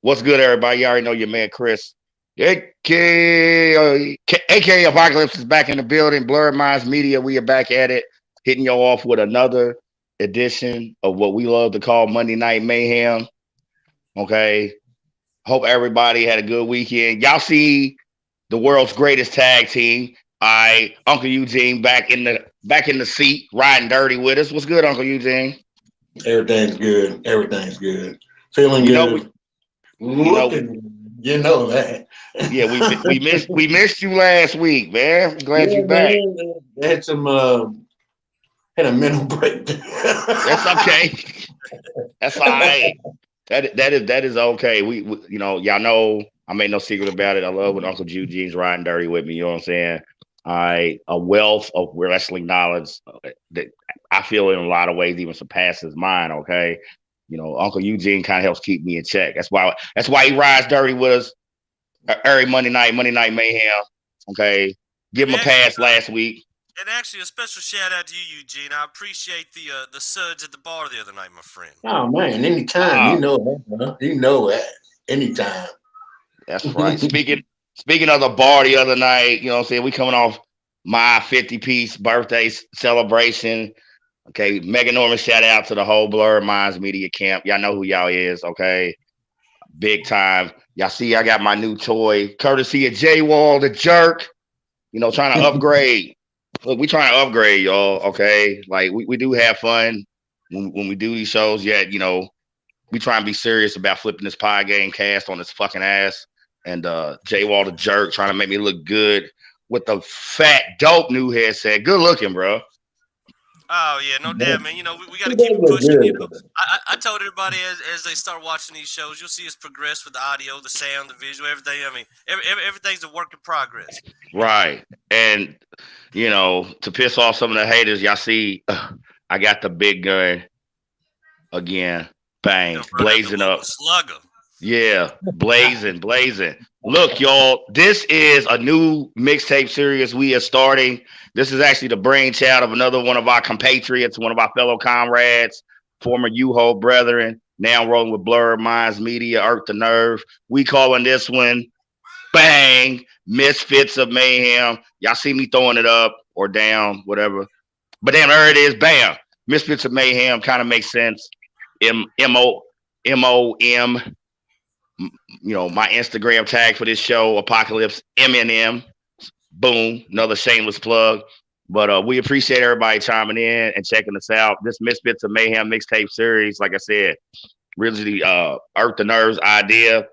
What's good, everybody? You already know your man Chris. AKA Apocalypse is back in the building. Blurred Minds Media, we are back at it, hitting y'all off with another edition of what we love to call Monday Night Mayhem. Okay. Hope everybody had a good weekend. Y'all see the world's greatest tag team. Uncle Eugene back in the seat, riding dirty with us. What's good, Uncle Eugene? Everything's good. Everything's good. Feeling good. You know that. Yeah, we missed you last week, man. Glad you back. Man, had a mental break. That's okay. That's all right. That is okay. We y'all know I made no secret about it. I love when Uncle Eugene's riding dirty with me. You know what I'm saying? A wealth of wrestling knowledge that I feel in a lot of ways even surpasses mine. Okay. Uncle Eugene kind of helps keep me in check. That's why he rides dirty with us every Monday night Mayhem. Okay. Give him a pass last week. And actually, a special shout out to you, Eugene. I appreciate the suds at the bar the other night, my friend. Oh man, anytime. You know that, bro. You know that. Anytime. That's right. Speaking of the bar the other night, you know what I'm saying? We coming off my 50-piece birthday celebration. Okay, mega enormous shout out to the whole Blurred Minds Media camp. Y'all know who y'all is, okay? Big time. Y'all see I got my new toy, courtesy of J-Wall the Jerk. Trying to upgrade. Look, we trying to upgrade, y'all, okay? Like, we do have fun when we do these shows, yet, we try and be serious about flipping this pod game cast on this fucking ass. And J-Wall the Jerk trying to make me look good with the fat, dope new headset. Good looking, bro. Oh yeah, no doubt, man. We got to keep pushing. I told everybody as they start watching these shows, you'll see us progress with the audio, the sound, the visual, everything. I mean, everything's a work in progress. Right, and to piss off some of the haters, y'all see, I got the big gun again. Bang, blazing up. Slugger. Yeah, blazing. Look, y'all, this is a new mixtape series we are starting. This is actually the brainchild of another one of our compatriots, one of our fellow comrades, former U-Ho brethren, now rolling with Blurred Minds Media, Earth the Nerve. We calling this one, bang, Misfits of Mayhem. Y'all see me throwing it up or down, whatever. But damn, there it is, bam. Misfits of Mayhem kind of makes sense. M-O-M. My Instagram tag for this show, Apocalypse MNM. Boom, another shameless plug. But we appreciate everybody chiming in and checking us out. This Misfits of Mayhem mixtape series, like I said, really Earth the Nerve's idea.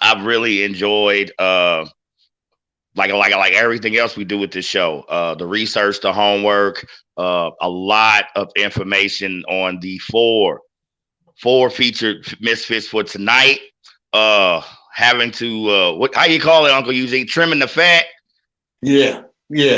I've really enjoyed like everything else we do with this show. The research, the homework, a lot of information on the four featured Misfits for tonight. Having to how you call it, Uncle Eugene? Trimming the fat. Yeah.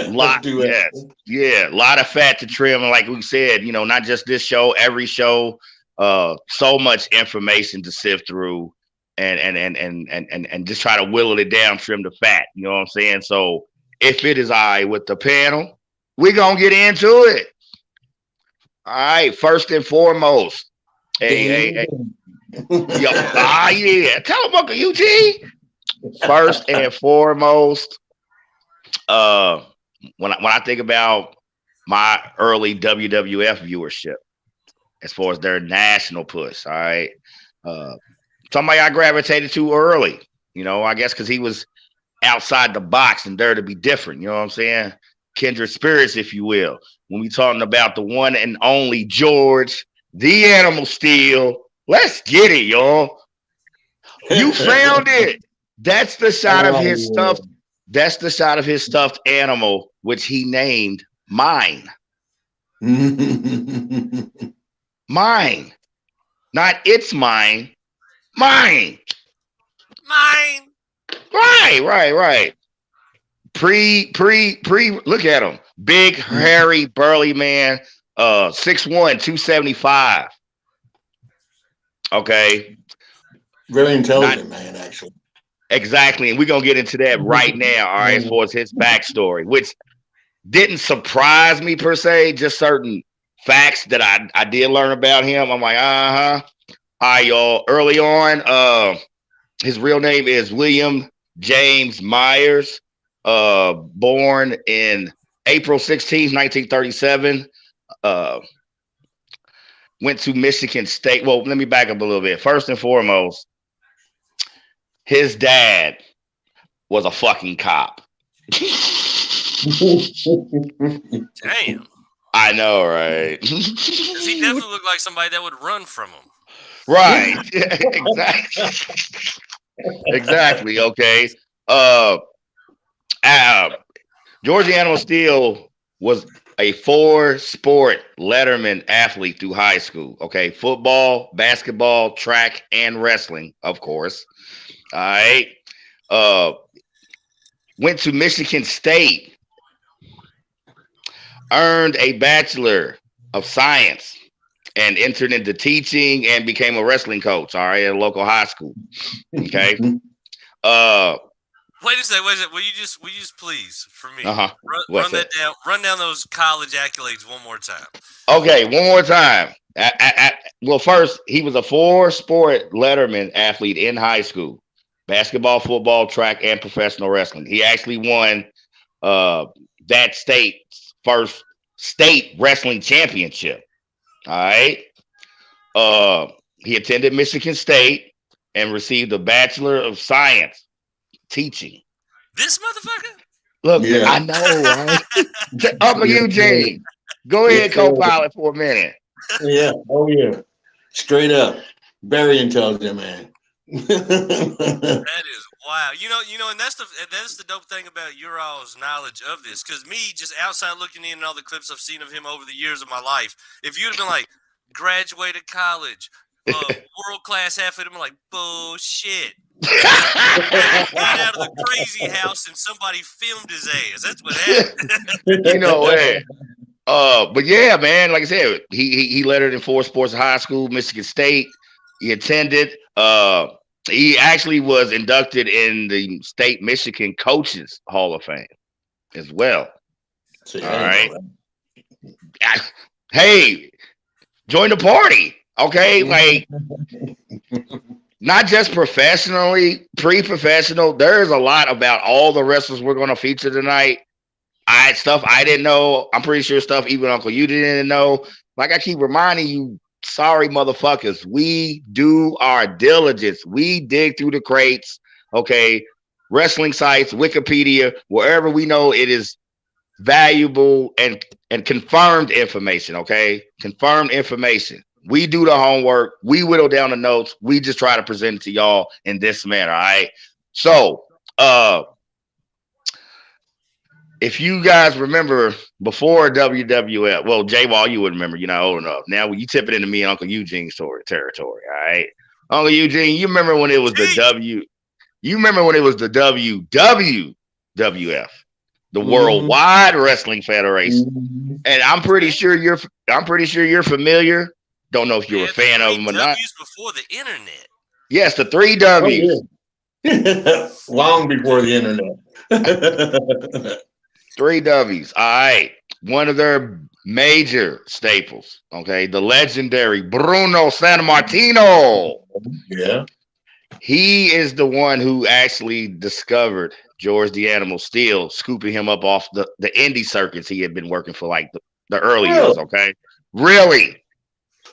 Lot of fat to trim. And like we said, not just this show, every show, so much information to sift through and just try to whittle it down, trim the fat. You know what I'm saying? So if it is with the panel, we're gonna get into it. All right, first and foremost. Hey. Yeah. Tell him, Uncle Eugene. First and foremost, when I think about my early WWF viewership, as far as their national push, all right, somebody I gravitated to early, I guess because he was outside the box and there to be different. You know what I'm saying? Kindred spirits, if you will. When we talking about the one and only George, the Animal Steel. Let's get it, y'all. You found it. That's the shot of his stuffed. That's the shot of his stuffed animal, which he named Mine. Mine. Not it's mine. Mine. Right. Pre, look at him. Big, hairy, burly man. 6'1", 275. Okay. Very intelligent man, actually. Exactly. And we're going to get into that right now, all right, as far as his backstory, which didn't surprise me per se, just certain facts that I did learn about him. I'm like, All right, y'all. Early on, his real name is William James Myers. Born in April 16th, 1937. Went to Michigan State. Well, let me back up a little bit. First and foremost, his dad was a fucking cop. Damn. I know, right? He definitely looked like somebody that would run from him. Right. Exactly. Exactly. Okay. George the Animal Steel was a 4-sport Letterman athlete through high school. Okay. Football, basketball, track, and wrestling, of course. All right. Went to Michigan State. Earned a Bachelor of Science and entered into teaching and became a wrestling coach. All right, at a local high school. Okay. Wait a second. Will you just please for me run that down? Run down those college accolades one more time. Okay, one more time. Well, first he was a 4-sport Letterman athlete in high school: basketball, football, track, and professional wrestling. He actually won that state's first state wrestling championship. All right. He attended Michigan State and received a Bachelor of Science teaching. This motherfucker? Look, yeah. I know, right? Uncle Eugene, go ahead, co-pilot for a minute. Yeah. Oh, yeah. Straight up. Very intelligent, man. That is wow. You know, and that's the dope thing about your all's knowledge of this. Because me, just outside looking in and all the clips I've seen of him over the years of my life, if you'd have been like, graduated college, world-class athlete, I'm like, bullshit. Got out of the crazy house and somebody filmed his ass. That's what happened. You know what? But yeah, man, like I said, he lettered in 4 sports in high school, Michigan State. He attended. He actually was inducted in the State Michigan Coaches Hall of Fame as well. All right. Hey, join the party. Okay. Like, not just professionally, pre-professional. There's a lot about all the wrestlers we're going to feature tonight. Stuff I didn't know. I'm pretty sure stuff even Uncle you didn't know. Like I keep reminding you, sorry, motherfuckers. We do our diligence. We dig through the crates, okay? Wrestling sites, Wikipedia, wherever we know it is valuable and confirmed information, okay? Confirmed information. We do the homework. We whittle down the notes. We just try to present it to y'all in this manner, all right? So, if you guys remember before WWF, well, J-Wall, you would remember, you're not old enough. Now, when you tip it into me and Uncle Eugene's territory, all right? Uncle Eugene, you remember when it was the WWF, the Worldwide Wrestling Federation. And I'm pretty sure you're familiar. Don't know if you're a fan of them or not. Before the internet. Yes, the 3 W's. Oh, yeah. Long before the internet. 3 W's. All right. One of their major staples. Okay. The legendary Bruno San Martino. Yeah. He is the one who actually discovered George the Animal Steel, scooping him up off the indie circuits he had been working for like the early years. Okay. Really.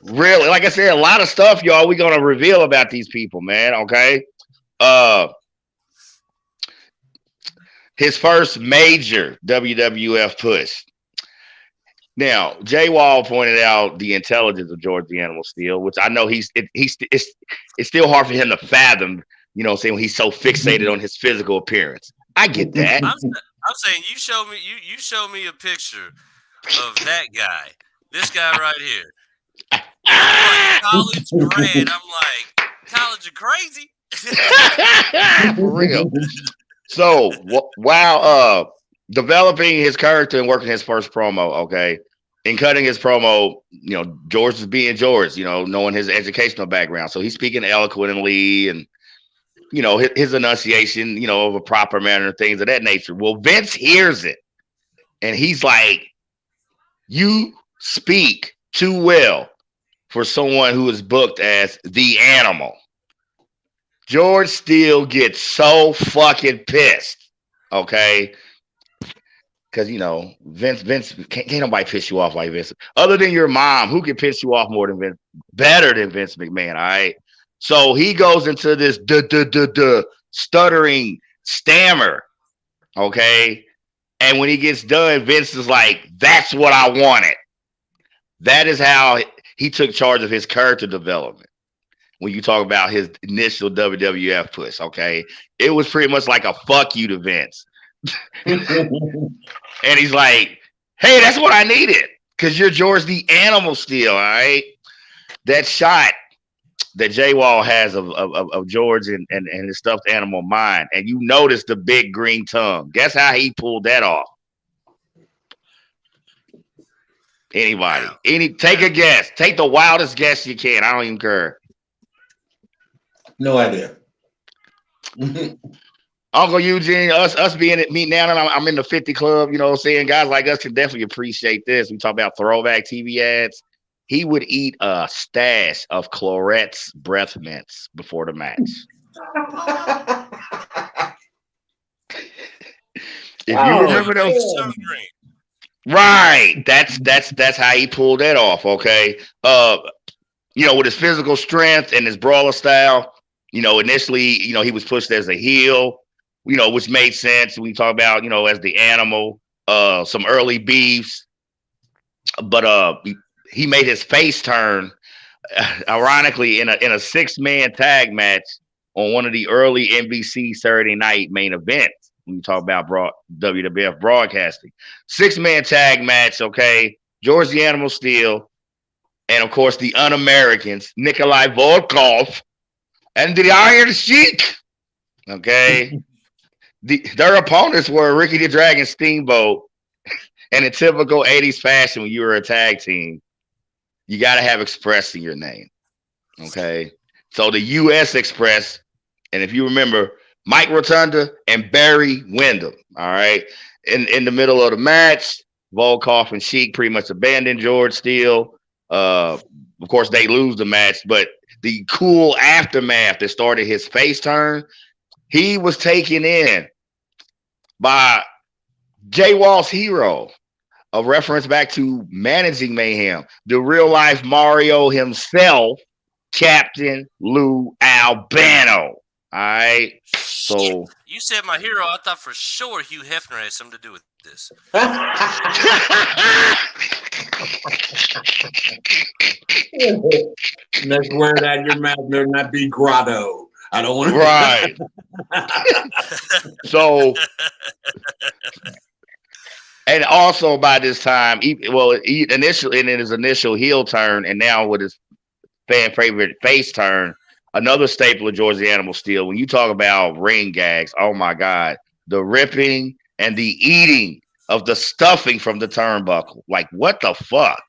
Like I said, a lot of stuff, y'all, we're going to reveal about these people, man. Okay. His first major WWF push. Now, Jay Wall pointed out the intelligence of George the Animal Steel, which I know it's still hard for him to fathom, you know what I'm saying, when he's so fixated on his physical appearance. I get that. I'm saying you show me a picture of that guy. This guy right here. Like college grad. I'm like, college are crazy. For real. So while developing his character and working his first promo, okay, and cutting his promo, you know, George is being George, you know, knowing his educational background. So he's speaking eloquently and, you know, his enunciation, you know, of a proper manner and things of that nature. Well, Vince hears it and he's like, you speak too well for someone who is booked as the Animal. George Steele gets so fucking pissed, okay? Because, you know, Vince can't nobody piss you off like Vince. Other than your mom, who can piss you off more than Vince? Better than Vince McMahon, all right? So he goes into this stuttering stammer, okay? And when he gets done, Vince is like, that's what I wanted. That is how he took charge of his character development. When you talk about his initial WWF push, okay? It was pretty much like a fuck you to Vince. And he's like, hey, that's what I needed. Because you're George the Animal Steele, all right? That shot that J-Wall has of George and his stuffed animal mind, and you notice the big green tongue. Guess how he pulled that off? Anybody? Take a guess. Take the wildest guess you can. I don't even care. No idea. Uncle Eugene, us being at me now, and I'm in the 50 club, you know what I'm saying? Guys like us can definitely appreciate this. We talk about throwback TV ads. He would eat a stash of Clorette's breath mints before the match. If you remember those, right? That's how he pulled that off. Okay, you know, with his physical strength and his brawler style, you know, initially, you know, he was pushed as a heel, you know, which made sense. We talk about, you know, as the Animal, some early beefs, but he made his face turn, ironically, in a 6-man tag match on one of the early NBC Saturday night main events. When you talk about WWF broadcasting, 6-man tag match. Okay, George the Animal Steele, and of course the Un-Americans, Nikolai Volkov and the Iron Sheik. Okay, their opponents were Ricky the Dragon Steamboat, and in typical 80s fashion, when you were a tag team, you got to have Express in your name. Okay. So the U.S. Express, and if you remember, Mike Rotunda and Barry Windham. All right. In the middle of the match, Volkov and Sheik pretty much abandoned George Steele. Of course, they lose the match, but the cool aftermath that started his face turn, he was taken in by Jay Wall's hero. A reference back to Managing Mayhem, the real life Mario himself, Captain Lou Albano. All right. So you said my hero. I thought for sure Hugh Hefner had something to do with this. Next word out of your mouth better not be grotto. I don't want to. Right. So. And also by this time, initially in his initial heel turn, and now with his fan favorite face turn, another staple of George the Animal Steele. When you talk about ring gags, oh my God, the ripping and the eating of the stuffing from the turnbuckle. Like, what the fuck?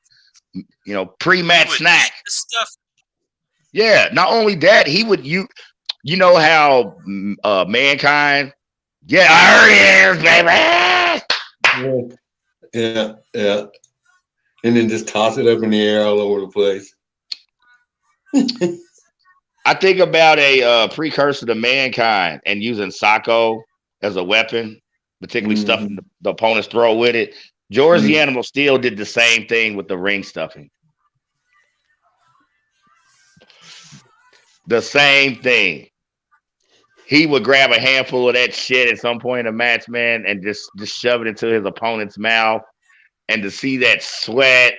You know, pre-match snack. Stuff. Yeah, not only that, he would you know how Mankind, yeah, I heard it, baby. Yeah. And then just toss it up in the air all over the place. I think about a precursor to Mankind and using Sacco as a weapon, particularly stuffing the opponent's throat with it. George the Animal Steele did the same thing with the ring stuffing. The same thing. He would grab a handful of that shit at some point in the match, man, and just shove it into his opponent's mouth. And to see that sweat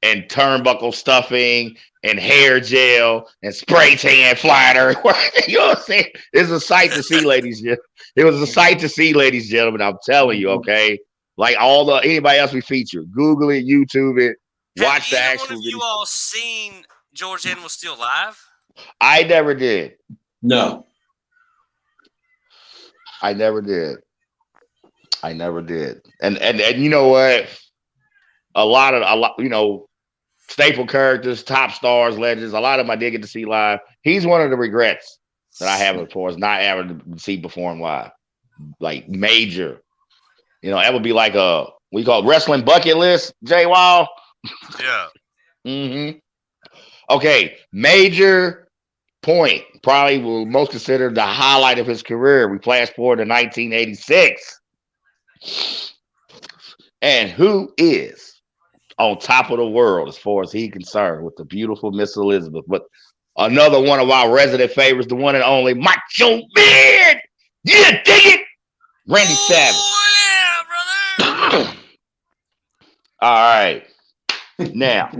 and turnbuckle stuffing and hair gel and spray tan flying everywhere, you know what I'm saying? It's a sight to see, ladies. It was a sight to see, ladies and gentlemen. I'm telling you, okay? Like anybody else we feature, Google it, YouTube it, watch the actual. Have you all seen George Animal Steele live? I never did. No. I never did. And you know what? A lot, you know, staple characters, top stars, legends, a lot of them I did get to see live. He's one of the regrets that I have, of course, not having to see perform live. Like major. You know, that would be like we call it wrestling bucket list, Jay Wall. Yeah. Mm-hmm. Okay, major point. Probably will most considered the highlight of his career. We flash forward to 1986. And who is on top of the world as far as he's concerned with the beautiful Miss Elizabeth? But another one of our resident favorites, the one and only Macho Man. You dig it? Randy Savage. Yeah, brother. All right. Now,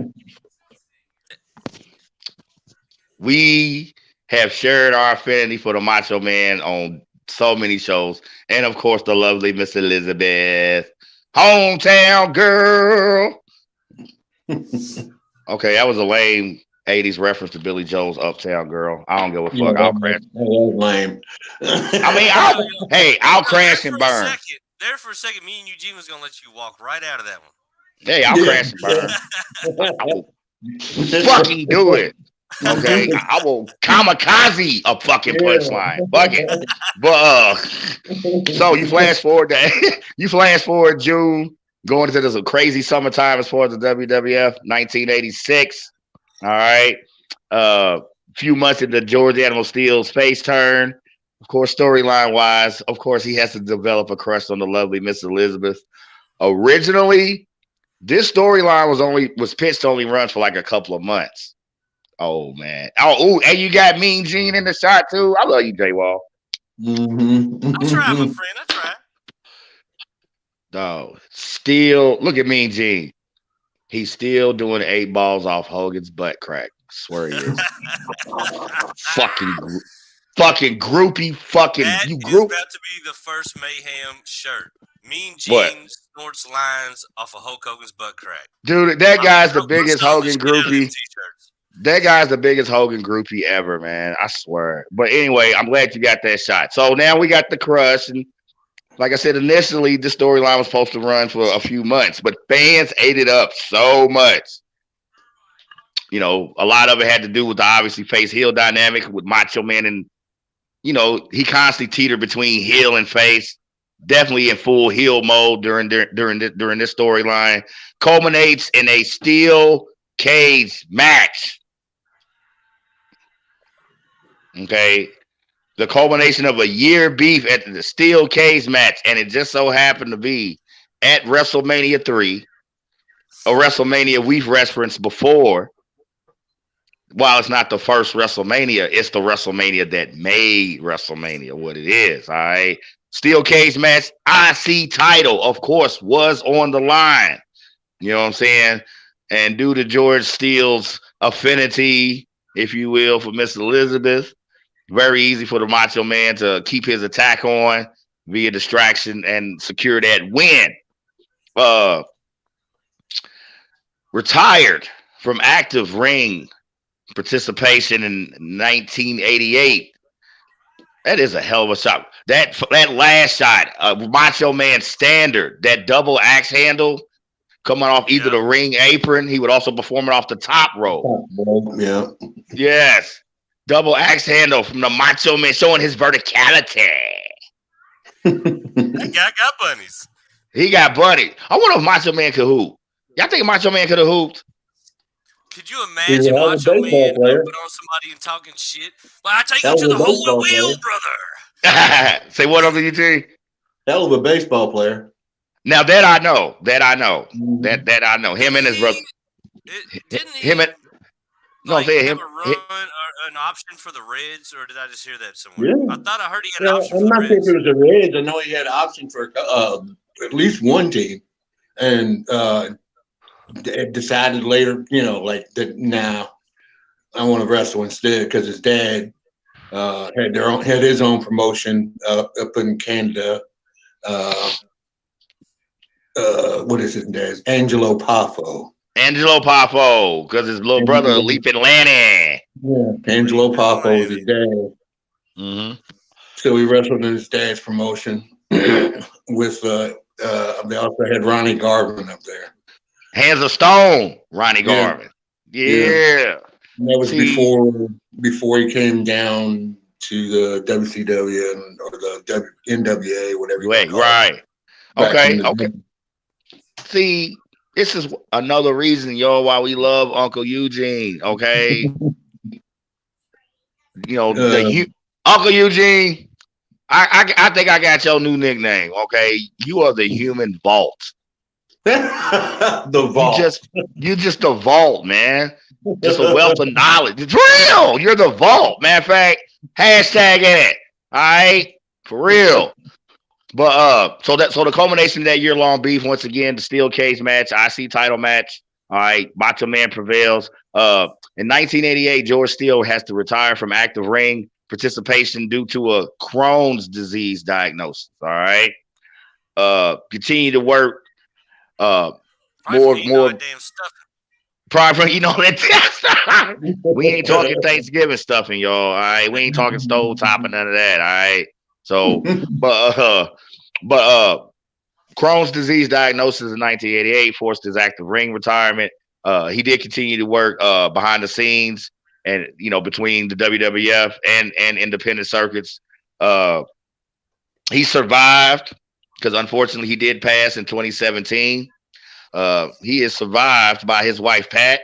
we have shared our affinity for the Macho Man on so many shows. And of course, the lovely Miss Elizabeth. Hometown girl. Okay, that was a lame 80s reference to Billy Joel's Uptown Girl. I don't give a fuck. I'll crash. That was lame. I'll crash and burn. There for a second, me and Eugene was going to let you walk right out of that one. Hey, I'll crash and burn. I will fucking do it. Okay, I will kamikaze a fucking punchline. Fuck it. But so you flash forward June, going into this crazy summertime as far as the WWF, 1986. All right. Few months into George Animal Steel's face turn. Of course, storyline wise, of course, he has to develop a crush on the lovely Miss Elizabeth. Originally, this storyline was pitched to only run for like a couple of months. Oh man! Oh, and you got Mean Gene in the shot too. I love you, J Wall. Mm-hmm. I try, my friend. I try. No, still look at Mean Gene. He's still doing 8 balls off Hogan's butt crack. I swear he is. fucking groupie. That You is group. about to be the first Mayhem shirt. Mean Gene snorts lines off of Hulk Hogan's butt crack. Dude, that guy's the biggest Hogan groupie. That guy's the biggest Hogan groupie ever, man. I swear. But anyway, I'm glad you got that shot. So now we got the crush. And like I said, initially, the storyline was supposed to run for a few months, but fans ate it up so much. You know, a lot of it had to do with the obviously face heel dynamic with Macho Man. And, you know, he constantly teetered between heel and face. Definitely in full heel mode during this storyline. Culminates in a steel cage match. Okay, the culmination of a year beef at the steel cage match, and it just so happened to be at WrestleMania 3, a WrestleMania we've referenced before. While it's not the first WrestleMania, it's the WrestleMania that made WrestleMania what it is. All right, steel cage match, IC title, of course, was on the line. You know what I'm saying? And due to George Steele's affinity, if you will, for Miss Elizabeth, very easy for the Macho Man to keep his attack on via distraction and secure that win. Retired from active ring participation in 1988. That is a hell of a shot. That last shot, Macho Man standard, that double axe handle coming off either the ring apron. He would also perform it off the top rope. Yeah. Yes. Double axe handle from the Macho Man, showing his verticality. That guy got bunnies. He got bunnies. I wonder if Macho Man could hoop. Y'all think Macho Man could have hooped? Could you imagine Macho Man put on somebody and talking shit? Well, I take you to the Holy Wheel, brother. Say what over you, T? Hell of a baseball player. Now that I know. That I know. Him and his brother. Didn't he? Him and like, have a run or an option for the Reds, or did I just hear that somewhere? Yeah. I thought I heard he had an option for the Reds. I'm not sure if it was the Reds. I know he had an option for at least one team, and decided later, you know, like that. Now I want to wrestle instead because his dad had his own promotion up in Canada. What is his dad's? Angelo Poffo. Angelo Poffo, because his little brother Leaping Lanny. Yeah, Angelo Poffo was his dad. Mm-hmm. So he wrestled in his dad's promotion with. They also had Ronnie Garvin up there. Hands of Stone, Ronnie Garvin. Yeah. And that was before he came down to the WCW or the NWA, whatever. Right. Okay. See, this is another reason, y'all, why we love Uncle Eugene. Okay, you know Uncle Eugene. I think I got your new nickname. Okay, you are the human vault. The vault. You just a vault, man. Just a wealth of knowledge. It's real. You're the vault. Matter of fact, hashtag it. All right, for real. But so the culmination of that year-long beef, once again, the steel cage match, IC title match. All right, Macho Man prevails. In 1988, George Steele has to retire from active ring participation due to a Crohn's disease diagnosis. All right. Continue to work. More damn stuff. Probably, you know that. We ain't talking Thanksgiving stuffing, y'all. All right, we ain't talking stove top and none of that. All right. So, but Crohn's disease diagnosis in 1988 forced his active ring retirement. He did continue to work behind the scenes and between the WWF and independent circuits. He survived because unfortunately he did pass in 2017. He is survived by his wife Pat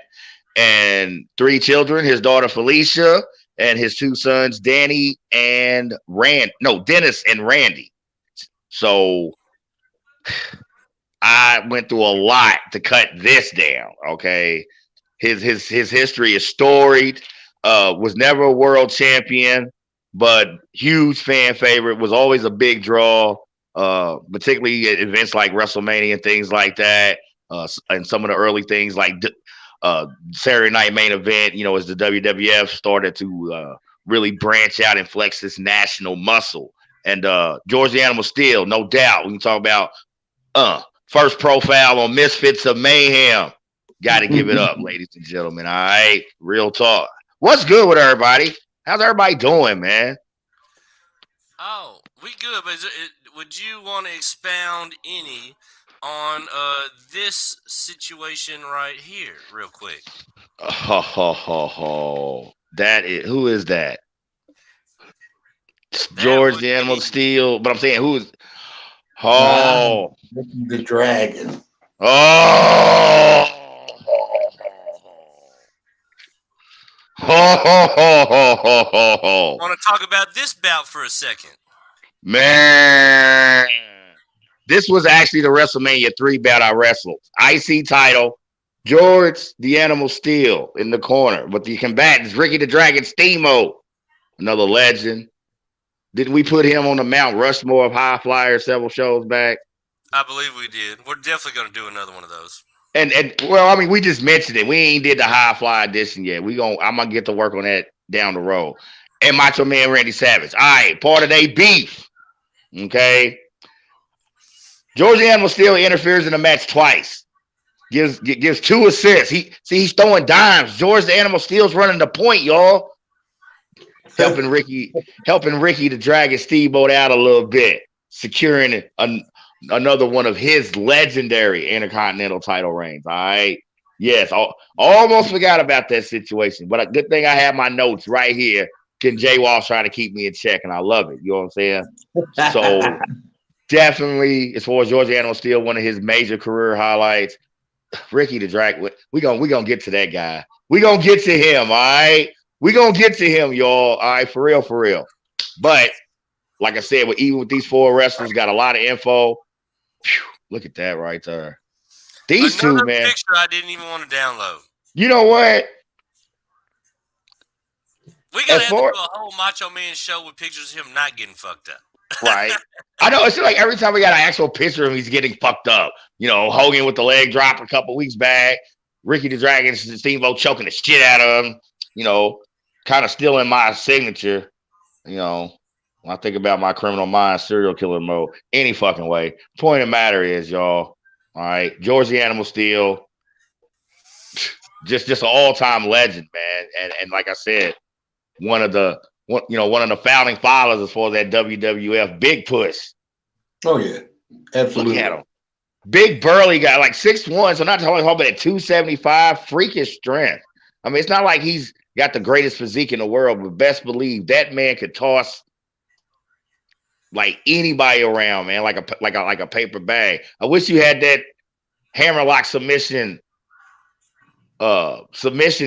and 3 children, his daughter Felicia and his 2 sons Dennis and Randy. So I went through a lot to cut this down. Okay, his history is storied. Was never a world champion, but huge fan favorite. Was always a big draw, particularly at events like WrestleMania and things like that. And some of the early things like Saturday Night Main Event, as the WWF started to really branch out and flex this national muscle. And George the Animal Steele, no doubt. We can talk about first profile on Misfits of Mayhem. Got to give it up, ladies and gentlemen. All right, real talk. What's good with everybody? How's everybody doing, man? Oh, we good, but would you want to expound any on this situation right here, real quick? Who is that? George the Animal Steele. But I'm saying who is? The Dragon. Oh. Want to talk about this bout for a second? Man, this was actually the WrestleMania 3 bout I wrestled. IC title, George the Animal Steele in the corner. But the combatants, Ricky the Dragon Steamboat, another legend. Didn't we put him on the Mount Rushmore of high flyers several shows back? I believe we did. We're definitely going to do another one of those. And well, I mean, we just mentioned it. We ain't did the high fly edition yet. I'm gonna get to work on that down the road. And Macho Man Randy Savage. All right, part of their beef. Okay. George the Animal Steele interferes in the match twice. Gives 2 assists. He's throwing dimes. George the Animal Steele's running the point, y'all. Helping Ricky to drag his Steamboat out a little bit, securing another one of his legendary Intercontinental title reigns. All right. Yes, almost forgot about that situation, but a good thing I have my notes right here. Ken J. Walsh trying to keep me in check, and I love it. You know what I'm saying? So definitely, as far as George Animal Steele, one of his major career highlights. Ricky the Dragon. We gonna get to that guy. We gonna get to him. All right. We gonna get to him, y'all. All right, for real. But like I said, even with these 4 wrestlers, got a lot of info. Whew, look at that right there. These Another 2, man. Picture I didn't even want to download. You know what? We gotta have to do a whole Macho Man show with pictures of him not getting fucked up. Right. I know. It's like every time we got an actual picture of him, he's getting fucked up. Hogan with the leg drop a couple weeks back. Ricky the Dragon Steamboat choking the shit out of him. Kind of stealing my signature. When I think about my Criminal Minds serial killer mode, any fucking way. Point of the matter is, y'all. All right, George the Animal Steele, just an all-time legend, man. And like I said, one of the founding fathers as far as that WWF big push. Oh yeah, absolutely. Look at him, big burly guy, like 6'1", so not talking about at 275, freakish strength. I mean, it's not like he's got the greatest physique in the world, but best believe that man could toss like anybody around, man, like a paper bag. I wish you had that hammerlock submission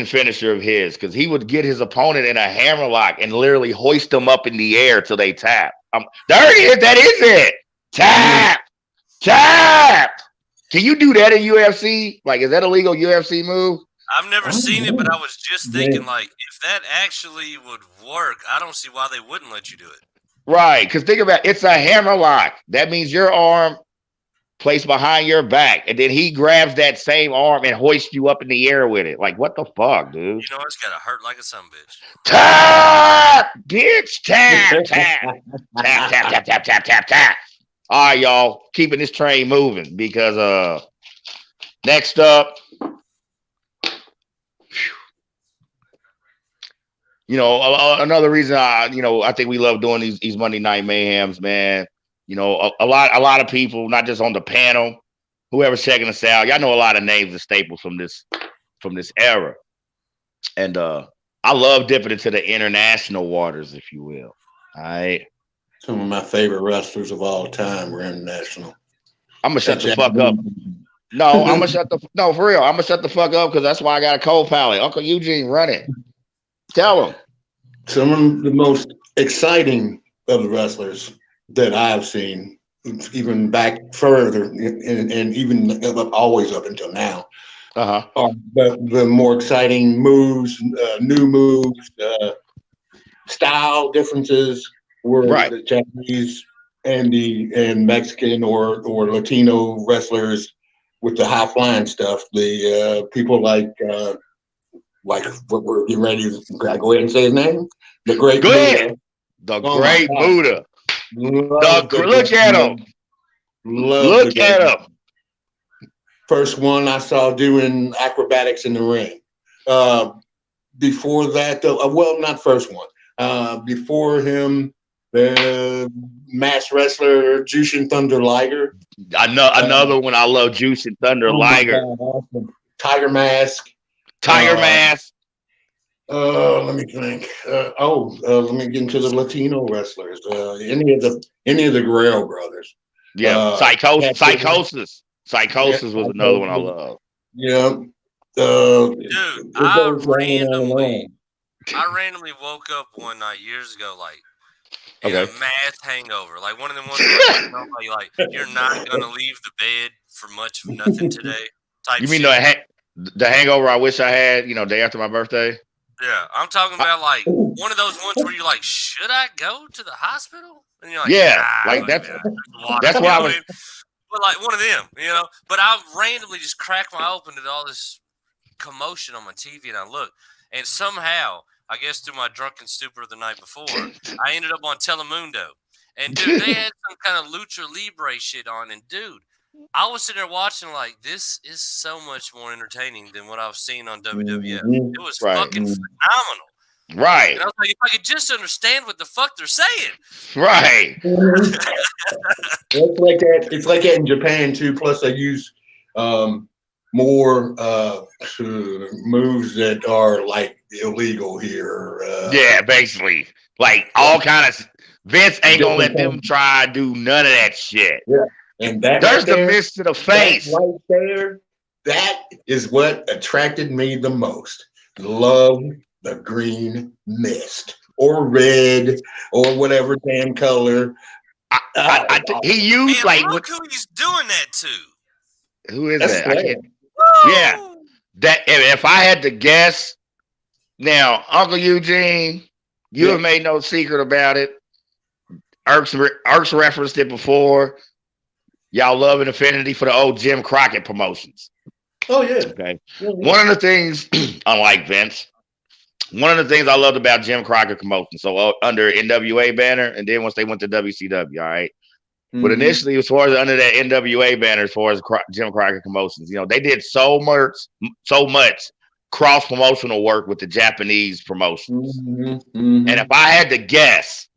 finisher of his, because he would get his opponent in a hammerlock and literally hoist them up in the air till they tap. There it is. That is it. Tap. Can you do that in UFC? Like, is that a legal UFC move? I've never seen it, but I was just thinking, like, if that actually would work, I don't see why they wouldn't let you do it. Right, because think about it, it's a hammerlock. That means your arm placed behind your back, and then he grabs that same arm and hoists you up in the air with it. Like, what the fuck, dude? You know, it's gotta hurt like a sumbitch. Tap, bitch, tap. All right, y'all, keeping this train moving, because next up, another reason I think we love doing these Monday Night Mayhems, man. A lot of people, not just on the panel, whoever's checking us out, y'all know a lot of names and staples from this era. And I love dipping into the international waters, if you will. All right. Some of my favorite wrestlers of all time were international. I'm gonna shut the fuck up. No, for real. I'm gonna shut the fuck up because that's why I got a cold palate. Uncle Eugene, run it. Tell him. Some of the most exciting of the wrestlers that I've seen, even back further, and even always up until now, are the more exciting moves, new moves, style differences were the Japanese and Mexican or Latino wrestlers with the high flying stuff. The people like what we're getting ready to go ahead and say his name. The Great Buddha. The Great Buddha. Look at him. Look at him. First one I saw doing acrobatics in the ring. Before that, though, well, not first one. Before him, the masked wrestler Jushin Thunder Liger. Another one I love, Jushin Thunder Liger. Awesome. Tiger Mask. Let me think. Let me get into the Latino wrestlers. Any of the Guerrero brothers. Yeah, Psychosis. Psychosis was another one I love. Yeah. Dude, I randomly woke up one night years ago, like, in a mass hangover. Like one of them ones where like you're not gonna leave the bed for much of nothing today. You mean the hangover I wish I had, day after my birthday? Yeah, I'm talking about like one of those ones where you're like, should I go to the hospital? And you're like, that's why I was. But like one of them, But I randomly just cracked my open to all this commotion on my TV, and I look, and somehow, I guess through my drunken stupor the night before, I ended up on Telemundo. And dude, they had some kind of lucha libre shit on, and dude, I was sitting there watching like, this is so much more entertaining than what I've seen on WWF. It was fucking phenomenal. Right. And I was like, if I could just understand what the fuck they're saying. Right. It's like that in Japan too. Plus, they use more moves that are like illegal here. Basically, like all kind of. Vince ain't gonna let them try to do none of that shit. Yeah, and there's the mist to the face right there. That is what attracted me the most. Love the green mist or red or whatever damn color. He used look who he's doing that to. Who is that? I can't. Yeah, that if I had to guess, now Uncle Eugene, you have made no secret about it. Erk's referenced it before. Y'all love and affinity for the old Jim Crockett promotions. Oh yeah. Okay. One of the things, unlike Vince, one of the things I loved about Jim Crockett promotions. So under NWA banner, and then once they went to WCW, all right. But initially, as far as under that NWA banner, as far as Jim Crockett promotions, they did so much cross promotional work with the Japanese promotions. And if I had to guess,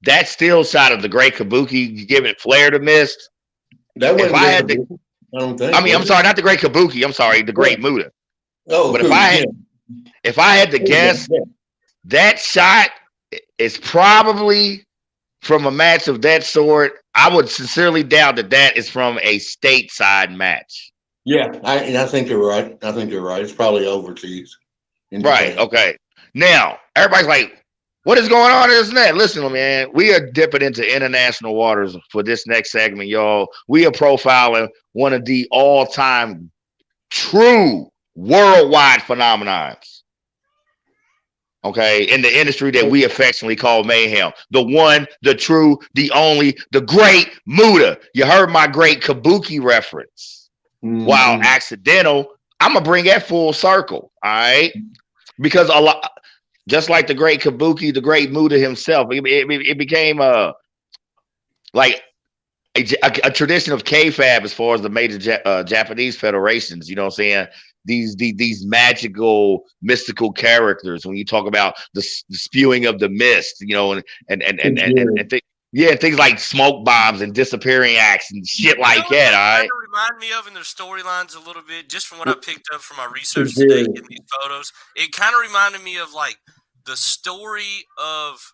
that still shot of the Great Kabuki giving Flair the mist. If I had to, I'm sorry, not the Great Kabuki. I'm sorry, the Great Muta. Oh, but if I had to guess, that shot is probably from a match of that sort. I would sincerely doubt that is from a stateside match. Yeah, I think you're right. I think you're right. It's probably overseas. Right. Okay. Now everybody's like, "What is going on? Isn't that?" Listen, man, we are dipping into international waters for this next segment, y'all. We are profiling one of the all-time true worldwide phenomenons. Okay, in the industry that we affectionately call mayhem. The one, the true, the only, the great Muta. You heard my great Kabuki reference. Mm-hmm. While accidental, I'm gonna bring that full circle. All right, because a lot, just like the great Kabuki, the great Muta himself, it became like a tradition of kayfabe as far as the major Japanese federations. You know what I'm saying? These magical, mystical characters. When you talk about the spewing of the mist, you know, and things like smoke bombs and disappearing acts and shit like that. All right. Kind of remind me of in their storylines a little bit, just from what I picked up from my research today in these photos. It kind of reminded me of like the story of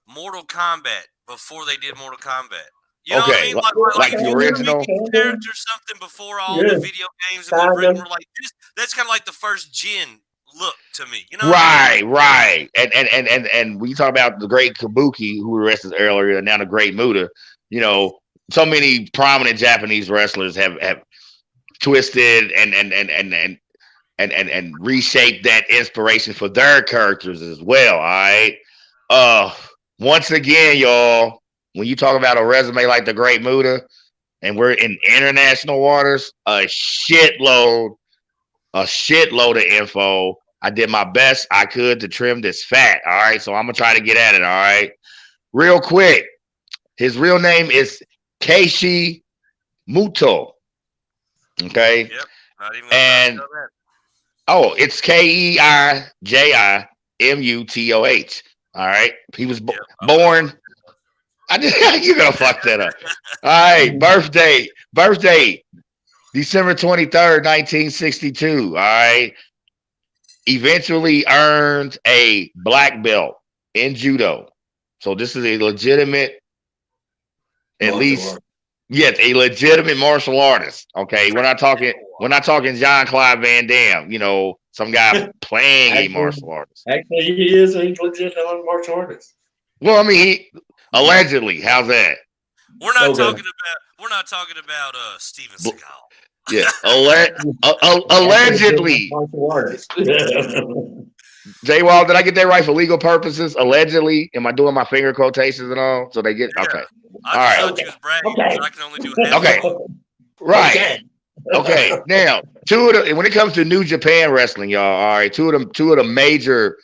Mortal Kombat before they did Mortal Kombat. You know what I mean? Like the original character or something before all the video games and the written were like this. That's kind of like the first Jin look to me. You know? Right. And when you talk about the great Kabuki, who we rested earlier, and now the great Muta, you know, so many prominent Japanese wrestlers have twisted and reshaped that inspiration for their characters as well. All right. Once again, y'all. When you talk about a resume like the Great Muta, and we're in international waters, a shitload of info. I did my best I could to trim this fat. All right, so I'm gonna try to get at it. All right, real quick. His real name is Keshi Muto. Okay. Yep. Not even and it's KEIJIMUTOH. All right. He was born. You're gonna fuck that up. All right, birthday, December 23rd, 1962. All right. Eventually earned a black belt in judo. So this is a legitimate, a legitimate martial artist. Okay. We're not talking Jean-Claude Van Damme, you know, some guy playing a martial artist. Actually, he is a legitimate martial artist. Well, I mean, allegedly, how's that? We're not talking about Steven Seagal. Yeah, allegedly. J-Wall, did I get that right for legal purposes? Allegedly, am I doing my finger quotations and all? So they get okay. All right. I thought you was bragging, so I can only do half. Okay. Right. Okay. Now, when it comes to New Japan wrestling, y'all, all right, two of the major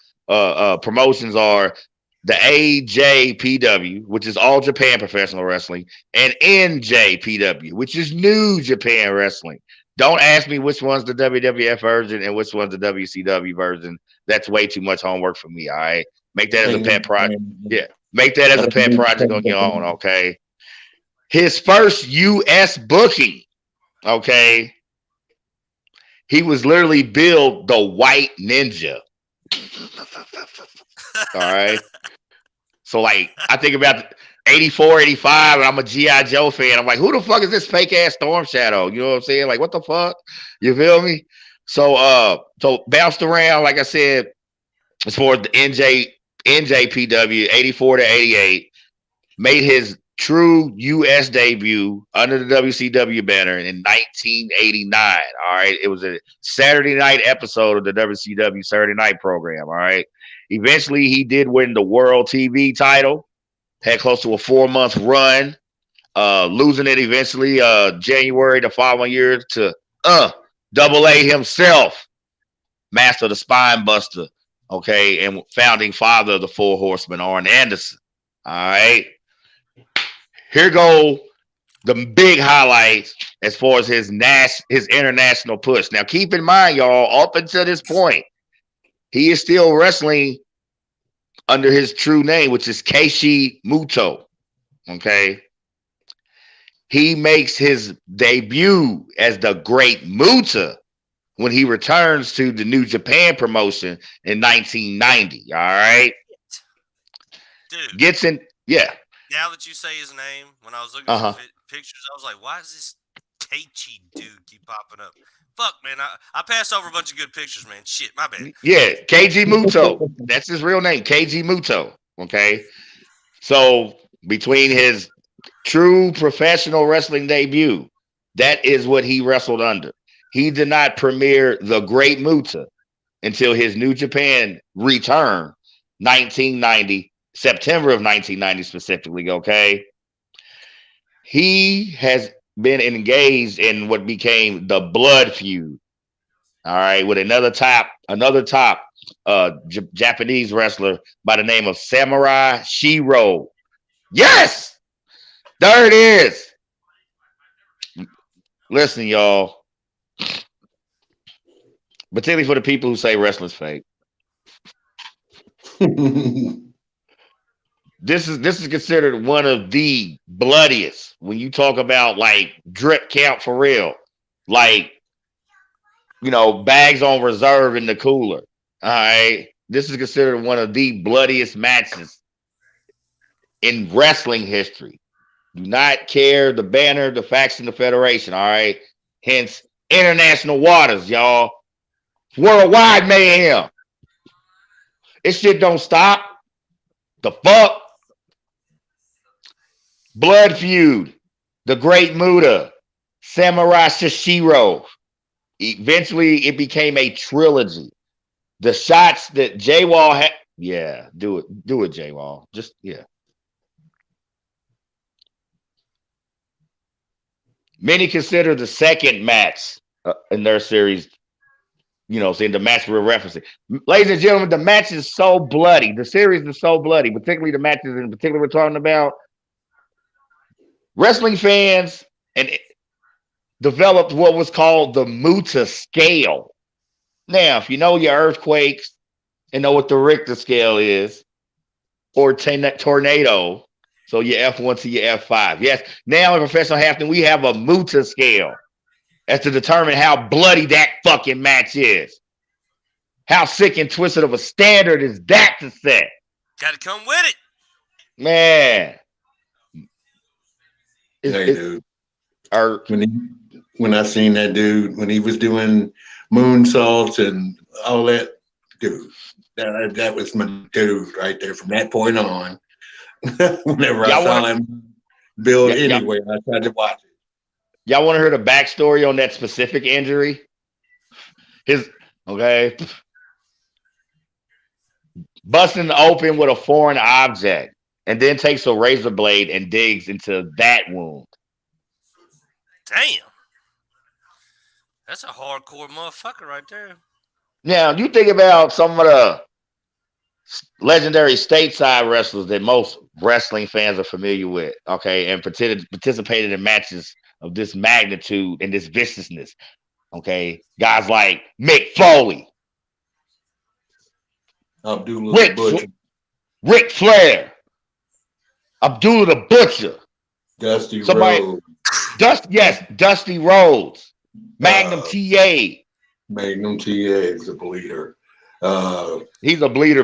promotions are the AJPW, which is All Japan Professional Wrestling, and NJPW, which is New Japan Wrestling. Don't ask me which one's the WWF version and which one's the WCW version. That's way too much homework for me. All right, make that as a pet project. Yeah, make that as a pet project on your own. Okay. His first U.S. booking. Okay. He was literally billed the White Ninja. All right. So, like, I think about 84, 85, and I'm a G.I. Joe fan. I'm like, who the fuck is this fake ass Storm Shadow? You know what I'm saying? Like, what the fuck? You feel me? So bounced around, like I said, as far as the NJPW, 84 to 88, made his true U.S. debut under the WCW banner in 1989. All right. It was a Saturday night episode of the WCW Saturday night program. All right. Eventually, he did win the World TV title, had close to a 4-month run, losing it eventually January the following year to Double A himself, Master of the Spine Buster, okay, and founding father of the Four Horsemen, Arn Anderson. All right. Here go the big highlights as far as his international push. Now, keep in mind, y'all, up until this point, he is still wrestling under his true name, which is Keshi Muto. Okay. He makes his debut as the Great Muta when he returns to the New Japan promotion in 1990. All right. Dude. Gets in. Yeah. Now that you say his name, when I was looking at pictures, I was like, why is this Kechi dude keep popping up. Fuck, man. I passed over a bunch of good pictures, man. Shit, my bad. Yeah, Keiji Muto. That's his real name, Keiji Muto. Okay. So between his true professional wrestling debut, that is what he wrestled under. He did not premiere the Great Muta until his New Japan return, 1990, September of 1990 specifically, okay? He has been engaged in what became the Blood Feud, all right, with another top Japanese wrestler by the name of Samurai Shiro. Yes! There it is. Listen, y'all. Particularly for the people who say wrestling's fake. This is considered one of the bloodiest when you talk about like drip count for real. Like, you know, bags on reserve in the cooler. All right. This is considered one of the bloodiest matches in wrestling history. Do not care the banner, the faction, the federation. All right. Hence, international waters, y'all. Worldwide mayhem. This shit don't stop. The fuck? Blood Feud, The Great Muta, Samurai Shishiro. Eventually, it became a trilogy. The shots that J-Wall had, yeah, do it, J-Wall. Just, yeah. Many consider the second match in their series, you know, saying the match we're referencing. Ladies and gentlemen, the match is so bloody. The series is so bloody, particularly the matches in particular we're talking about. Wrestling fans and developed what was called the Muta scale. Now, if you know your earthquakes and know what the Richter scale is, or tornado, so your F1 to your F5. Yes, now in professional wrestling, we have a Muta scale as to determine how bloody that fucking match is. How sick and twisted of a standard is that to set? Gotta come with it. Man. Dude. When I seen that dude, when he was doing moonsaults and all that, dude, that was my dude right there. From that point on, whenever I saw him build anywhere, I tried to watch it. Y'all want to hear the backstory on that specific injury? Busting open with a foreign object and then takes a razor blade and digs into that wound. Damn. That's a hardcore motherfucker right there. Now, you think about some of the legendary stateside wrestlers that most wrestling fans are familiar with, okay, and participated in matches of this magnitude and this viciousness, okay? Guys like Mick Foley, Ric Flair, Abdullah the Butcher, Dusty Rhodes. Dusty Rhodes, Magnum TA. Magnum TA is a bleeder. He's a bleeder.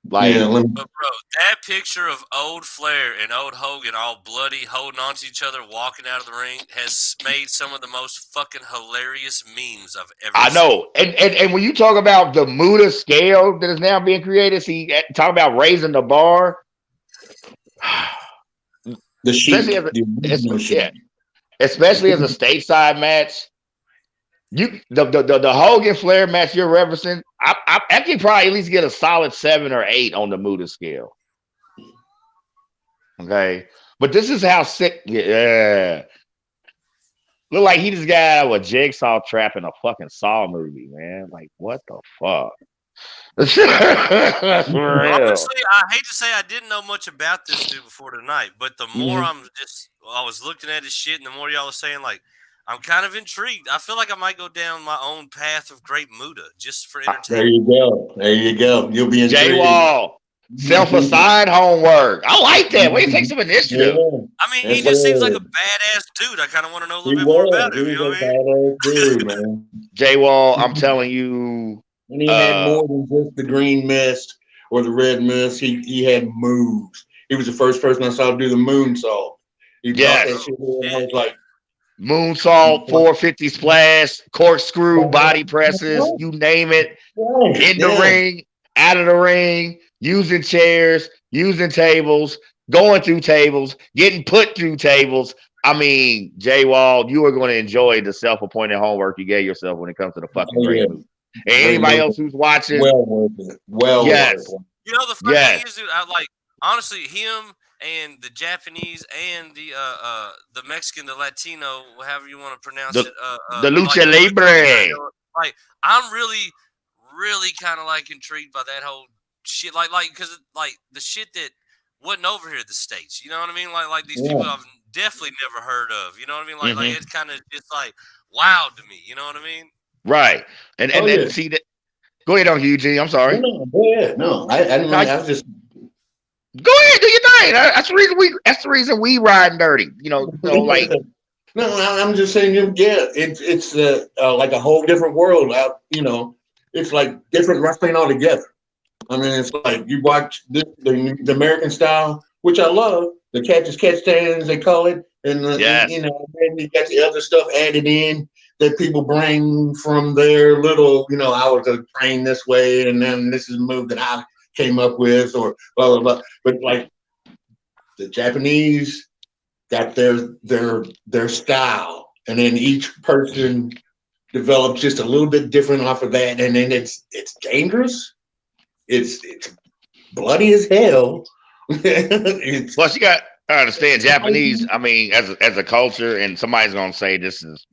Like, but bro, that picture of old Flair and old Hogan all bloody, holding on to each other, walking out of the ring, has made some of the most fucking hilarious memes I've ever seen. I know. And when you talk about the Muta scale that is now being created, see, talk about raising the bar. Especially as a stateside match. The Hogan Flair match you're referencing, I can probably at least get a solid 7 or 8 on the Muta scale. Okay, but this is how sick. Yeah, look like he just got out of a jigsaw trap in a fucking Saw movie, man. Like, what the fuck? Honestly, I hate to say I didn't know much about this dude before tonight, but the more I was looking at his shit, and the more y'all are saying, like, I'm kind of intrigued. I feel like I might go down my own path of Great Muta just for entertainment. There you go. You'll be intrigued. J-Wall, self-assigned homework. I like that. Way to take some initiative. Yeah. I mean, he just seems like a badass dude. I kind of want to know a little bit more about him. You know what I mean? Dude, man. J-Wall, I'm telling you. And he had more than just the green mist or the red mist. He had moves. He was the first person I saw do the moonsault. He brought that shit in. I was like, Moonsault, 450 splash, corkscrew, body presses, you name it. In the ring, out of the ring, using chairs, using tables, going through tables, getting put through tables. I mean, Jay Wall, you are going to enjoy the self-appointed homework you gave yourself when it comes to the fucking great movie. And anybody else who's watching, well worth it. Well worth it. You know, the funny thing is, dude, I like honestly him and the Japanese and the Mexican, the Latino, however you want to pronounce it, the lucha libre. Like, I'm really kind of like intrigued by that whole shit, like because like the shit that wasn't over here in the States. You know what I mean? Like these people I've definitely never heard of. You know what I mean? Like it's kind of just like wow to me. You know what I mean? Right. And then see that. Go ahead, Uncle Eugene. I'm sorry. No, I didn't. I was just. Go ahead, do your thing. That's the reason we riding dirty. You know, like. No, I'm just saying. Yeah, it's like a whole different world out. You know, it's like different wrestling altogether. I mean, it's like you watch the American style, which I love. The catch as catch stands, they call it, and you know, then you got the other stuff added in that people bring from their little, you know, I was trained this way, and then this is a move that I came up with, or blah blah blah. But like the Japanese got their style, and then each person develops just a little bit different off of that, and then it's dangerous. It's bloody as hell. Plus, you got to understand Japanese. I mean, as a culture, and somebody's gonna say this is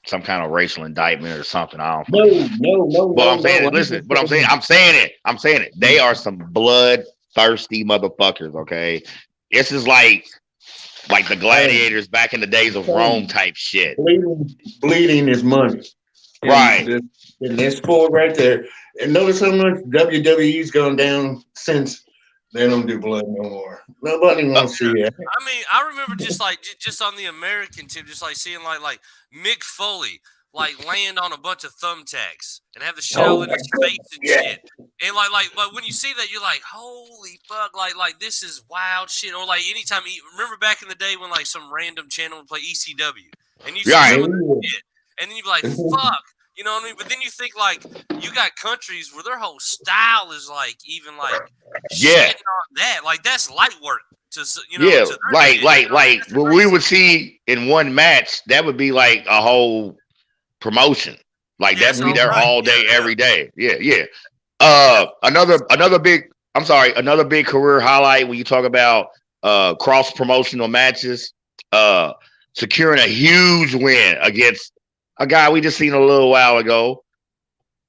some kind of racial indictment or something. I don't. No. But I'm saying it. Listen, but I'm saying it. They are some bloodthirsty motherfuckers. Okay, this is like the gladiators back in the days of Rome type shit. Bleeding is money, right? And this sport right there. And notice how much WWE's gone down since they don't do blood no more. Nobody wants to see it. I mean, I remember just on the American tip, just like seeing like Mick Foley like land on a bunch of thumbtacks and have the shell in his face and shit. And like when you see that, you're like, holy fuck, like this is wild shit. Or like anytime, remember back in the day when like some random channel would play ECW and you see some of that shit, and then you'd be like, fuck. You know what I mean? But then you think like you got countries where their whole style is like even like shitting on that. Like that's light work to like what we would see in one match, that would be like a whole promotion. Like that'd be there all day, every day. Yeah. Another big career highlight when you talk about cross promotional matches, securing a huge win against a guy we just seen a little while ago,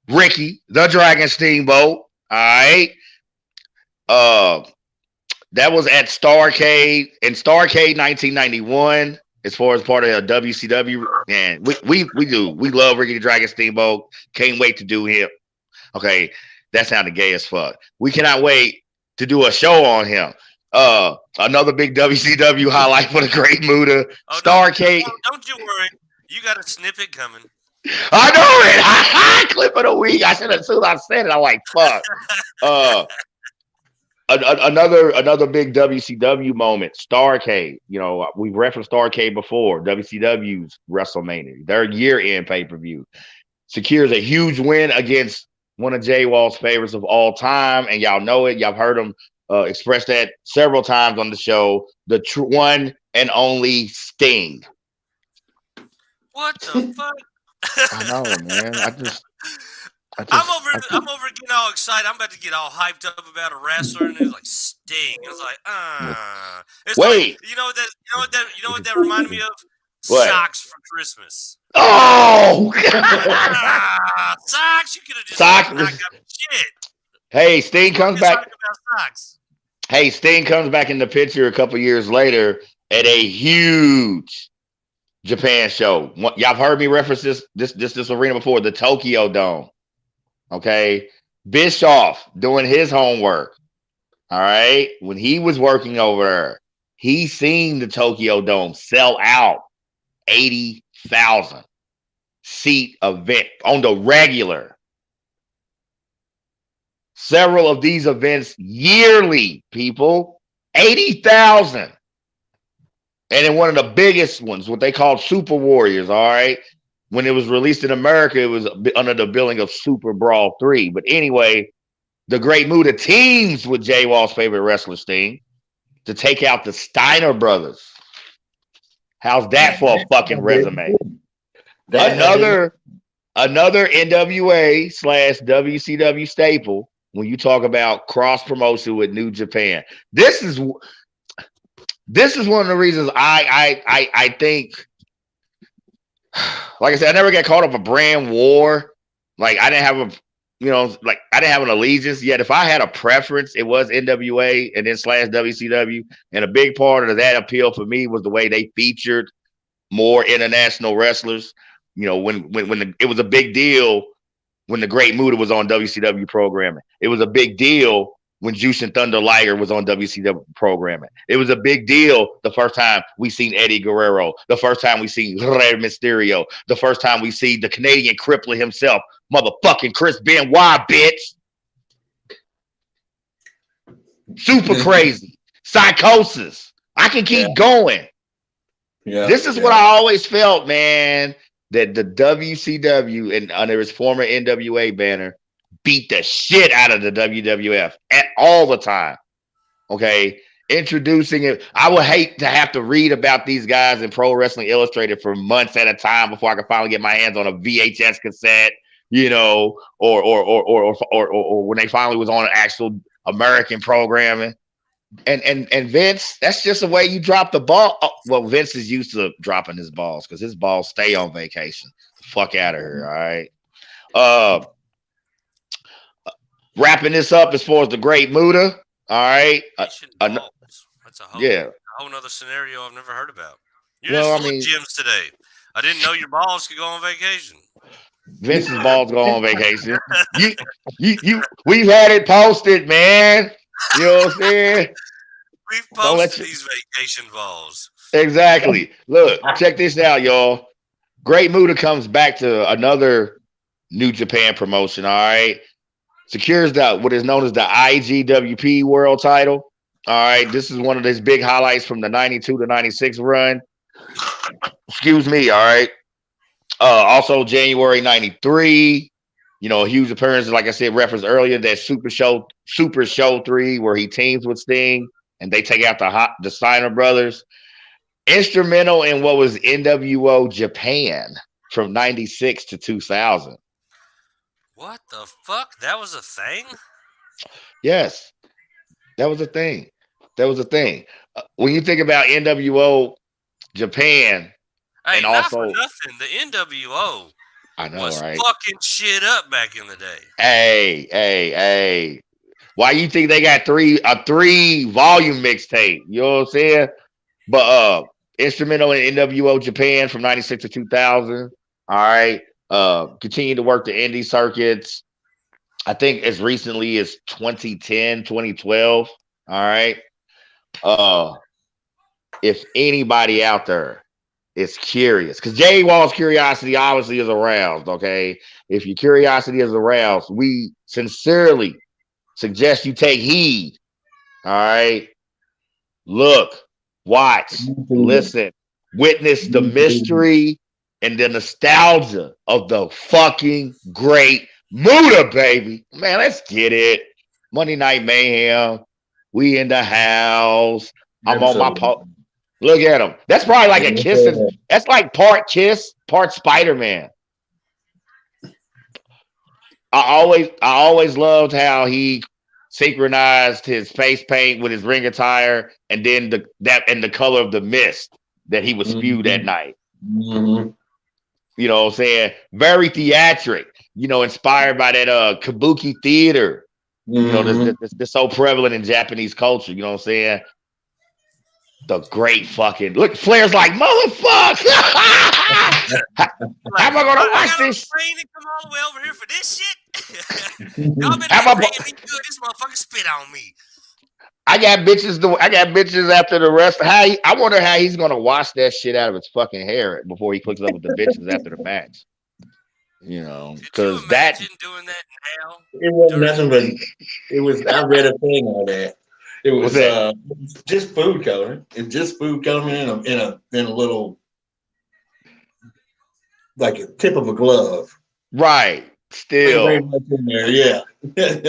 Ricky, the Dragon Steamboat. All right. That was at Starrcade, in Starrcade 1991, as far as part of WCW. And we love Ricky the Dragon Steamboat. Can't wait to do him. Okay. That sounded gay as fuck. We cannot wait to do a show on him. Another big WCW highlight for the Great Muta. Starrcade. Don't you worry. You got a snippet coming. I know it. Clip of the week. I should have, as soon as I said it, I'm like, fuck. Another big WCW moment, Starrcade. You know, we referenced Starrcade before. WCW's WrestleMania, their year-end pay-per-view, secures a huge win against one of Jay Wall's favorites of all time, and y'all know it. Y'all have heard him express that several times on the show. The one and only Sting. What the fuck? I know, man. I'm over getting all excited. I'm about to get all hyped up about a wrestler, and it's like Sting. I was like, It's wait. Like, you know what that reminded me of? What? Socks for Christmas. Oh, socks! You could have just knocked out shit. Hey, Sting comes back. About socks. Hey, Sting comes back in the picture a couple years later at a huge Japan show. Y'all have heard me reference this arena before, the Tokyo Dome. Okay. Bischoff doing his homework. All right. When he was working over there, he seen the Tokyo Dome sell out 80,000 seat event on the regular. Several of these events yearly, people, 80,000. And then one of the biggest ones, what they called Super Warriors, all right? When it was released in America, it was under the billing of Super Brawl 3. But anyway, the Great Muta teams with Jay Wall's favorite wrestler, Sting, to take out the Steiner brothers. How's that for a fucking resume? Another NWA / WCW staple when you talk about cross promotion with New Japan. This is one of the reasons I think, like I said, I never got caught up a brand war. Like I didn't have I didn't have an allegiance yet. If I had a preference, it was NWA and then / WCW. And a big part of that appeal for me was the way they featured more international wrestlers. You know, when it was a big deal when the Great Muta was on WCW programming. It was a big deal when Jushin Thunder Liger was on WCW programming. It was a big deal the first time we seen Eddie Guerrero, the first time we seen Rey Mysterio, the first time we see the Canadian crippler himself, motherfucking Chris Benoit, bitch. Super crazy. Psychosis. I can keep going. Yeah. This is what I always felt, man, that the WCW and under its former NWA banner beat the shit out of the WWF all the time. Okay. Introducing it. I would hate to have to read about these guys in Pro Wrestling Illustrated for months at a time before I could finally get my hands on a VHS cassette, you know, or when they finally was on an actual American programming. And Vince, that's just the way you drop the ball. Oh, well, Vince is used to dropping his balls because his balls stay on vacation. Fuck out of here, all right? Wrapping this up as far as the Great Muta, all right? That's a whole nother scenario I've never heard about. You're just full of gems today. I didn't know your balls could go on vacation. Vince's balls go on vacation. We've had it posted, man. You know what I'm saying? We've posted these vacation balls. Exactly. Look, check this out, y'all. Great Muta comes back to another New Japan promotion, all right? Secures what is known as the IGWP World title. All right. This is one of his big highlights from the 92 to 96 run. Excuse me. All right. Also, January 93. You know, a huge appearance, like I said, referenced earlier, that Super Show 3, where he teams with Sting and they take out the Steiner brothers. Instrumental in what was NWO Japan from 96 to 2000. What the fuck? That was a thing? Yes, that was a thing. When you think about NWO Japan, hey, and also not for nothing, the NWO was fucking shit up back in the day. Hey. Why you think they got a 3-volume mixtape? You know what I'm saying? But instrumental in NWO Japan from 96 to 2000. All right. Continue to work the indie circuits. I think as recently as 2010, 2012. All right. If anybody out there is curious, because Jay Wall's curiosity obviously is aroused. Okay. If your curiosity is aroused, we sincerely suggest you take heed. All right. Look, watch, listen, witness the mystery and the nostalgia of the fucking Great Muta, baby. Man, let's get it. Monday Night Mayhem. We in the house. I'm on my Look at him. That's probably like a kiss. That's like part kiss, part Spider-Man. I always loved how he synchronized his face paint with his ring attire and then the color of the mist that he would spew that night. Mm-hmm. You know what I'm saying? Very theatric, you know, inspired by that kabuki theater. Mm-hmm. You know, that's so prevalent in Japanese culture, you know what I'm saying? The great fucking look, Flair's like, motherfucker. How am I gonna watch this? Come all the way over here for this shit. Y'all been paying me good. This motherfucker spit on me. I got bitches after the rest. I wonder how he's gonna wash that shit out of his fucking hair before he clicks up with the bitches after the match. You know, because doing that now. It wasn't nothing but it was. I read a thing on that. It was just food coloring. It's just food coloring in a little, like a tip of a glove. Right. Still. Very much in there, yeah.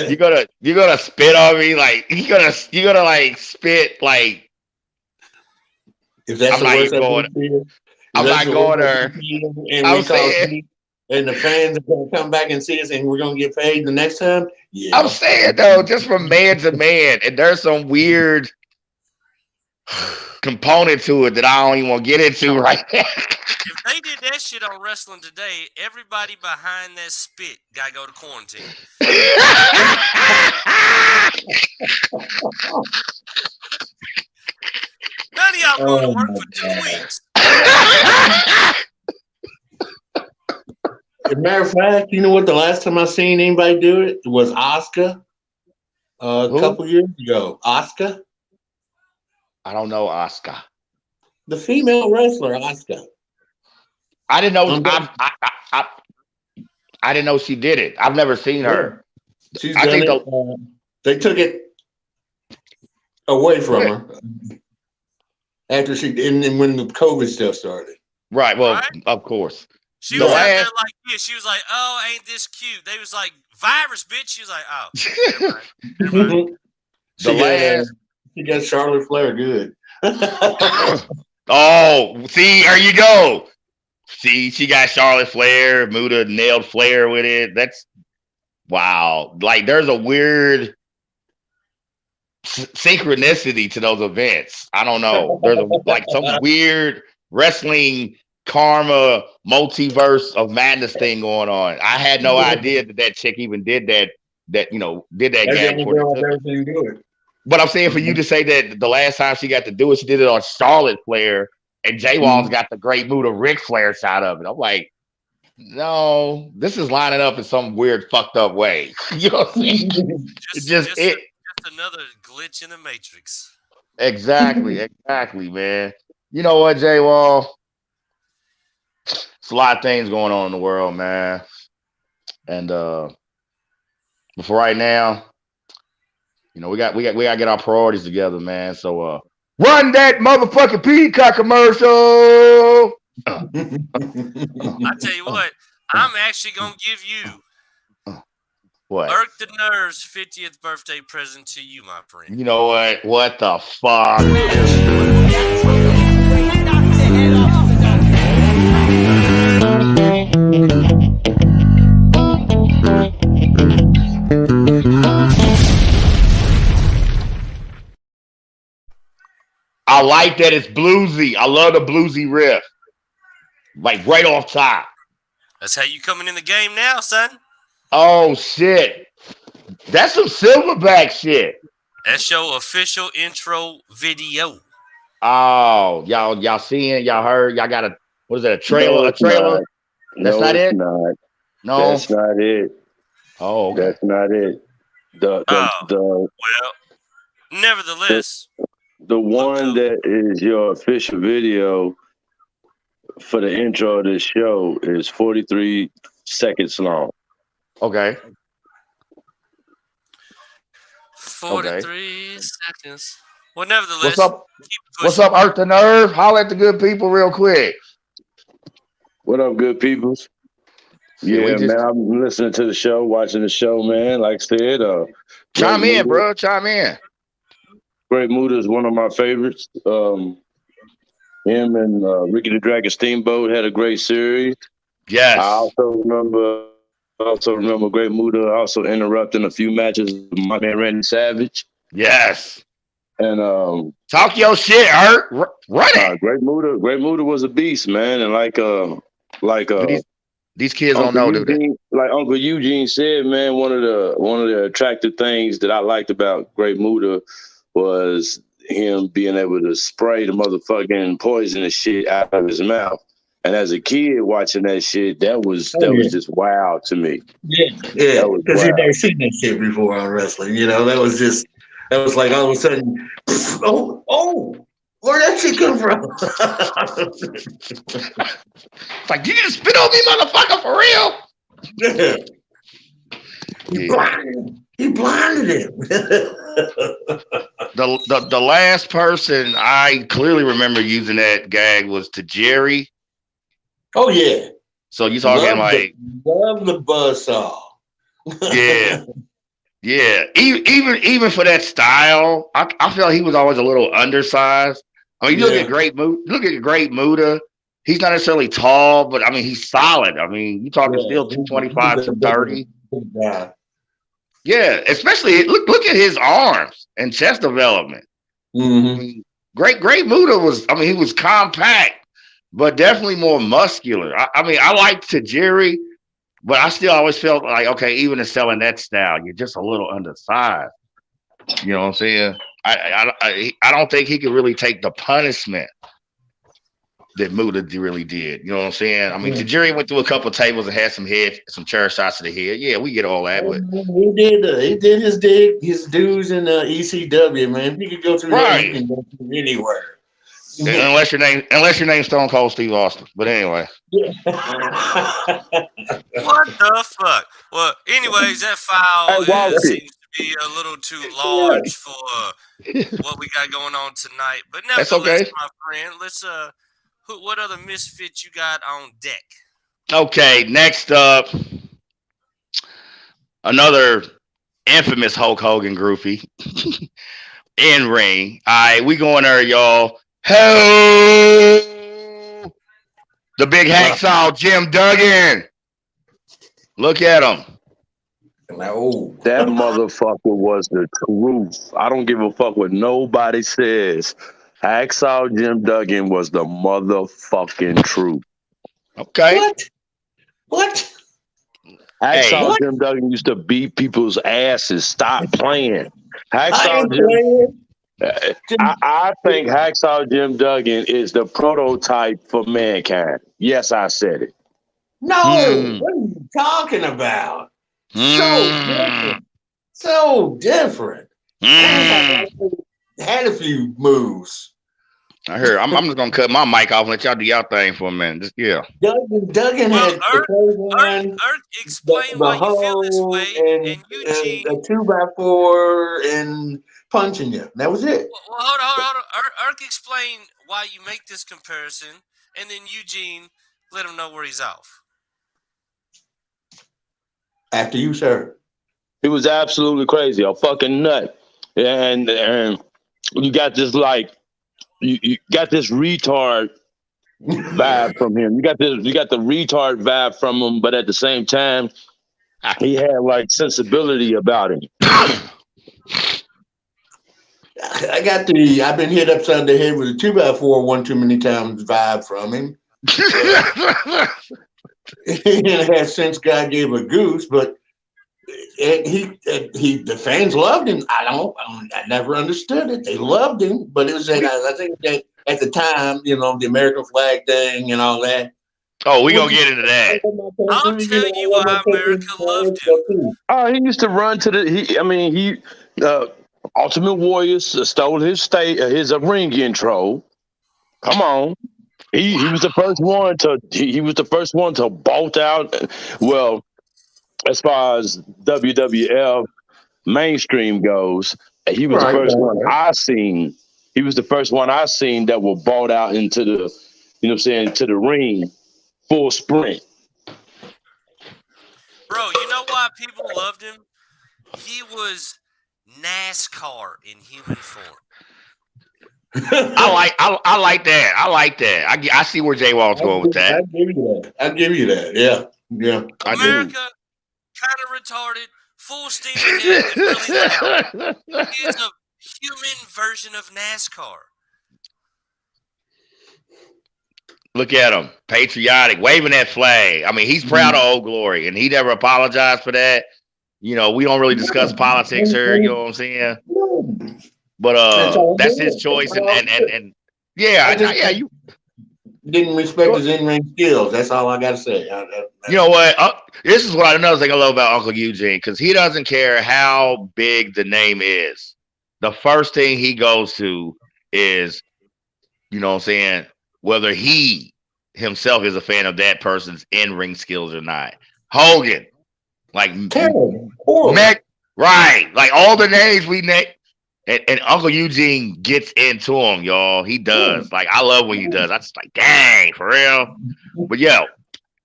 you're gonna spit on me, like you're gonna like spit like. If that's the worst I'm not going there. And the fans are going to come back and see us, and we're going to get paid the next time. Yeah, I'm saying though, just from man to man, and there's some weird component to it that I don't even want to get into right now. If they did that shit on Wrestling Today, everybody behind that spit got to go to quarantine. None of y'all going to work for 2 weeks. As a matter of fact, you know what? The last time I seen anybody do it was Asuka a couple years ago. Asuka? I don't know Asuka. The female wrestler, Asuka. I didn't know. I didn't know she did it. I've never seen her. She's done it. They took it away from her after and when the COVID stuff started. Right. Well, of course. She was out there like this. She was like, "Oh, ain't this cute?" They was like, "Virus, bitch." She was like, "Oh." Never mind. She got Charlotte Flair good. Oh, see, there you go. See, she got Charlotte Flair. Muta nailed Flair with it. That's wow. Like, there's a weird synchronicity to those events. I don't know. There's some weird wrestling karma multiverse of madness thing going on. I had no idea that chick even did that gag for it. But I'm saying for you to say that the last time she got to do it, she did it on Charlotte Flair, and Jay Wall's got the Great Muta Ric Flair shot of it. I'm like, no, this is lining up in some weird fucked up way. You know what I'm saying? Just another glitch in the Matrix. Exactly, man. You know what, Jay Wall? It's a lot of things going on in the world, man. And but for right now, you know, we got to get our priorities together, man. So run that motherfucking Peacock commercial. I tell you what, I'm actually gonna give you what? Irk the Nerve's 50th birthday present to you, my friend. You know what? What the fuck? I like that it's bluesy. I love the bluesy riff. Like right off top. That's how you coming in the game now, son. Oh shit. That's some Silverback shit. That's your official intro video. Oh, y'all seeing, y'all heard, y'all got what is that, a trailer? No, a trailer? That's not it? Not. No. That's not it. Oh, okay. That's not it. Well, nevertheless. The one that is your official video for the intro of this show is 43 seconds long. Okay. 43 seconds. Well, nevertheless. What's up, Irk the Nerve? Holler at the good people real quick. What up, good peoples? Yeah, man, I'm listening to the show, watching the show, man. Like I said, chime in, bro. Chime in. Great Muta is one of my favorites. Him and Ricky the Dragon Steamboat had a great series. Yes. I also remember Great Muta also interrupting a few matches with my man Randy Savage. Yes. And talk your shit, Irk. Run it. Great Muta was a beast, man. And these kids don't know, do they? Like Uncle Eugene said, man, one of the attractive things that I liked about Great Muta was him being able to spray the motherfucking poisonous shit out of his mouth. And as a kid watching that shit, that was just wild to me. Yeah, because you've never seen that shit before on wrestling. You know, that was like all of a sudden, where'd that shit come from? It's like, you just spit on me, motherfucker, for real? Yeah. He blinded him. the last person I clearly remember using that gag was to Jerry. Oh yeah. So you talking love the buzzsaw. Yeah. Yeah. Even for that style, I felt he was always a little undersized. I mean, you look at Great Muta. He's not necessarily tall, but I mean he's solid. I mean, you talking still 225, 230. Yeah. Yeah, especially look at his arms and chest development. Mm-hmm. I mean, Great Muta was, he was compact, but definitely more muscular. I liked Tajiri, but I still always felt like, okay, even in selling that style, you're just a little undersized. You know what I'm saying? I don't think he could really take the punishment that Muta really did. You know what I'm saying? I mean, Tajiri went through a couple of tables and had some chair shots to the head. Yeah, we get all that, but he did his dues in ECW, man. He could go through that, he can go through anywhere. Unless your name's Stone Cold Steve Austin. But anyway. What the fuck? Well, anyways, that file seems to be a little too large for what we got going on tonight. But nevertheless, okay, my friend, let's what other misfits you got on deck? Okay, next up, another infamous Hulk Hogan groupie in ring. All right, we going there, y'all. Hey, the big hacksaw Jim Duggan. Look at him. That motherfucker was the truth. I don't give a fuck what nobody says. Hacksaw Jim Duggan was the motherfucking truth. Okay. What? Hacksaw Jim Duggan used to beat people's asses. Stop playing. Hacksaw Jim. I think Hacksaw Jim Duggan is the prototype for mankind. Yes, I said it. No, what are you talking about? So different. Had a few moves. I heard. I'm just gonna cut my mic off and let y'all do y'all thing for a minute. Just, yeah. Duggan had Earth, explain why you feel this way, and Eugene, the 2x4 and punching you. That was it. Well, hold on. Earth, explain why you make this comparison, and then Eugene, let him know where he's off. After you, sir. He was absolutely crazy, a fucking nut, and you got this you got this retard vibe from him. You got the retard vibe from him, but at the same time, he had sensibility about him. I've been hit upside the head with a 2x4 one too many times vibe from him. He has since God gave a goose, but the fans loved him. I never understood it. They loved him, but it was I think that at the time, the American flag thing and all that. Oh, we gonna get into that. I'll tell you why America loved him. Oh, he used to run to Ultimate Warriors stole his ring intro. Come on. He was the first one to bolt out. Well, as far as WWF mainstream goes, he was the first one I seen. He was the first one I seen that will bolt out into the, to the ring, full sprint. Bro, you know why people loved him? He was NASCAR in human form. I like that. I see where Jay Walt's going with that. I'll give you that. Yeah. America, kind of retarded, full steam ahead. Really he's a human version of NASCAR. Look at him, patriotic, waving that flag. I mean, he's proud of Old Glory, and he never apologized for that. We don't really discuss politics here. You know what I'm saying? But that's his choice, and you didn't respect his in-ring skills. That's all I gotta say. You know what? This is another thing I love about Uncle Eugene, because he doesn't care how big the name is. The first thing he goes to is, whether he himself is a fan of that person's in-ring skills or not. Hogan, right? Like all the names we name. And Uncle Eugene gets into him, y'all. He does. Like, I love when he does. I just like, dang, for real. But yo,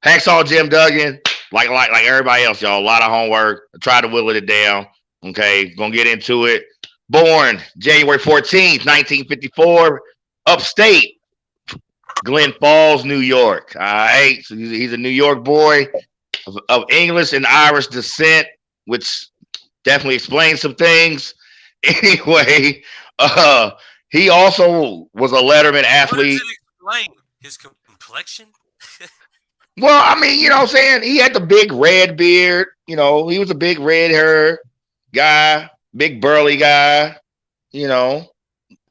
Hacksaw Jim Duggan, like everybody else, y'all. A lot of homework. I tried to whittle it down. Okay, gonna get into it. Born January 14th, 1954, upstate, Glen Falls, New York. All right, so he's a New York boy of English and Irish descent, which definitely explains some things. Anyway, he also was a Letterman athlete. What does it explain? His complexion? Well, I mean, you know what I'm saying? He had the big red beard. You know, he was a big red hair guy, big burly guy. You know,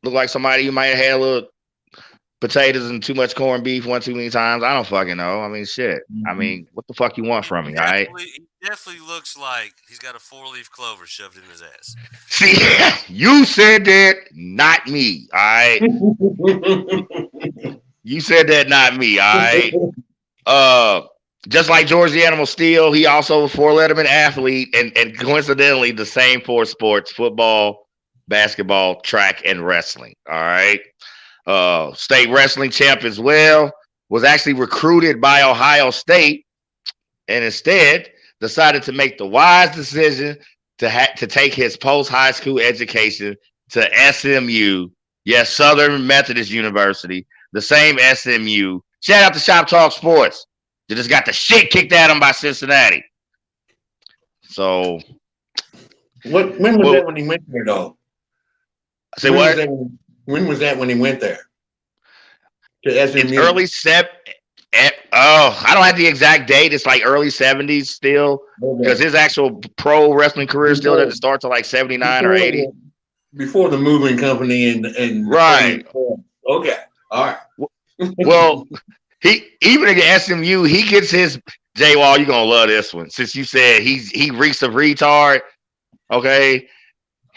looked like somebody you might have had a little potatoes and too much corned beef one too many times. I don't fucking know. I mean, shit. I mean, what the fuck you want from me, all right? He definitely looks like he's got a 4-leaf clover shoved in his ass. See, you said that, not me, all right? You said that, not me, all right? Just like George the Animal Steel, he also a 4 Letterman athlete, and coincidentally, the same 4 sports: football, basketball, track, and wrestling. All right. State wrestling champ as well. Was actually recruited by Ohio State, and instead decided to make the wise decision to take his post-high school education to SMU. Yes, Southern Methodist University, the same SMU. Shout out to Shop Talk Sports. They just got the shit kicked out of him by Cincinnati. So, when was that when he went there, though? Say what? When was that when he went there? To SMU? It's early I don't have the exact date. It's like early 70s still, because his actual pro wrestling career still doesn't start till like 79 or 80. Before the moving company and right. Okay. All right. Well, he even at SMU, he gets his J-Wall. You're gonna love this one, since you said he reeks of retard. Okay.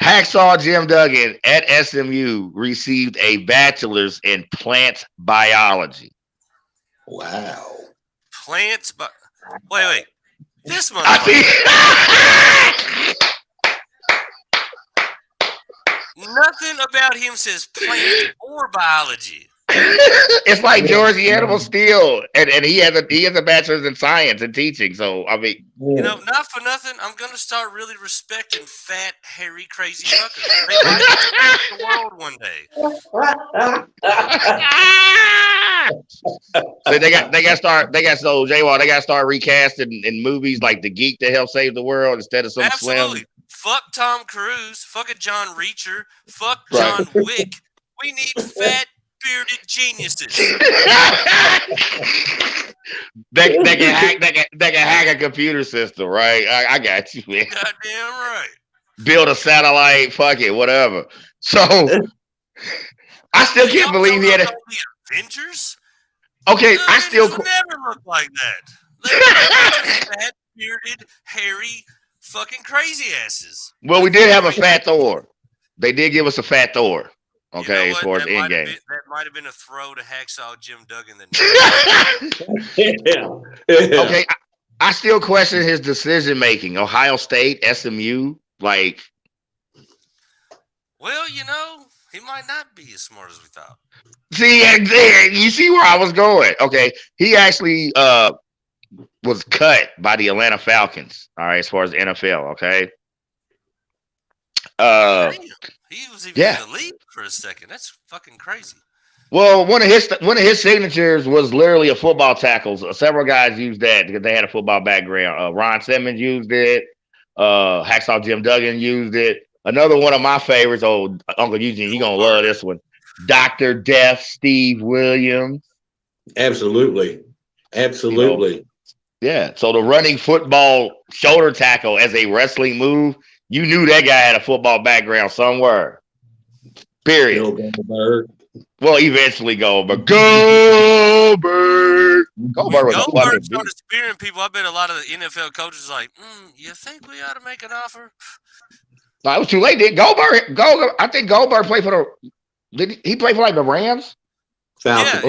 Hacksaw Jim Duggan at SMU received a bachelor's in plant biology. Wow. Plants, but wait. This one. Nothing about him says plant or biology. It's like George the Animal Steel, and he has a bachelor's in science and teaching. So I mean, you know, not for nothing, I'm gonna start really respecting fat, hairy, crazy fuckers. They might change the world one day. So they got to start recasting in movies like The Geek to help save the world instead of some Absolutely. slim. Fuck Tom Cruise. Fuck a John Reacher. Fuck John Wick. We need fat, bearded geniuses. they can hack a computer system, right? I got you, man. Goddamn right. Build a satellite, fuck it, whatever. So I still can't believe he had the Avengers. Okay, I still never look like that. Fat, bearded, hairy, fucking crazy asses. Well, we did have a fat Thor. They did give us a fat Thor. Okay, you know as far as the end game. That might have been a throw to Hacksaw Jim Duggan. Okay, I still question his decision making. Ohio State, SMU, like. Well, you know, he might not be as smart as we thought. See, you see where I was going. Okay, he actually was cut by the Atlanta Falcons. All right, as far as the NFL. Okay. He was even in the league for a second. That's fucking crazy. Well, one of his signatures was literally a football tackle. Several guys used that because they had a football background. Ron Simmons used it. Hacksaw Jim Duggan used it. Another one of my favorites. Oh, Uncle Eugene, you're gonna love this one. Dr. Death Steve Williams. Absolutely. You know, yeah. So the running football shoulder tackle as a wrestling move. You knew that guy had a football background somewhere. Period. Well, eventually Goldberg. Goldberg started spearing people. I bet a lot of the NFL coaches like, you think we ought to make an offer? No, it was too late. Goldberg. I think Goldberg played for the. Did he play for like the Rams? Yeah,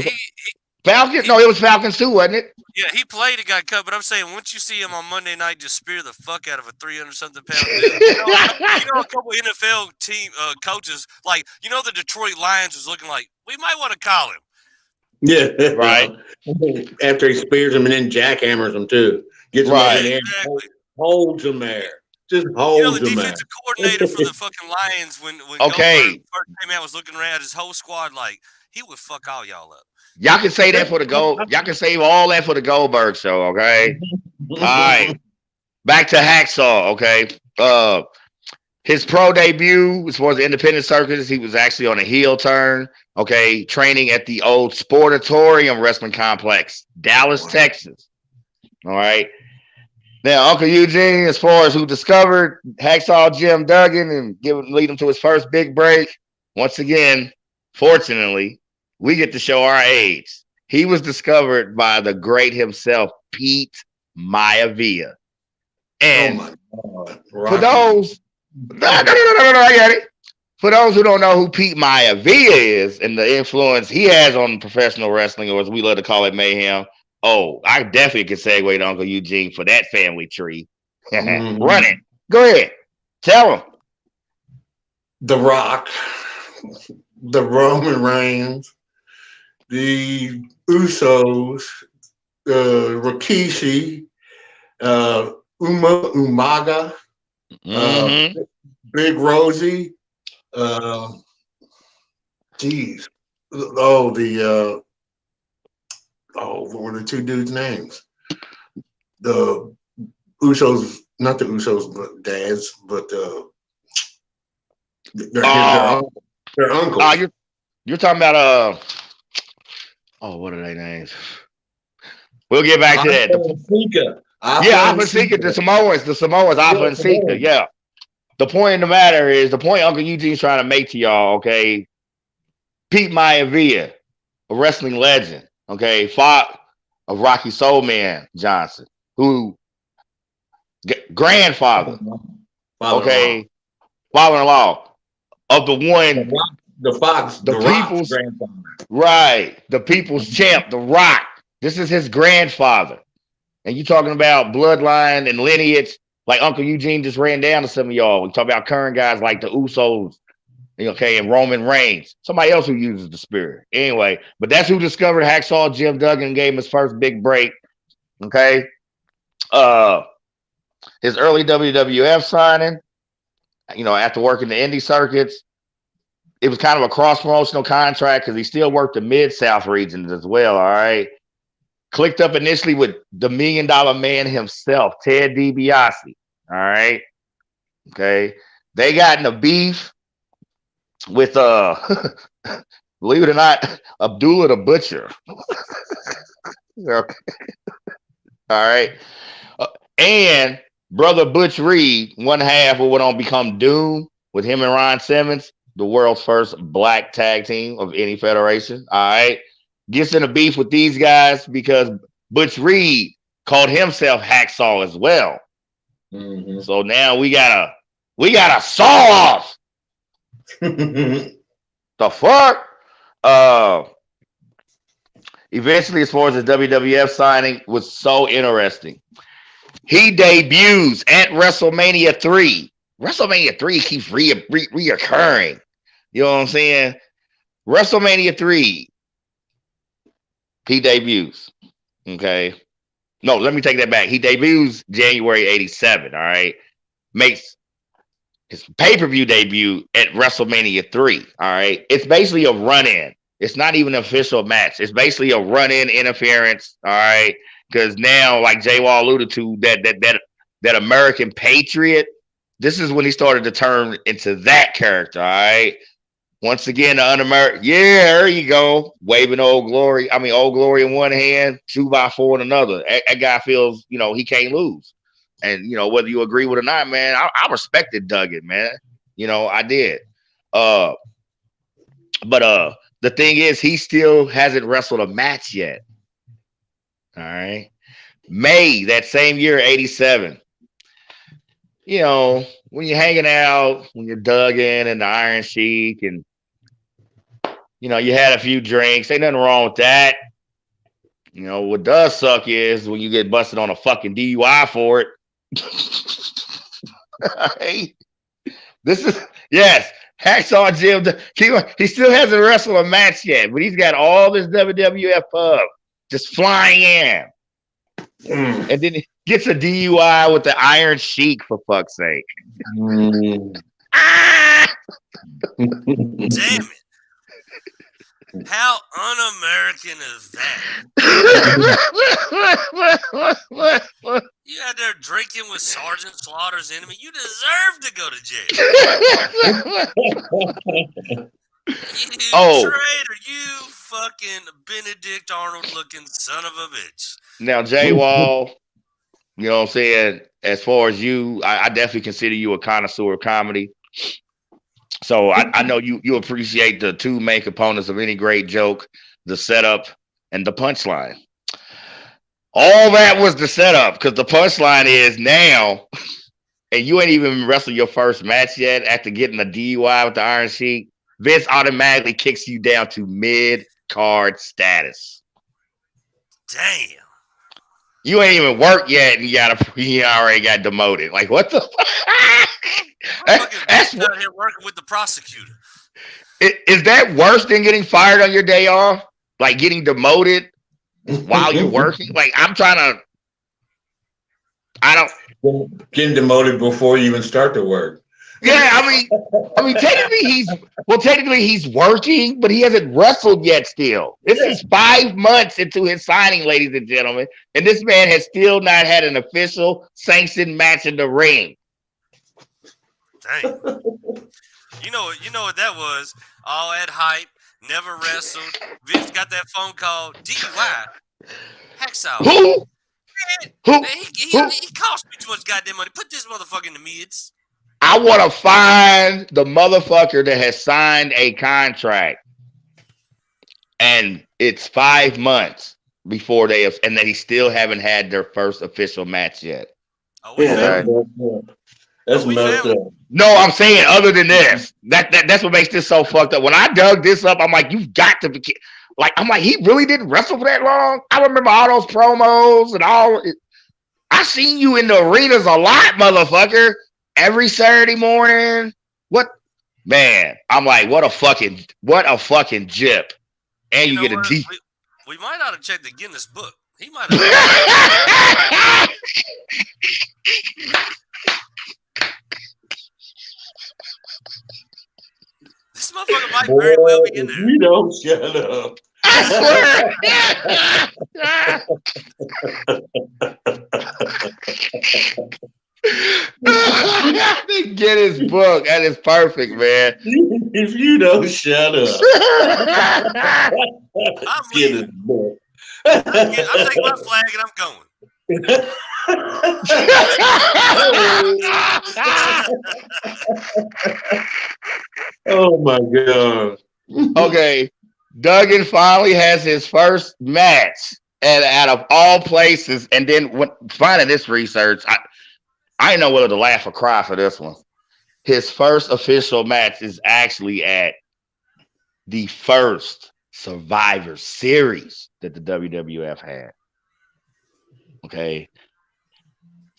Falcons? No, it was Falcons too, wasn't it? Yeah, he played and got cut, but I'm saying once you see him on Monday night just spear the fuck out of a 300-something pound dude, a couple NFL team coaches, like, the Detroit Lions was looking like, we might want to call him. Yeah, right. After he spears him and then jackhammers him too. Gets him up in the air, holds him there. Just holds him there. The defensive coordinator for the fucking Lions, when Goldberg first came out, was looking around his whole squad like, he would fuck all y'all up. Y'all can say that for the Gold. Y'all can save all that for the Goldberg show, okay? All right. Back to Hacksaw, okay? His pro debut as far as the independent circus, he was actually on a heel turn, okay, training at the old Sportatorium Wrestling Complex, Dallas, Texas. All right. Now, Uncle Eugene, as far as who discovered Hacksaw Jim Duggan and lead him to his first big break, once again, fortunately, we get to show our age. He was discovered by the great himself, Pete Maivia. And for those, I get it. For those who don't know who Pete Maivia is and the influence he has on professional wrestling, or as we love to call it, mayhem. Oh, I definitely can segue to Uncle Eugene for that family tree. Run it. Go ahead. Tell him. The Rock, the Roman Reigns, the Usos, Rikishi, Umaga, Big Rosie, what were the two dudes' names? The Usos, not the Usos, but dads, but their uncle. You're talking about what are their names? We'll get back to that. Alpha and Sika, the Samoans, Alpha and Sika. Yeah. The point of the matter is, the point Uncle Eugene's trying to make to y'all, okay? Pete Maivia, a wrestling legend, okay, father of Rocky Soul Man Johnson, who grandfather, father-in-law of the one, the people's grandfather, right? The people's champ, The Rock. This is his grandfather, and you talking about bloodline and lineage. Like Uncle Eugene just ran down to some of y'all. We talk about current guys like the Usos, okay, and Roman Reigns. Somebody else who uses the spirit. Anyway, but that's who discovered Hacksaw Jim Duggan and gave him his first big break. Okay. His early WWF signing, after working the indie circuits, it was kind of a cross-promotional contract because he still worked the Mid-South regions as well, all right? Clicked up initially with the $1 Million Man himself, Ted DiBiase. All right. Okay. They got in a beef with believe it or not, Abdullah the Butcher. Okay. All right. And brother Butch Reed, one half of what on become Doom with him and Ron Simmons, the world's first black tag team of any federation. All right. Gets in a beef with these guys because Butch Reed called himself Hacksaw as well. Mm-hmm. So now we got a saw off. The fuck? Eventually, as far as the WWF signing was so interesting. He debuts at WrestleMania 3. WrestleMania 3 keeps reoccurring. You know what I'm saying? WrestleMania 3. He debuts. Okay. No, let me take that back. He debuts January 87. All right. Makes his pay-per-view debut at WrestleMania 3. All right. It's basically a run-in. It's not even an official match. It's basically a run-in interference. All right. Because now, like Jay Wall alluded to, that American Patriot, this is when he started to turn into that character. All right. Once again, the un-American, there you go, waving Old Glory in one hand, 2x4 in another. That guy feels, he can't lose. And, whether you agree with it or not, man, I respected Duggan, man. I did. But the thing is, he still hasn't wrestled a match yet. All right. May, that same year, 87. When you're hanging out, when you're Duggan and the Iron Sheik and, you had a few drinks. Ain't nothing wrong with that. You know, what does suck is when you get busted on a fucking DUI for it. Hey, this is, yes, Hacksaw Jim. He still hasn't wrestled a match yet, but he's got all this WWF pub just flying in. And then he gets a DUI with the Iron Sheik, for fuck's sake. Damn it. How un-American is that? You out there drinking with Sergeant Slaughter's enemy. You deserve to go to jail. You traitor, you fucking Benedict Arnold looking son of a bitch. Now, Jay Wall, you know what I'm saying? As far as you, I definitely consider you a connoisseur of comedy. So I know you appreciate the two main components of any great joke, the setup and the punchline. All that was the setup, because the punchline is now, and you ain't even wrestled your first match yet after getting a DUI with the Iron Sheik, Vince automatically kicks you down to mid-card status. Damn. You ain't even worked yet, and you already got demoted. Like, what the fuck? That's out here working with the prosecutor. Is that worse than getting fired on your day off? Like getting demoted while you're working? Like, getting demoted before you even start to work. Yeah, I mean, technically he's working, but he hasn't wrestled yet still. This is 5 months into his signing, ladies and gentlemen, and this man has still not had an official sanctioned match in the ring. Dang. You know what that was? All that hype, never wrestled. Vince got that phone call, DUI. Hacksaw. Who? He cost me too much goddamn money. Put this motherfucker in the mids. I want to find the motherfucker that has signed a contract, and it's 5 months before they have, and they still haven't had their first official match yet. Oh, that's messed up. No, I'm saying other than this, that's what makes this so fucked up. When I dug this up, I'm like, you've got to be like, I'm like, he really didn't wrestle for that long. I remember all those promos and all. I seen you in the arenas a lot, motherfucker. Every Saturday morning. What, man? I'm like, what a fucking jip. And you get a D. We might ought to check the Guinness book. He might have. This motherfucker might very well be in there. You don't shut up. I swear. Get his book. That is perfect, man. If you don't shut up. Get his book. I'm taking my flag and I'm going. Oh my God. Okay. Duggan finally has his first match out of all places. And then when finding this research, I didn't know whether to laugh or cry for this one. His first official match is actually at the first Survivor Series that the WWF had. Okay.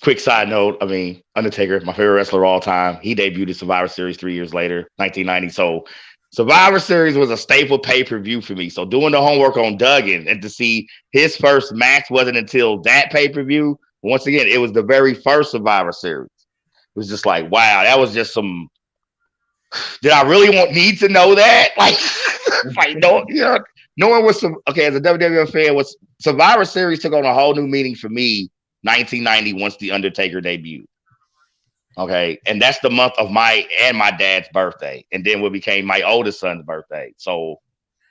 Quick side note, I mean, Undertaker, my favorite wrestler of all time, he debuted at Survivor Series 3 years later, 1990. So Survivor Series was a staple pay-per-view for me. So doing the homework on Duggan and to see his first match wasn't until that pay-per-view. Once again, it was the very first Survivor Series. It was just like, wow, that was just some. Did I really need to know that? Like no, you know, knowing what some. Okay, as a WWF fan, was Survivor Series took on a whole new meaning for me. 1990, once the Undertaker debuted. Okay, and that's the month of my dad's birthday, and then what became my oldest son's birthday. So,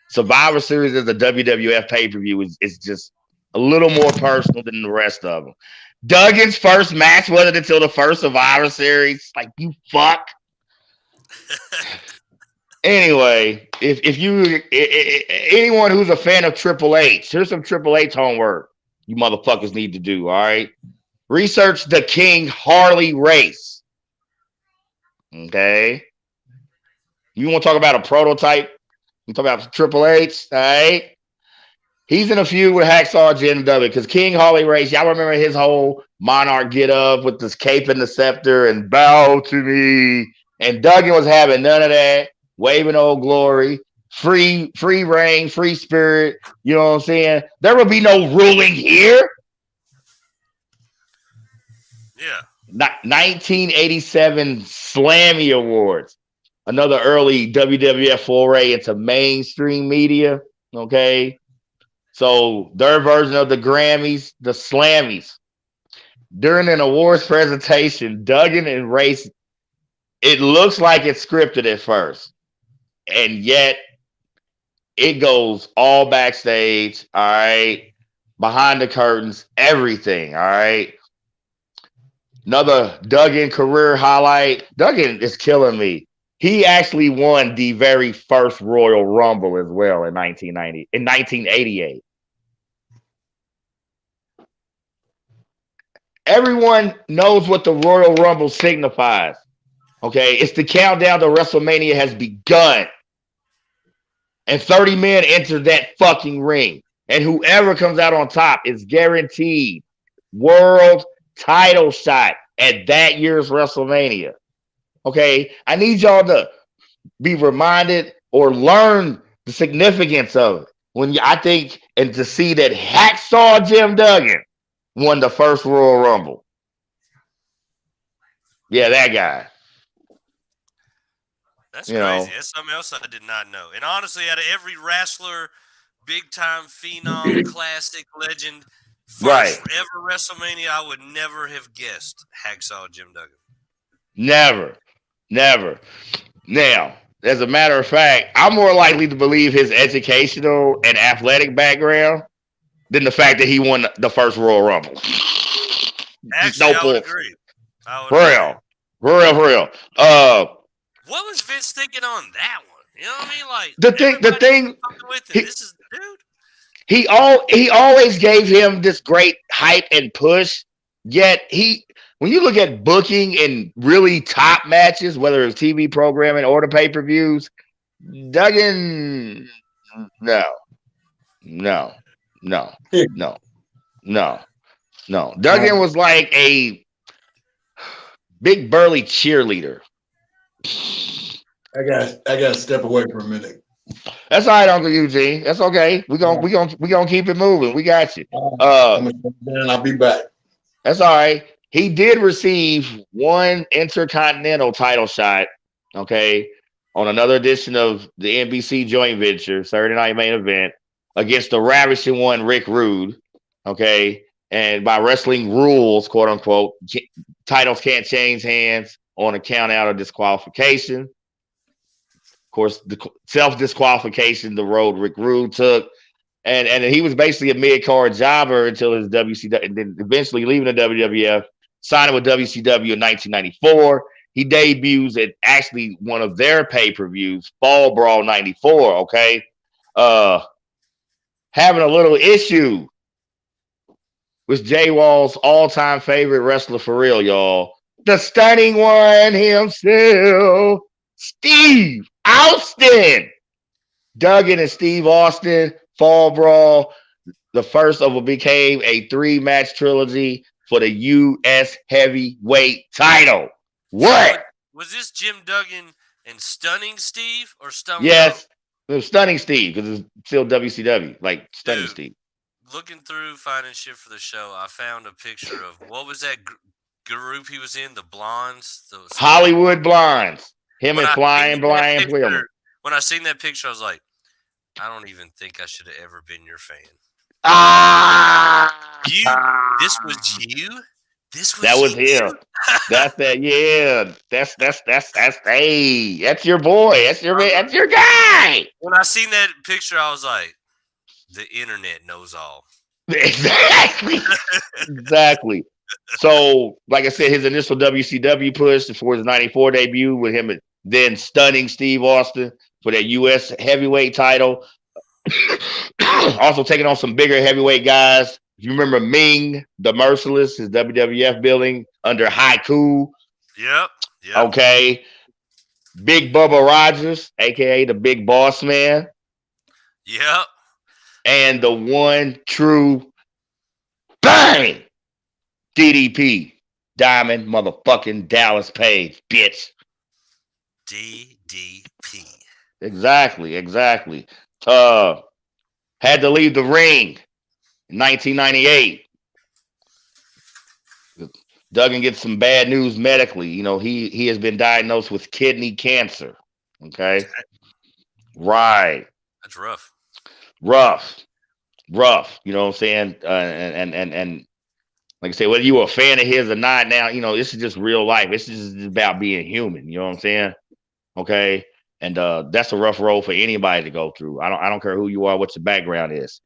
Survivor Series as a WWF pay-per-view is just a little more personal than the rest of them. Duggan's first match wasn't until the first Survivor Series. Like, you fuck. Anyway, if you anyone who's a fan of Triple H, here's some Triple H homework you motherfuckers need to do. All right, research the King Harley race. Okay, you want to talk about a prototype? You talk about Triple H, all right? He's in a feud with Hacksaw Jim Duggan because King Harley Race, y'all remember his whole Monarch get up with this cape and the scepter and bow to me. And Duggan was having none of that, waving old glory, free reign, free spirit. You know what I'm saying? There will be no ruling here. Yeah. 1987 Slammy Awards, another early WWF foray into mainstream media. Okay. So their version of the Grammys, the Slammies. During an awards presentation, Duggan and Race, it looks like it's scripted at first. And yet it goes all backstage, all right, behind the curtains, everything, all right. Another Duggan career highlight. Duggan is killing me. He actually won the very first Royal Rumble as well in 1988. Everyone knows what the Royal Rumble signifies. Okay, it's the countdown to WrestleMania has begun. And 30 men enter that fucking ring. And whoever comes out on top is guaranteed world title shot at that year's WrestleMania. Okay, I need y'all to be reminded or learn the significance of it. When I think and to see that Hacksaw Jim Duggan won the first Royal Rumble. Yeah, that guy. That's crazy. That's something else I did not know. And honestly, out of every wrestler, big time phenom, classic legend, first ever WrestleMania, I would never have guessed Hacksaw Jim Duggan. Never. Now, as a matter of fact, I'm more likely to believe his educational and athletic background than the fact that he won the first Royal Rumble. Actually, I would agree. For real. What was Vince thinking on that one? You know what I mean? Like the thing. This is the dude. He always gave him this great hype and push. Yet when you look at booking in really top matches, whether it's TV programming or the pay-per-views, Duggan, no. Duggan was like a big burly cheerleader. I got to step away for a minute. That's all right, Uncle Eugene. That's okay. We gonna keep it moving. We got you. I'll be back. That's all right. He did receive one Intercontinental title shot, okay, on another edition of the NBC joint venture, Saturday Night Main Event, against the ravishing one, Rick Rude, okay? And by wrestling rules, quote unquote, titles can't change hands on account out of disqualification. Of course, the self-disqualification, the road Rick Rude took. And he was basically a mid-card jobber until his WCW, and then eventually leaving the WWF, signing with WCW in 1994. He debuts at actually one of their pay-per-views, Fall Brawl 94, okay? Having a little issue with Jay Wall's all-time favorite wrestler for real, y'all. The stunning one himself, Steve Austin. Duggan and Steve Austin, Fall Brawl, the first of what became a 3-match trilogy for the U.S. heavyweight title. What? Was this Jim Duggan and Stunning Steve or Stunning? Yes, it was Stunning Steve because it's still WCW, like Stunning Steve. Looking through finding shit for the show, I found a picture of what was that group he was in? The Blondes, Hollywood Blondes. Him and Flying Blind William. When I seen that picture, I was like, I don't even think I should have ever been your fan. This was you? That was him. That's that. Yeah. That's your boy. That's your guy. When I seen that picture, I was like, the internet knows all. Exactly. So, like I said, his initial WCW push for his 94 debut with him, then Stunning Steve Austin for that U.S. heavyweight title. Also taking on some bigger heavyweight guys. If you remember Ming, the Merciless, his WWF billing under Haiku. Yep. Okay. Big Bubba Rogers, a.k.a. the Big Boss Man. Yep. and the one true bang DDP, Diamond motherfucking Dallas Page, bitch. DDP. Exactly. Had to leave the ring in 1998. Duggan gets some bad news medically. You know, he has been diagnosed with kidney cancer. Okay. Right. That's rough. You know what I'm saying? And like I said, whether you were a fan of his or not, now, you know, this is just real life. This is just about being human. You know what I'm saying? Okay. And that's a rough road for anybody to go through. I don't care who you are, what your background is.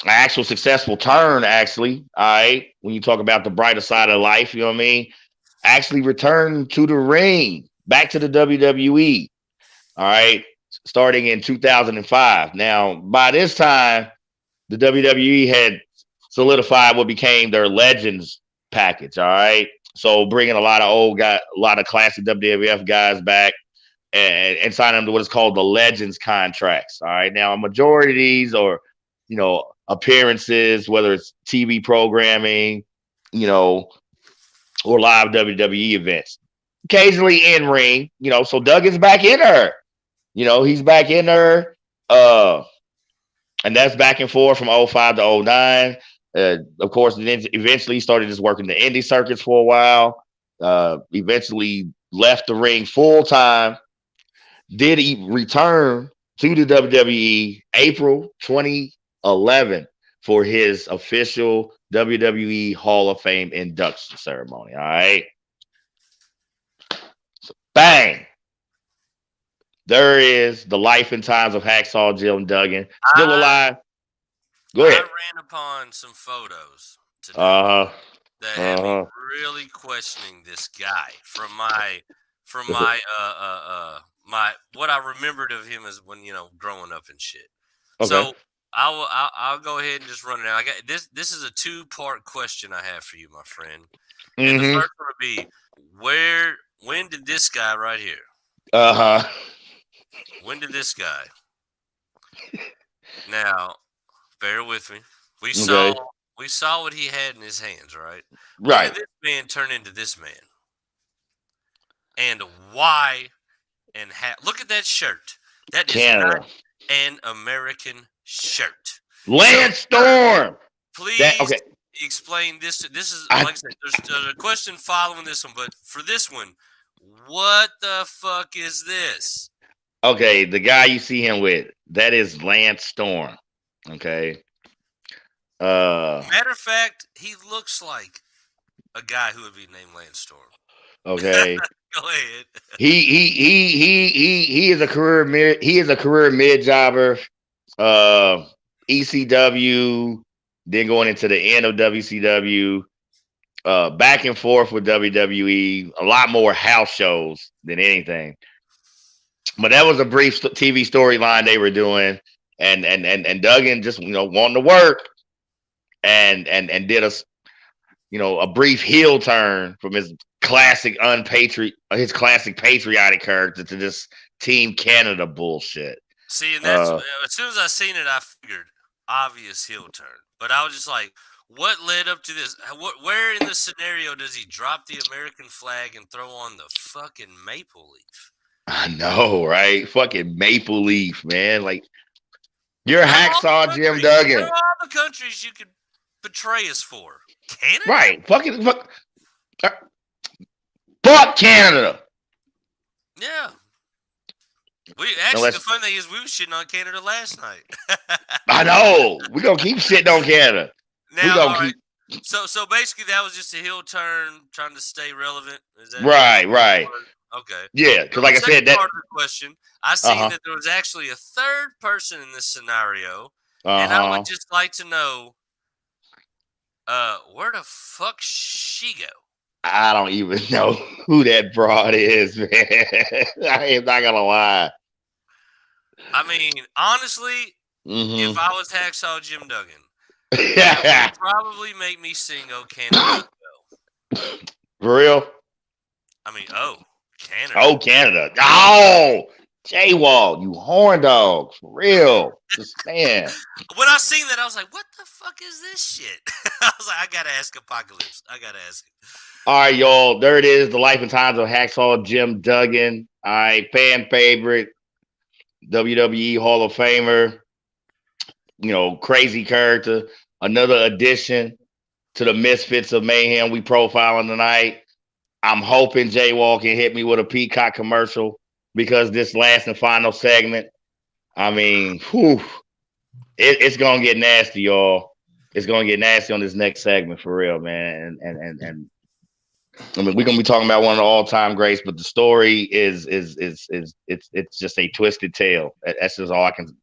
Actual successful turn, actually. All right. When you talk about the brighter side of life, you know what I mean? Actually returned to the ring, back to the WWE. All right. Starting in 2005. Now, by this time, the WWE had solidified what became their Legends package. All right. So bringing a lot of old guys, a lot of classic WWF guys back and signing them to what is called the Legends contracts. All right. Now, a majority of these are, you know, appearances, whether it's TV programming, you know, or live WWE events. Occasionally in ring, you know, so Doug is back in her. You know, he's back in her. And that's back and forth from 05 to 09. Of course, then eventually started just working the indie circuits for a while. Eventually left the ring full time. Did he return to the WWE April 2011 for his official WWE Hall of Fame induction ceremony. All right. So, bang. There is the life and times of Hacksaw Jim Duggan. Still alive. Go ahead. I ran upon some photos today that had me really questioning this guy from my what I remembered of him as when, you know, growing up and shit. Okay. So I'll go ahead and just run it out. I got this. This is a 2-part question I have for you, my friend. And the first one would be, when did this guy right here? When did this guy? Now, bear with me. We saw what he had in his hands, right? Right. When did this man turn into this man? And why? And look at that shirt. That is not an American shirt. Lance Storm. Please explain this. This is, like I said, there's a question following this one, but for this one, what the fuck is this? Okay, the guy you see him with, that is Lance Storm. Okay. Matter of fact, he looks like a guy who would be named Lance Storm. Okay. Go ahead. He is a career mid jobber. ECW, then going into the end of WCW, back and forth with WWE, a lot more house shows than anything. But that was a brief TV storyline they were doing, and Duggan just, you know, wanting to work, and did a brief heel turn from his classic patriotic character to this Team Canada bullshit. See, and that's as soon as I seen it, I figured obvious heel turn. But I was just like, what led up to this? Where in the scenario does he drop the American flag and throw on the fucking maple leaf? I know, right? Fucking maple leaf, man. Like, you're Hacksaw Jim Duggan. There are all the countries you could betray us for. Canada? Right. Fuck Canada. Yeah. The fun thing is we were shitting on Canada last night. I know. We're going to keep shitting on Canada. Now, So basically that was just a heel turn trying to stay relevant. Is that right. Okay. Yeah, because like I said, that part of the question, I see that there was actually a third person in this scenario, and I would just like to know, where the fuck she go? I don't even know who that broad is, man. I am not gonna lie. I mean, honestly, if I was Hacksaw Jim Duggan, it would probably make me sing "Oh Canada." For real? I mean, Canada. Oh, Canada. Oh, Jaywalk, you horn dog, for real. Just man. When I seen that, I was like, "What the fuck is this shit?" I was like, "I gotta ask Apocalypse. I gotta ask him." All right, y'all. There it is. The life and times of Hacksaw Jim Duggan. All right, fan favorite, WWE Hall of Famer. You know, crazy character. Another addition to the Misfits of Mayhem we profiling tonight. I'm hoping Jaywalk can hit me with a Peacock commercial because this last and final segment, I mean, it's gonna get nasty, y'all. It's gonna get nasty on this next segment for real, man. And I mean, we're gonna be talking about one of the all-time greats, but the story is it's just a twisted tale. That's just all I can.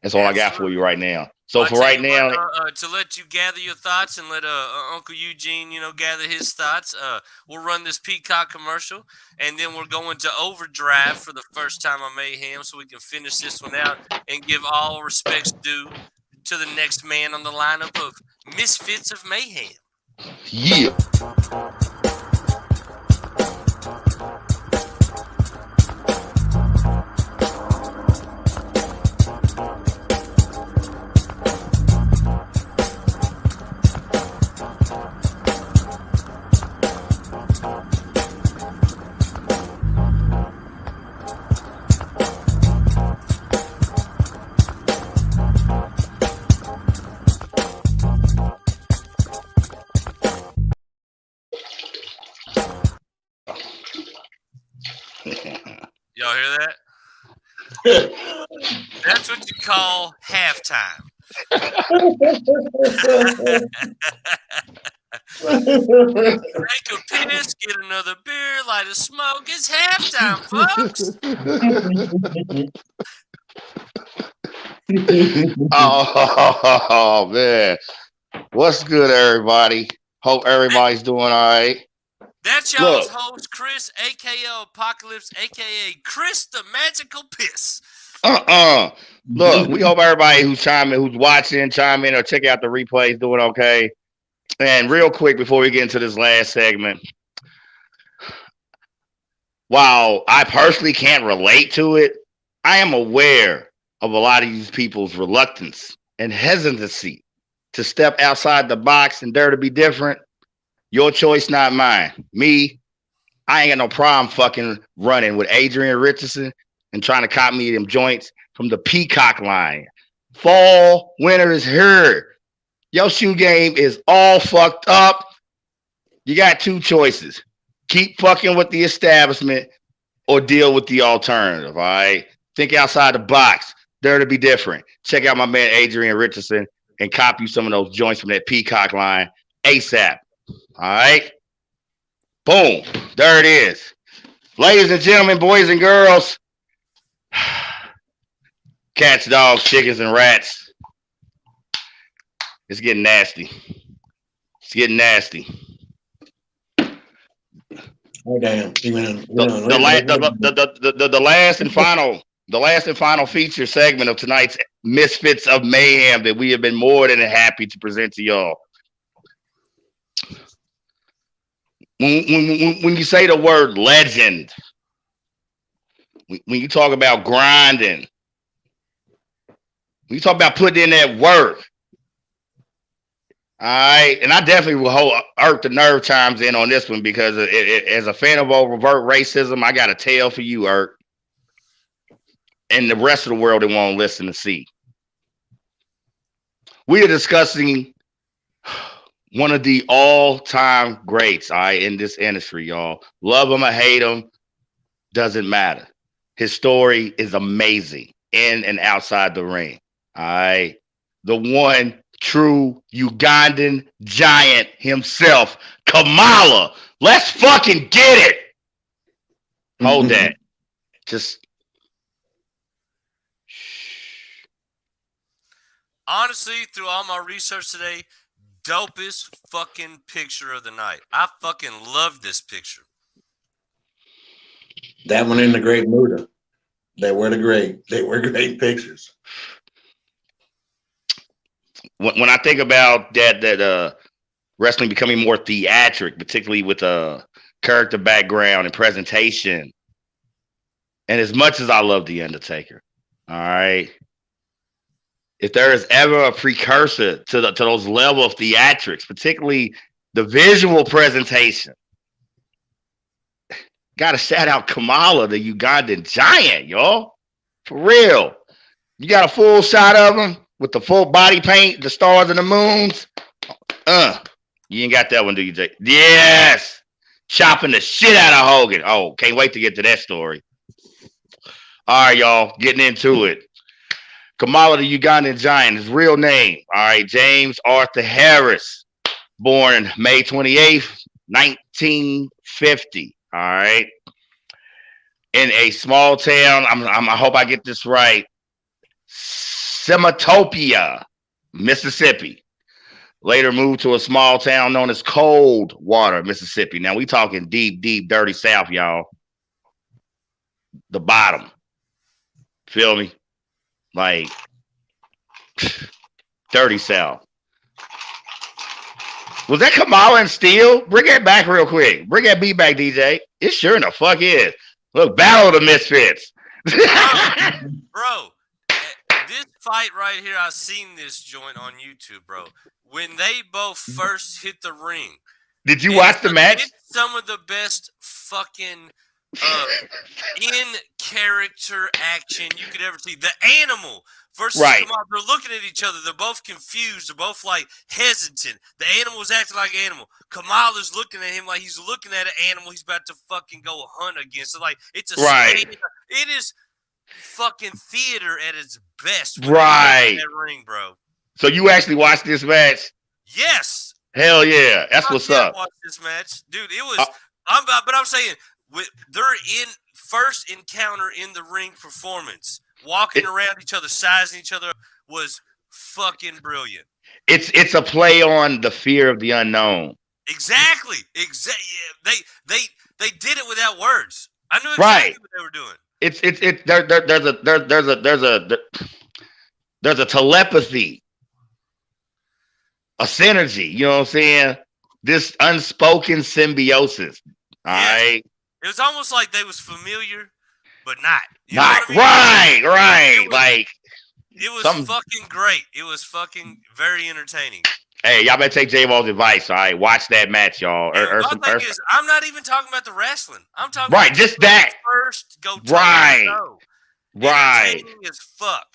That's all I got for you right now. So for right now, to let you gather your thoughts and let Uncle Eugene, gather his thoughts, we'll run this Peacock commercial, and then we're going to overdrive for the first time on Mayhem, so we can finish this one out and give all respects due to the next man on the lineup of Misfits of Mayhem. Yeah. Y'all hear that? That's what you call halftime. Take a piss, get another beer, light a smoke. It's halftime, folks. Oh man, what's good, everybody? Hope everybody's doing all right. That's y'all's host, Chris, a.k.a. Apocalypse, a.k.a. Chris the Magical Piss. Look, we hope everybody who's watching, chime in or check out the replays doing okay. And real quick, before we get into this last segment, while I personally can't relate to it, I am aware of a lot of these people's reluctance and hesitancy to step outside the box and dare to be different. Your choice, not mine. Me, I ain't got no problem fucking running with Adrian Richardson and trying to cop me them joints from the Peacock line. Fall, winter is here. Your shoe game is all fucked up. You got two choices. Keep fucking with the establishment or deal with the alternative, all right? Think outside the box. Dare to be different. Check out my man Adrian Richardson and cop you some of those joints from that Peacock line ASAP. All right. Boom. There it is. Ladies and gentlemen, boys and girls, cats, dogs, chickens, and rats. It's getting nasty. It's getting nasty. Oh damn! The last and final feature segment of tonight's Misfits of Mayhem that we have been more than happy to present to y'all. When you say the word legend, when you talk about grinding, when you talk about putting in that work, all right, and I definitely will hold Irk the Nerve chimes in on this one because as a fan of overt racism, I got a tale for you, Irk, and the rest of the world that won't listen to see. We are discussing one of the all-time greats, all right, in this industry, y'all. Love him or hate him, doesn't matter. His story is amazing in and outside the ring, all right? The one true Ugandan giant himself, Kamala. Let's fucking get it. Hold that. Just honestly, through all my research today, dopest fucking picture of the night. I fucking love this picture. That one in the Great Muta. They were great pictures. When I think about that wrestling becoming more theatric, particularly with a character background and presentation, And as much as I love The Undertaker, all right, if there is ever a precursor to those level of theatrics, particularly the visual presentation, gotta shout out Kamala, the Ugandan giant, y'all. For real. You got a full shot of him with the full body paint, the stars and the moons. You ain't got that one, do you, Jay? Yes. Chopping the shit out of Hogan. Oh, can't wait to get to that story. All right, y'all, getting into it. Kamala, the Ugandan giant, his real name. All right, James Arthur Harris, born May 28th, 1950. All right. In a small town, I hope I get this right, Sematopia, Mississippi. Later moved to a small town known as Coldwater, Mississippi. Now we talking deep, deep, dirty South, y'all. The bottom. Feel me? Like dirty South. Was that Kamala and Steel? Bring that back real quick. Bring that beat back, DJ. It sure in the fuck is. Look, Battle of the Misfits. Bro, this fight right here, I've seen this joint on YouTube, bro. When they both first hit the ring. Did you watch the match? It's some of the best fucking in-character action you could ever see. The Animal versus Kamala, they're looking at each other. They're both confused. They're both like hesitant. The Animal's acting like an animal. Kamala's looking at him like he's looking at an animal he's about to fucking go hunt against. So like it's a it is fucking theater at its best. Right. In that ring, bro. So you actually watched this match? Yes. Hell yeah. That's what's up. Watch this match. Dude, it was I'm saying their first encounter in the ring performance, walking around each other, sizing each other up, was fucking brilliant. It's a play on the fear of the unknown. Exactly. They did it without words. I knew exactly what they were doing. There's a telepathy, a synergy. You know what I'm saying? This unspoken symbiosis. All right. It was almost like they was familiar, but not. Right. It was fucking great. It was fucking very entertaining. Hey, y'all better take J-Ball's advice. All right, watch that match, y'all. I'm not even talking about the wrestling. I'm talking about just that first. Go right. Entertaining as fuck.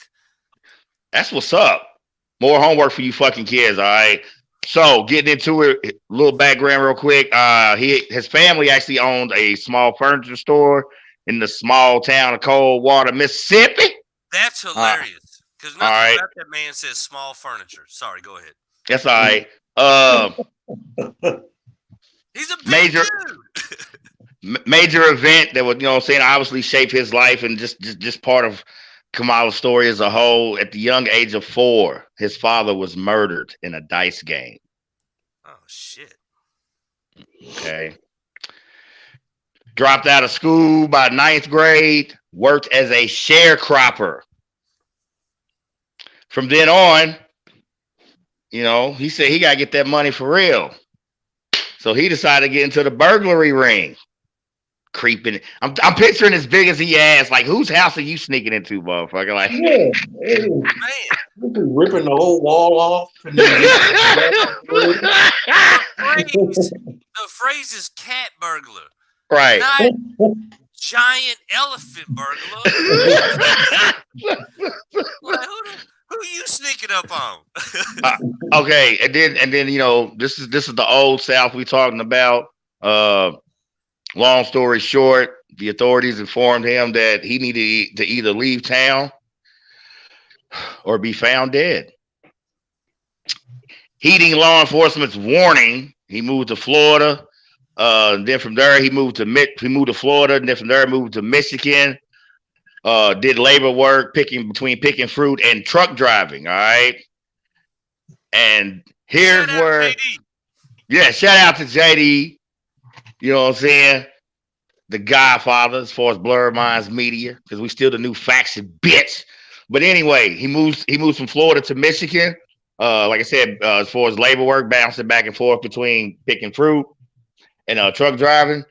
That's what's up. More homework for you fucking kids. All right. So getting into it, a little background real quick. His family actually owned a small furniture store in the small town of Coldwater, Mississippi. That's hilarious. Because nothing about that man says small furniture. Sorry, go ahead. That's all right. He's a big dude. Major event that would, obviously shape his life and just part of Kamala's story as a whole. At the young age of 4, his father was murdered in a dice game. Oh, shit. Okay. Dropped out of school by 9th grade, worked as a sharecropper. From then on, he said he got to get that money for real. So he decided to get into the burglary ring. Creeping. I'm picturing as big as he has. Like, whose house are you sneaking into, motherfucker? Like, man, ripping the whole wall off. And the phrase is cat burglar, right? Not giant elephant burglar. Like, who are you sneaking up on? Okay, and then this is the old South we talking about. Long story short, the authorities informed him that he needed to either leave town or be found dead. Heeding law enforcement's warning, he moved to Florida. Then from there, he moved to Florida, and then from there, moved to Michigan. Did labor work, picking fruit and truck driving. All right, and here's where, shout out to JD. You know what I'm saying? The Godfather, as far as Blurred Minds Media, because we still the new faction, bitch. But anyway, he moves from Florida to Michigan. Like I said, as far as labor work, bouncing back and forth between picking fruit and truck driving.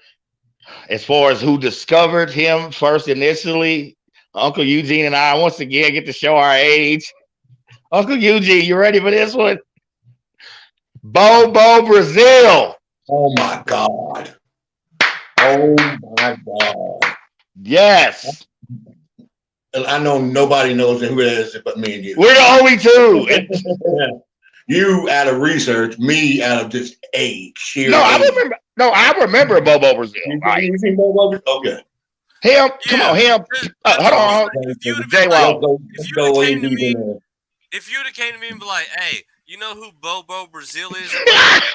as far as who discovered him first initially, Uncle Eugene and I once again get to show our age. Uncle Eugene, you ready for this one? Bobo Brazil. Oh my God. Oh my God. Yes. I know nobody knows who that is but me and you. We're the only two. You out of research, me out of just age. I remember Bobo Brazil. You seen Bobo Brazil? Okay. Him, come on, him. Hold on. If you'd have came to me and be like, "Hey, you know who Bobo Brazil is?"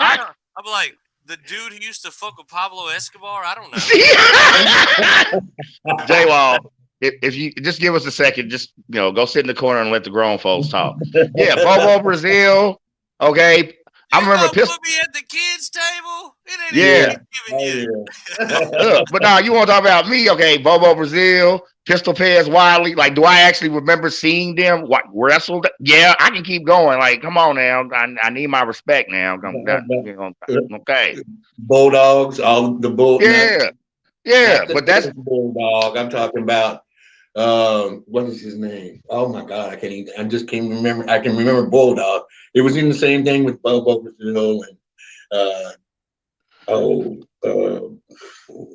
I'd be like, "The dude who used to fuck with Pablo Escobar." I don't know. J-Wall, if you just give us a second, just go sit in the corner and let the grown folks talk. Yeah, Bobo Brazil. Okay. I remember put me at the kids' table. It ain't but now you want to talk about me? Okay, Bobo Brazil, Pistol Pez Wiley. Like, do I actually remember seeing them wrestle? Yeah, I can keep going. Like, come on now, I need my respect now. Okay, Bulldogs, the bull. Yeah, but that's Bulldog. I'm talking about. What is his name? Oh my God, I can't remember. I can remember Bulldog. It was in the same thing with Bobo Brazil and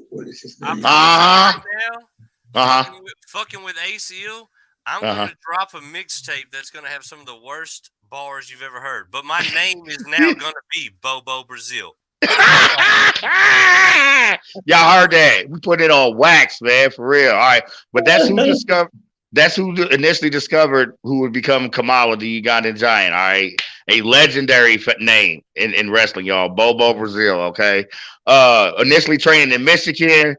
what is his name? Fucking with ACL. I'm going to drop a mixtape that's going to have some of the worst bars you've ever heard. But my name is now going to be Bobo Brazil. Y'all heard that? We put it on wax, man, for real. All right, but that's who discovered. That's who initially discovered who would become Kamala, the Ugandan Giant. All right, a legendary name in wrestling, y'all. Bobo Brazil. Okay, initially training in Michigan,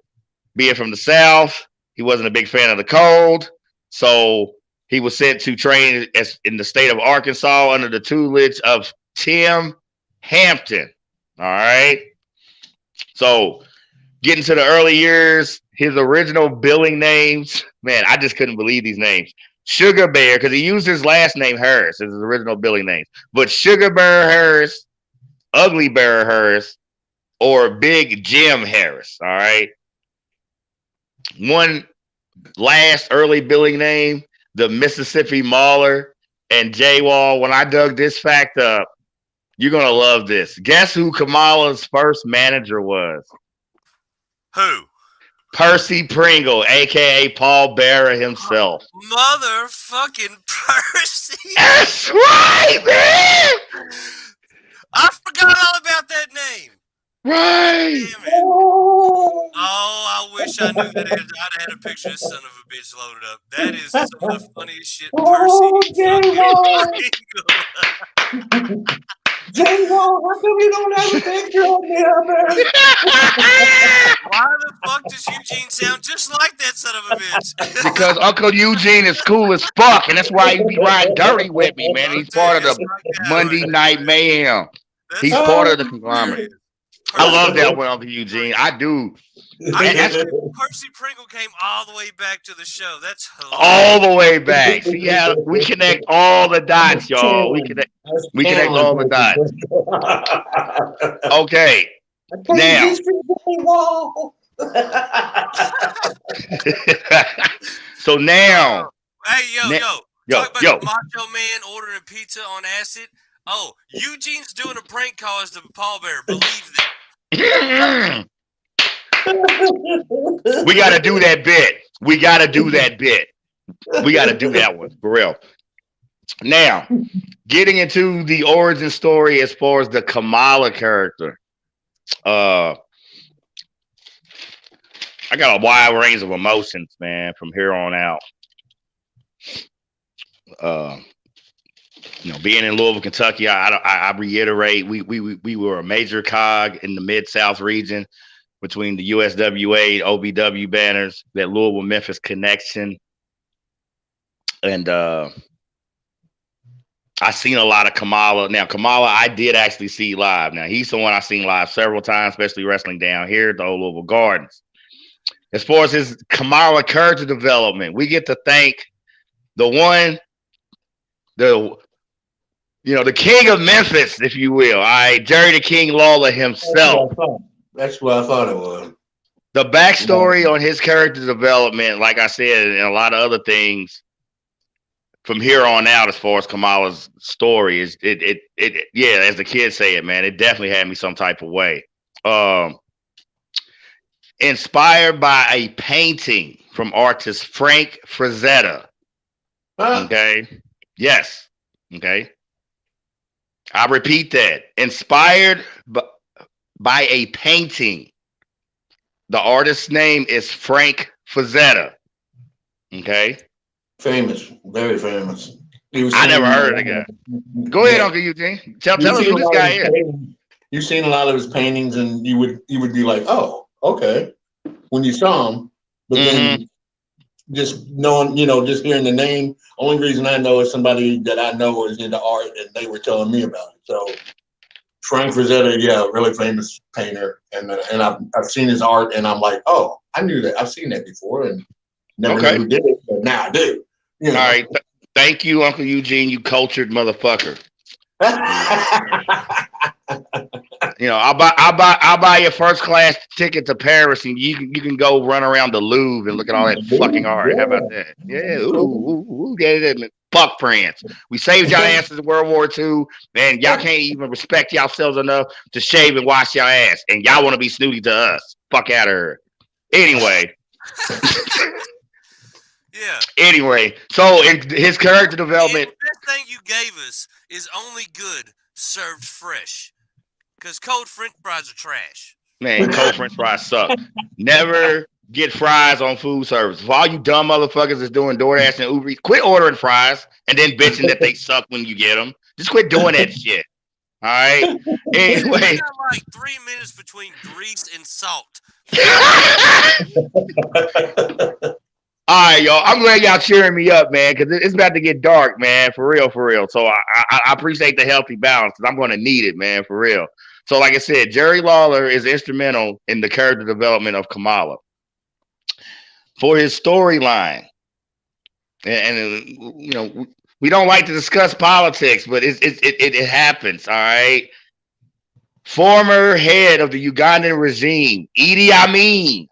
being from the South, he wasn't a big fan of the cold, so he was sent to train in the state of Arkansas under the tutelage of Tim Hampton. All right. So getting to the early years, his original billing names, man, I just couldn't believe these names. Sugar Bear, because he used his last name Harris as his original billing names. But Sugar Bear Harris, Ugly Bear Harris, or Big Jim Harris. All right. One last early billing name, the Mississippi Mauler. And J-Wall, when I dug this fact up, you're going to love this. Guess who Kamala's first manager was? Who? Percy Pringle, a.k.a. Paul Bearer himself. Motherfucking Percy. That's right, man. I forgot all about that name. Right. Damn it. Oh, I wish I knew that. I'd had a picture of this son of a bitch loaded up. That is some of the funniest shit. Percy. J-Wall, how come you don't have a picture of me up there? Why the fuck does Eugene sound just like that son of a bitch? Because Uncle Eugene is cool as fuck, and that's why he be riding dirty with me, man. He's part of the Monday Night Mayhem. He's part of the conglomerate. I love that one, Uncle Eugene. I do. Percy Pringle came all the way back to the show. That's hilarious. All the way back. See, yeah, we connect all the dots, y'all. We connect all the dots. Okay. Now. So now. Hey, talk about the Macho Man ordering pizza on acid. Oh, Eugene's doing a prank call as the Paul Bear. Believe that. We got to do that bit. We got to do that one for real. Now, getting into the origin story as far as the Kamala character. I got a wide range of emotions, man, from here on out. Being in Louisville, Kentucky, I reiterate, we were a major cog in the Mid-South region between the USWA, OVW banners, that Louisville-Memphis connection. And I seen a lot of Kamala. Now, Kamala, I did actually see live. Now, he's the one I've seen live several times, especially wrestling down here at the old Louisville Gardens. As far as his Kamala character development, we get to thank the king of Memphis, if you will. Jerry the King Lawler himself. That's what I thought it was. The backstory on his character development, like I said, and a lot of other things from here on out, as far as Kamala's story, is yeah, as the kids say it, man, it definitely had me some type of way. Inspired by a painting from artist Frank Frazetta. Okay. Yes. Okay. I repeat that. Inspired by a painting. The artist's name is Frank Fazetta. Okay. Famous. Very famous. I never heard of the guy. Go ahead, Uncle Eugene. Tell us who this guy is. You've seen a lot of his paintings, and you would be like, oh, okay, when you saw him. But then just knowing, just hearing the name, only reason I know is somebody that I know is into art, and they were telling me about it. So Frank Frazetta, yeah, really famous painter, and I've seen his art, and I'm like, oh, I knew that. I've seen that before, and never knew who did it, but now I do. All right, thank you, Uncle Eugene, you cultured motherfucker. I'll buy your first class ticket to Paris, and you can go run around the Louvre and look at all that fucking art. How about that? Yeah, fuck France. We saved y'all asses in World War II, man. Y'all can't even respect yourselves enough to shave and wash your ass, and y'all want to be snooty to us. Fuck out of here. Anyway. Yeah. Anyway, so in his character development, the best thing you gave us is only good served fresh, because cold French fries are trash. Man, cold French fries suck. Never get fries on food service. For all you dumb motherfuckers that's doing DoorDash and Uber Eats, quit ordering fries and then bitching that they suck when you get them. Just quit doing that shit. All right. Anyway, you got like 3 minutes between grease and salt. All right, y'all. I'm glad y'all cheering me up, man, because it's about to get dark, man. For real, for real. So I appreciate the healthy balance, because I'm going to need it, man, for real. So like I said, Jerry Lawler is instrumental in the character development of Kamala. For his storyline, and we don't like to discuss politics, but it happens, all right? Former head of the Ugandan regime, Idi Amin,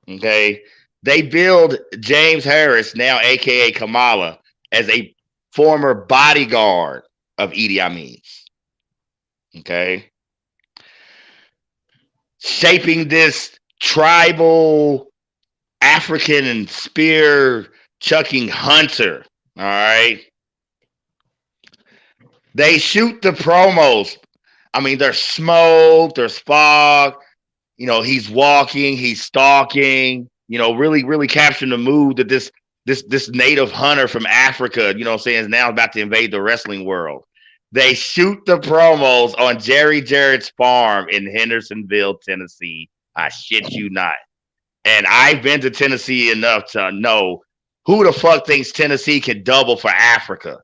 okay? They billed James Harris, now a.k.a. Kamala, as a former bodyguard of Idi Amin. Okay? Shaping this tribal African and spear chucking hunter. All right? They shoot the promos. I mean, there's smoke, there's fog. He's walking, he's stalking. Really, really capturing the mood that this native hunter from Africa, is now about to invade the wrestling world. They shoot the promos on Jerry Jarrett's farm in Hendersonville, Tennessee. I shit you not. And I've been to Tennessee enough to know who the fuck thinks Tennessee can double for Africa.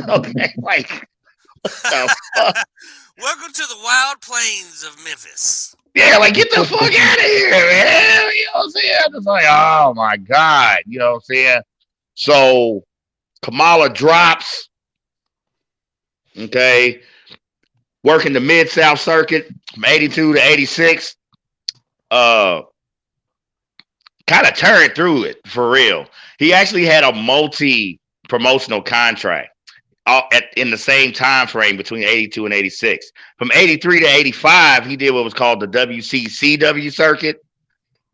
Okay, like, what the fuck? Welcome to the wild plains of Memphis. Yeah, like, get the fuck out of here, man. You know what I'm saying? It's like, oh my God. You know what I'm saying? So Kamala drops. Okay. Working the Mid-South Circuit from 82 to 86. Kind of turned through it for real. He actually had a multi-promotional contract in the same time frame between 82 and 86. From 83 to 85, he did what was called the WCCW circuit.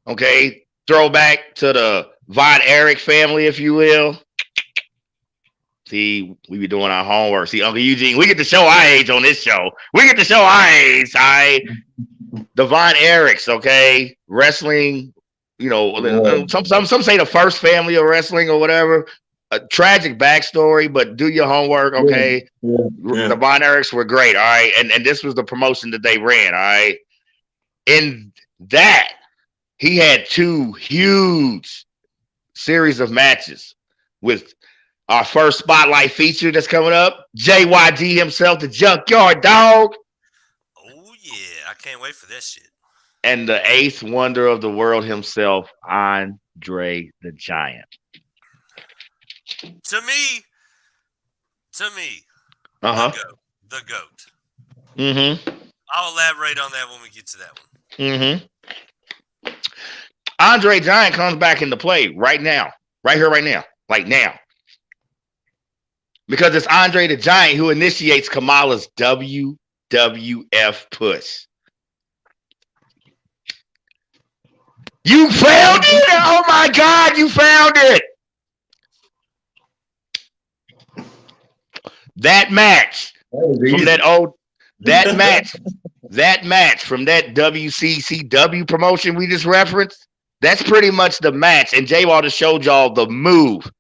Okay. Throwback to the Von Erich family, if you will. See, we be doing our homework. See, Uncle Eugene, we get to show our age on this show. We get to show our age, all right? The Von Erichs, okay? Wrestling, some say the first family of wrestling or whatever. A tragic backstory, but do your homework, okay? Yeah. The Von Erichs were great, all right? And this was the promotion that they ran, all right? In that, he had 2 huge series of matches with our first spotlight feature that's coming up, JYD himself, the Junkyard Dog. Oh, yeah. I can't wait for this shit. And the 8th wonder of the world himself, Andre the Giant. To me, the goat. Mm-hmm. I'll elaborate on that when we get to that one. Mm-hmm. Andre Giant comes back into play right now. Right here, right now. Like now. Because it's Andre the Giant who initiates Kamala's WWF push. You found it! Oh my God, you found it! That match from that match from that WCCW promotion we just referenced, that's pretty much the match. And J-Ball just showed y'all the move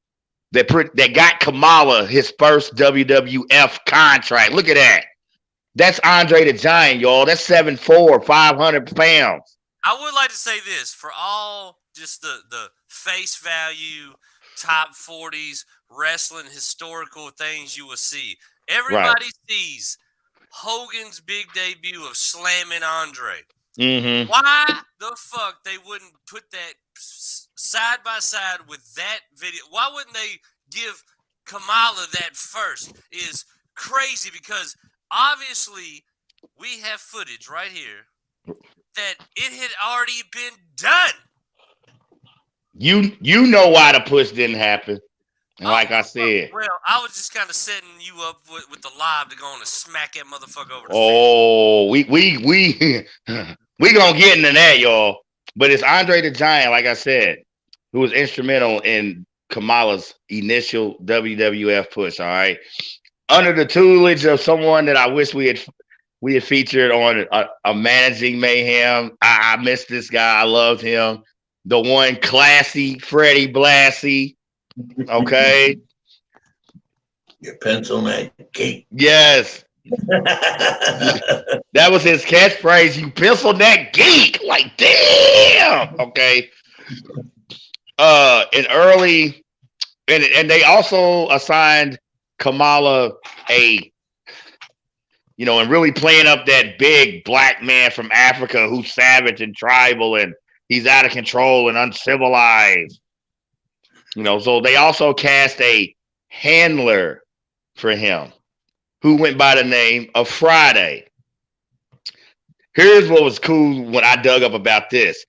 that got Kamala his first WWF contract. Look at that. That's Andre the Giant, y'all. That's 7'4", 500 pounds. I would like to say this for all just the face value, top 40s, wrestling, historical things you will see. Everybody sees Hogan's big debut of slamming Andre. Mm-hmm. Why the fuck they wouldn't put that side by side with that video? Why wouldn't they give Kamala that first? Is crazy because obviously we have footage right here that it had already been done. You know why the push didn't happen. And like I said. Well, I was just kind of setting you up with the live to go on and smack that motherfucker over the face. We gonna get into that, y'all. But it's Andre the Giant, like I said, who was instrumental in Kamala's initial WWF push, all right? Under the tutelage of someone that I wish we had featured on a Managing Mayhem. I miss this guy. I loved him. The one classy Freddie Blassie. Okay. Your pencil that gate. Yes. That was his catchphrase. You pencil that geek. Like, damn. Okay. And they also assigned Kamala and really playing up that big black man from Africa who's savage and tribal and he's out of control and uncivilized. So they also cast a handler for him who went by the name of Friday. Here's what was cool when I dug up about this.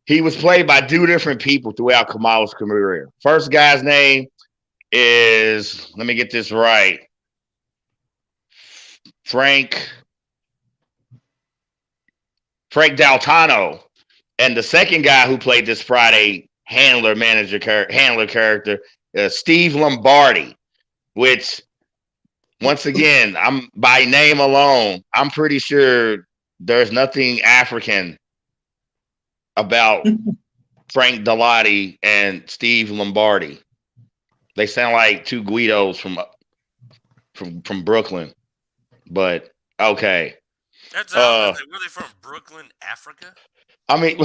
He was played by two different people throughout Kamala's career. First guy's name is, let me get this right, Frank Daltano. And the second guy who played this Friday handler character, Steve Lombardi, which, once again, I'm by name alone, I'm pretty sure there's nothing African about Frank Daltano and Steve Lombardi. They sound like two Guidos from Brooklyn, but okay. That's were they from Brooklyn, Africa? I mean,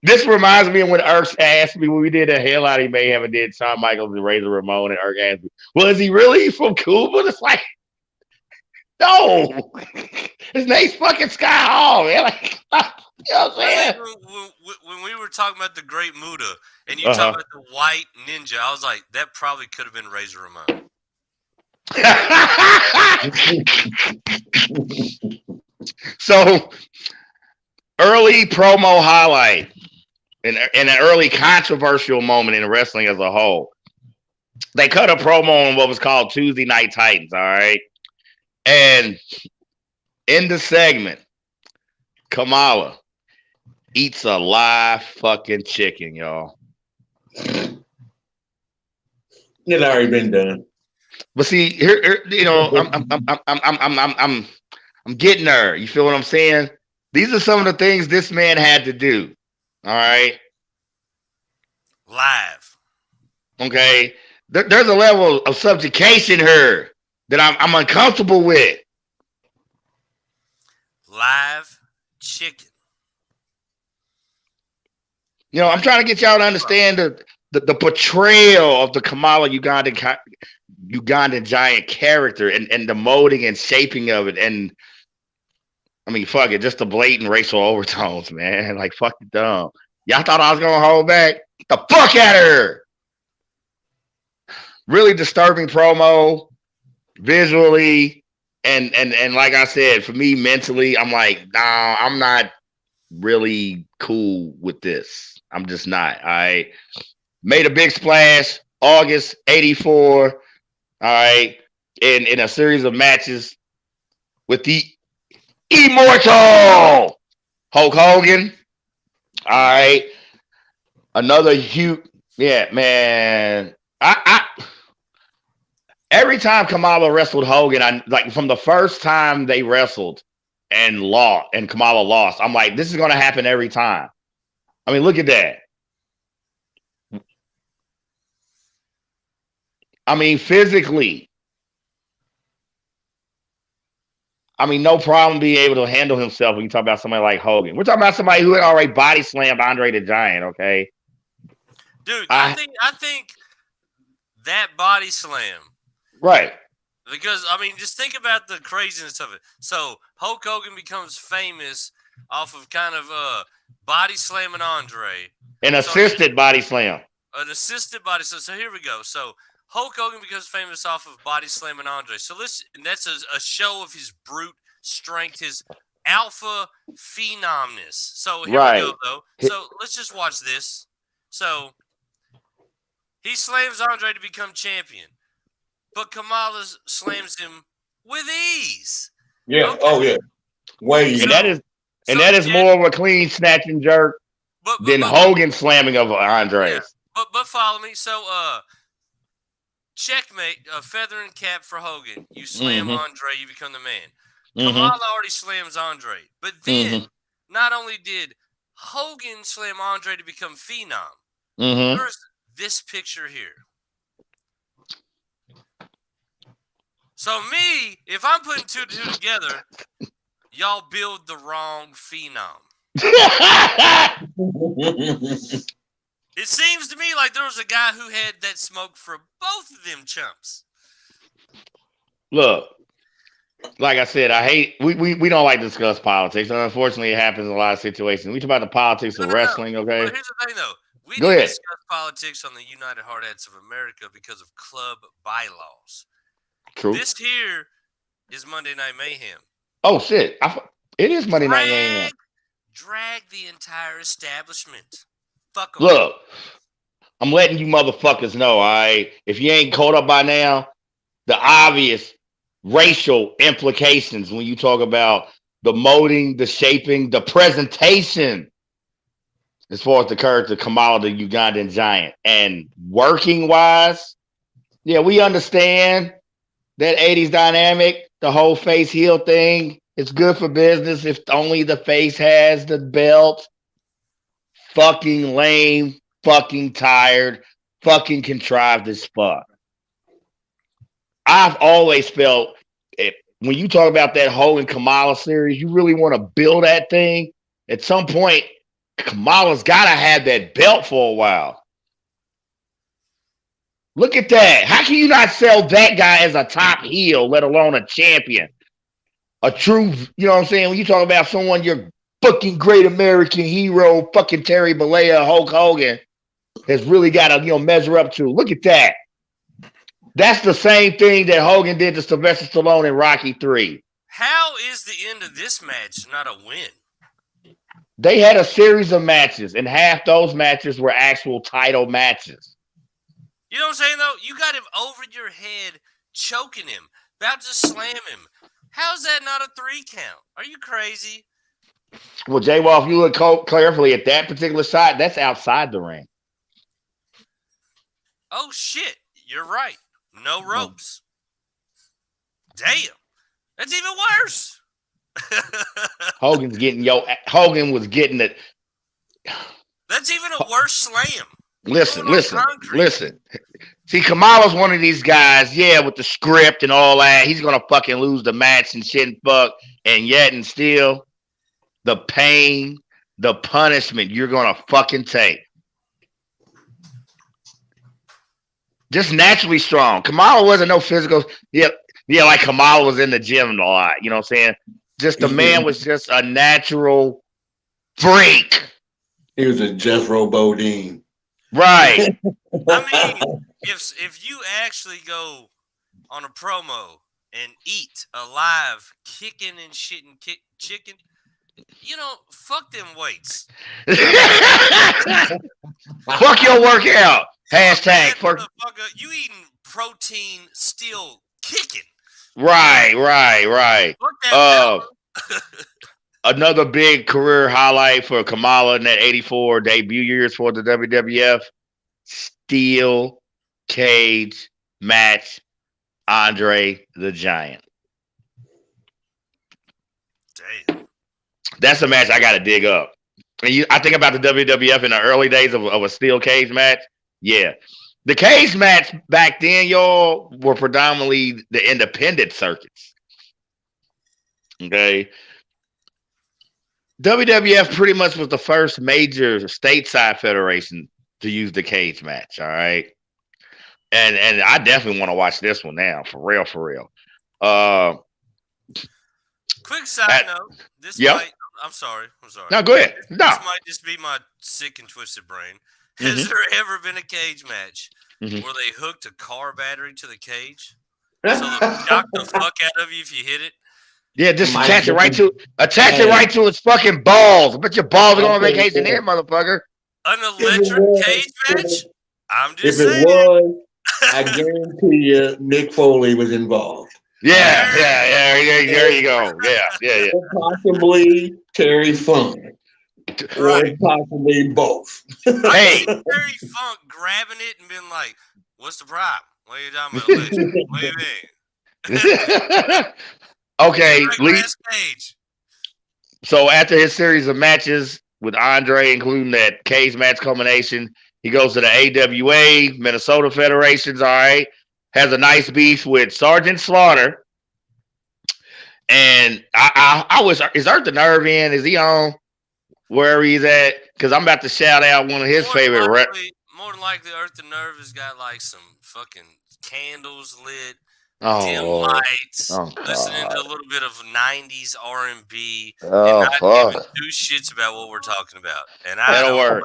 this reminds me of when Irk asked me when we did a Hell Out of Mayhem and did Shawn Michaels and Razor Ramon, and Irk asked me, "Was he really from Cuba?" It's like, no, his name's fucking Sky Hall, man. Like, you know what I'm saying? When we were talking about the Great Muta and you talking about the white ninja, I was like, that probably could have been Razor Ramon. So, early promo highlight and an early controversial moment in wrestling as a whole. They cut a promo on what was called Tuesday Night Titans, all right? And in the segment, Kamala eats a live fucking chicken, y'all. It's already been done. But see, here I'm getting there. You feel what I'm saying? These are some of the things this man had to do. All right. Live. Okay. There's a level of subjugation here that I'm uncomfortable with. Live chicken. I'm trying to get y'all to understand the portrayal of the Kamala Ugandan giant character and the molding and shaping of it. And I mean, fuck it, just the blatant racial overtones, man. Like, fucking dumb. Y'all thought I was going to hold back? Get the fuck out of here. Really disturbing promo, visually, And like I said, for me mentally, I'm like, nah, I'm not really cool with this. I'm just not. I made a big splash August 84. All right. In a series of matches with the immortal Hulk Hogan. All right. Another huge, yeah, man. I every time Kamala wrestled Hogan, I like from the first time they wrestled and lost, and Kamala lost. I'm like, this is gonna happen every time. I mean, look at that. I mean, physically. I mean, no problem being able to handle himself when you talk about somebody like Hogan. We're talking about somebody who had already body slammed Andre the Giant, okay? Dude, I think that body slam. Right. Because, I mean, just think about the craziness of it. So, Hulk Hogan becomes famous off of kind of body slamming Andre. An assisted body slam. An assisted body slam. So, here we go. So, Hulk Hogan becomes famous off of body slamming Andre. So, and that's a show of his brute strength, his alpha phenomness. So, here we go, though. So, let's just watch this. So, he slams Andre to become champion. But Kamala slams him with ease. Yeah. Okay. Oh, yeah. Way easy. And that is more of a clean snatch and jerk than Hogan slamming of Andre. Yeah. But follow me. So, checkmate, feather and cap for Hogan. You slam Andre, you become the man. Kamala already slams Andre. But then, not only did Hogan slam Andre to become phenom, there's this picture here. So me, if I'm putting two together, y'all build the wrong phenom. It seems to me like there was a guy who had that smoke for both of them chumps. Look, like I said, I hate we don't like to discuss politics. And unfortunately, it happens in a lot of situations. We talk about the politics of wrestling, okay? But here's the thing, though. We didn't discuss politics on the United Hardheads of America because of club bylaws. True. This here is Monday Night Mayhem. Oh, shit. It is Monday Night Mayhem. Drag the entire establishment. Fuck them. Look, I'm letting you motherfuckers know, all right? If you ain't caught up by now, the obvious racial implications when you talk about the molding, the shaping, the presentation as far as the character Kamala, the Ugandan giant. And working-wise, yeah, we understand that 80s dynamic, the whole face heel thing, it's good for business if only the face has the belt. Fucking lame, fucking tired, fucking contrived as fuck. I've always felt when you talk about that Hogan Kamala series, you really want to build that thing. At some point, Kamala's got to have that belt for a while. Look at that. How can you not sell that guy as a top heel, let alone a champion? A true, you know what I'm saying? When you talk about someone, your fucking great American hero, fucking Terry Bollea, Hulk Hogan, has really got to, measure up to. Look at that. That's the same thing that Hogan did to Sylvester Stallone in Rocky III. How is the end of this match not a win? They had a series of matches, and half those matches were actual title matches. You know what I'm saying, though? You got him over your head, choking him, about to slam him. How's that not a 3 count? Are you crazy? Well, J-Wall, if you look carefully at that particular shot, that's outside the ring. Oh, shit. You're right. No ropes. Damn. That's even worse. Hogan was getting it. That's even a worse slam. Listen. See, Kamala's one of these guys, with the script and all that. He's going to fucking lose the match and shit and fuck. And yet and still, the pain, the punishment you're going to fucking take. Just naturally strong. Kamala wasn't no physical. Yeah, like Kamala was in the gym a lot. You know what I'm saying? Just the man was just a natural freak. He was a Jethro Bodine. Right. I mean, if you actually go on a promo and eat alive, kicking and shitting chicken. You know, fuck them weights. Fuck your workout. Hashtag fuck. You eating protein still kicking. Right. Fuck that Another big career highlight for Kamala in that 84 debut years for the WWF. Steel cage match. Andre the Giant. Damn. That's a match I got to dig up. And I think about the WWF in the early days of a steel cage match. Yeah. The cage match back then, y'all, were predominantly the independent circuits. Okay. WWF pretty much was the first major stateside federation to use the cage match. All right. And I definitely want to watch this one now. For real. Quick side note. This might. I'm sorry. No, go ahead. This might just be my sick and twisted brain. Has there ever been a cage match where they hooked a car battery to the cage so they shock the fuck out of you if you hit it? Yeah, just attach it right to its fucking balls. But your balls are going on vacation there, motherfucker. An electric cage match? I'm just saying. If it was, I guarantee you, Mick Foley was involved. Yeah. There you go. Yeah. Possibly Terry Funk. Or possibly both. Hey. Terry Funk grabbing it and being like, what's the problem? What are you talking about? What do you mean? Okay. So after his series of matches with Andre, including that cage match culmination, he goes to the AWA, Minnesota Federations, all right. Has a nice beef with Sergeant Slaughter. And I was, is Earth the Nerve in? Is he on where he's at? Because I'm about to shout out one of his favorite. More than likely, Earth the Nerve has got like some fucking candles lit, dim lights, listening to a little bit of 90s R&B, and not giving two shits about what we're talking about. And that'll work.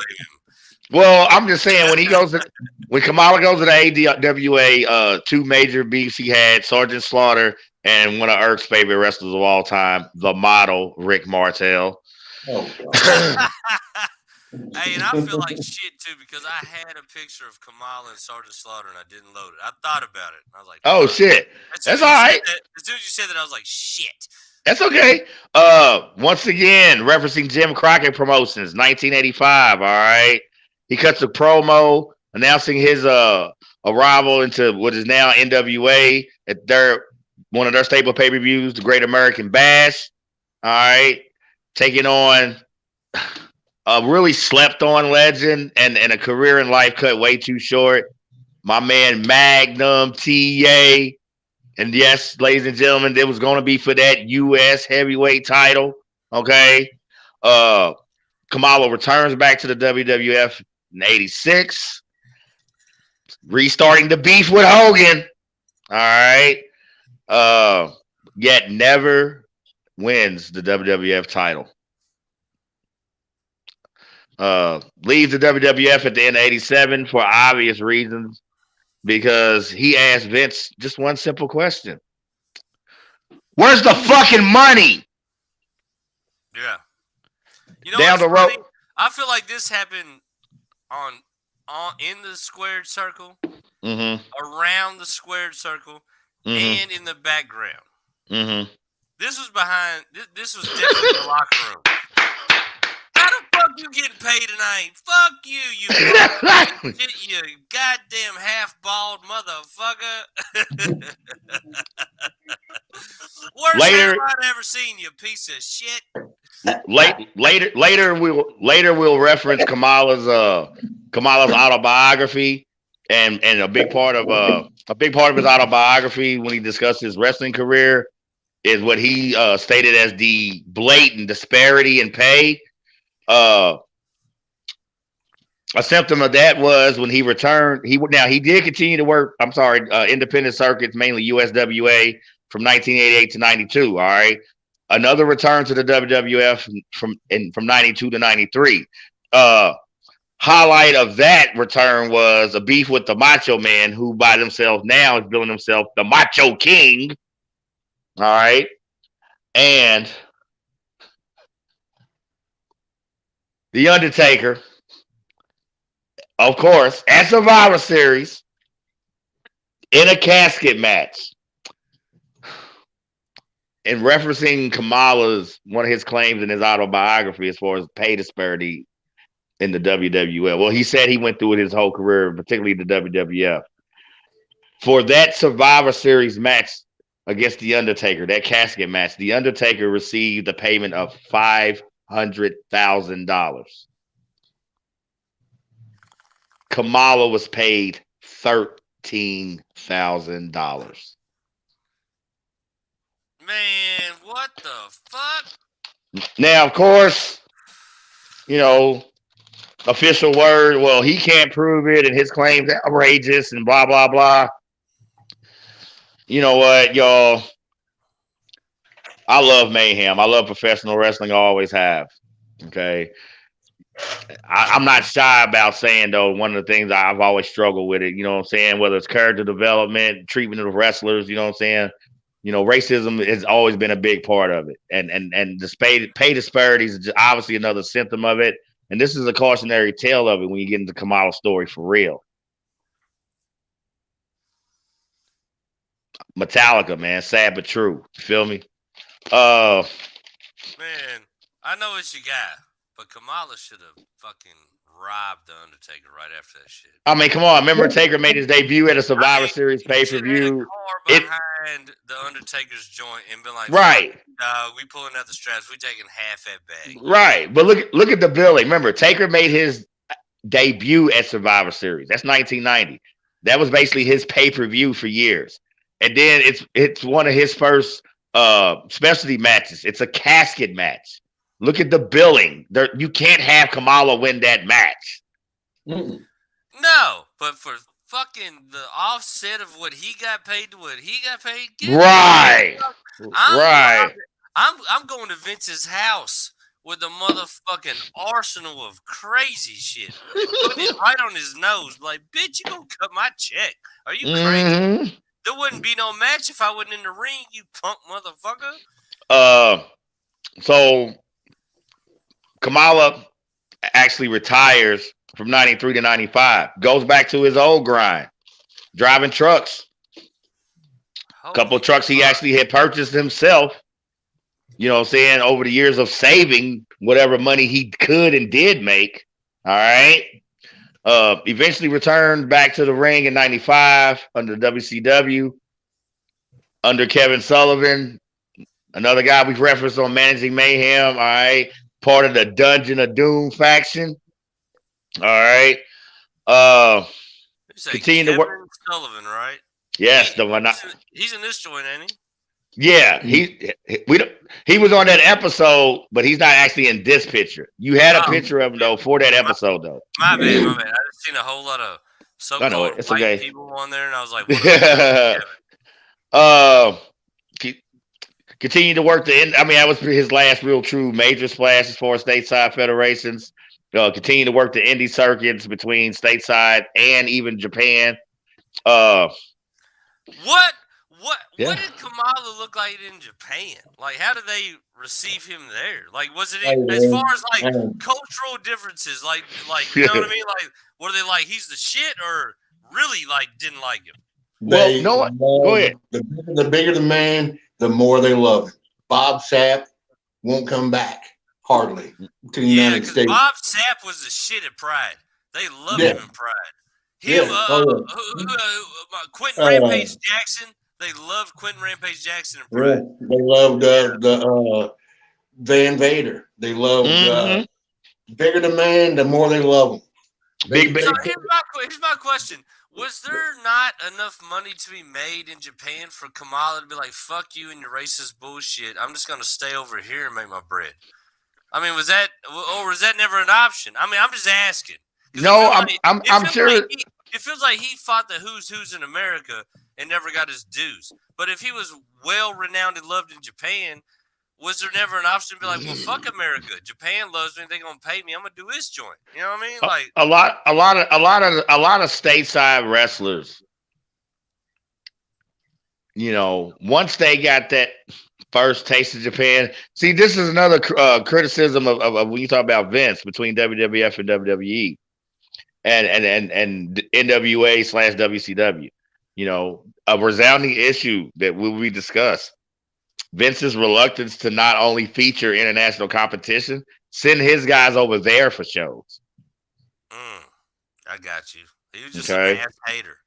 Well, I'm just saying when Kamala goes to the AWA, two major beefs he had, Sergeant Slaughter and one of Earth's favorite wrestlers of all time, the model Rick Martel. Oh, hey, and I feel like shit too because I had a picture of Kamala and Sergeant Slaughter and I didn't load it. I thought about it. I was like, oh shit, that's all right. As soon as you said that, I was like, shit. That's okay. Once again, referencing Jim Crockett Promotions, 1985. All right. He cuts a promo announcing his arrival into what is now NWA at one of their staple pay-per-views, the Great American Bash. All right. Taking on a really slept-on legend and a career in life cut way too short. My man Magnum TA. And yes, ladies and gentlemen, it was going to be for that U.S. heavyweight title. Okay. Kamala returns back to the WWF in 86, restarting the beef with Hogan. All right. Yet never wins the WWF title. Leaves the WWF at the end of 87 for obvious reasons, because he asked Vince just one simple question. Where's the fucking money? Yeah. You know, down the road. I feel like this happened on in the squared circle, around the squared circle, and in the background. This was behind. This was definitely the locker room. How the fuck you getting paid tonight? Fuck you, you goddamn half-balled motherfucker. Worst hairline I've ever seen, you piece of shit. Later we'll reference Kamala's autobiography, and a big part of his autobiography when he discussed his wrestling career is what he stated as the blatant disparity in pay. A symptom of that was when he returned. He did continue to work. Independent circuits, mainly USWA, from 1988 to 92. All right, another return to the WWF from 92 to 93. Highlight of that return was a beef with the Macho Man, who by himself now is billing himself the Macho King. All right. And The Undertaker, of course, at Survivor Series in a casket match. In referencing Kamala's one of his claims in his autobiography as far as pay disparity in the WWF. Well, he said he went through it his whole career, particularly the WWF. For that Survivor Series match against The Undertaker, that casket match, The Undertaker received a payment of $500,000. Kamala was paid $13,000. Man, what the fuck? Now, of course, official word, well, he can't prove it and his claims are outrageous and blah, blah, blah. You know what, y'all? I love mayhem. I love professional wrestling. I always have. Okay. I'm not shy about saying, though, one of the things I've always struggled with it, you know what I'm saying? Whether it's character development, treatment of wrestlers, you know what I'm saying? Racism has always been a big part of it. And the pay disparities is just obviously another symptom of it. And this is a cautionary tale of it when you get into Kamala's story for real. Metallica, man. Sad but true. You feel me? Man, I know it's your guy, but Kamala should have fucking robbed The Undertaker right after that shit. I mean, come on. Remember Taker made his debut at a Survivor Series pay-per-view. Behind The Undertaker's joint and been like, right. We pulling out the straps. We taking half that bag. Right. But look at the billing. Remember, Taker made his debut at Survivor Series. That's 1990. That was basically his pay-per-view for years. And then it's one of his first specialty matches. It's a casket match. Look at the billing. You can't have Kamala win that match. No, but for fucking the offset of what he got paid to what he got paid. Right. I'm going to Vince's house with a motherfucking arsenal of crazy shit. Putting it right on his nose. Like, bitch, you gonna cut my check. Are you crazy? Mm-hmm. There wouldn't be no match if I wasn't in the ring, you punk motherfucker. So Kamala actually retires from 93 to 95. Goes back to his old grind. Driving trucks. A couple of trucks he actually had purchased himself. You know what I'm saying? Over the years of saving whatever money he could and did make. All right. Eventually returned back to the ring in 95 under WCW. Under Kevin Sullivan. Another guy we've referenced on Managing Mayhem. All right. Part of the Dungeon of Doom faction. All right. Continue to work. Sullivan, right? Yes, he's in this joint, ain't he? Yeah, he was on that episode, but he's not actually in this picture. You had a picture of him though for that episode though. My bad. I just seen a whole lot of so-called white people on there, and I was like, continue to work the end. I mean, that was his last real true major splash as far as stateside federations. Continue to work the indie circuits between stateside and even Japan. What did Kamala look like in Japan? Like, how did they receive him there? Like, was it as far as like cultural differences? Like you know what I mean? Like, were they like he's the shit, or really like didn't like him? Well, go ahead. The bigger the man, the more they love him. Bob Sapp won't come back hardly to the United States. Bob Sapp was the shit at Pride. They loved him in Pride. Quentin Rampage Jackson. They loved Quentin Rampage Jackson in Pride. They loved the Van Vader. They loved bigger the man, the more they love him. So here's my question. Was there not enough money to be made in Japan for Kamala to be like, fuck you and your racist bullshit? I'm just going to stay over here and make my bread. I mean, was that never an option? I mean, I'm just asking. No, I'm sure. It feels like he fought the who's in America and never got his dues. But if he was well renowned and loved in Japan, was there never an option to be like, well, fuck America. Japan loves me. They're gonna pay me. I'm gonna do this joint. You know what I mean? Like a lot of stateside wrestlers once they got that first taste of Japan, see, this is another criticism of when you talk about Vince between WWF and WWE and NWA/WCW. A resounding issue that we discussed. Vince's reluctance to not only feature international competition, send his guys over there for shows. I got you. He was just an ass hater.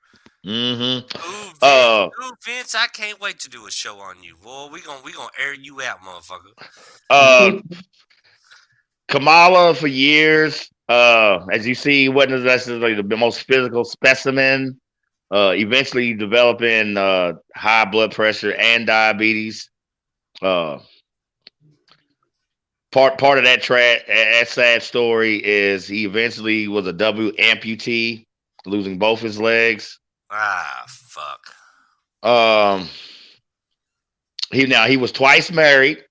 Mm-hmm. Vince, I can't wait to do a show on you. Boy, we gonna air you out, motherfucker. Kamala for years, as you see, wasn't necessarily the most physical specimen. Eventually developing high blood pressure and diabetes. Part of that sad story is he eventually was a double amputee, losing both his legs. Fuck. He was twice married.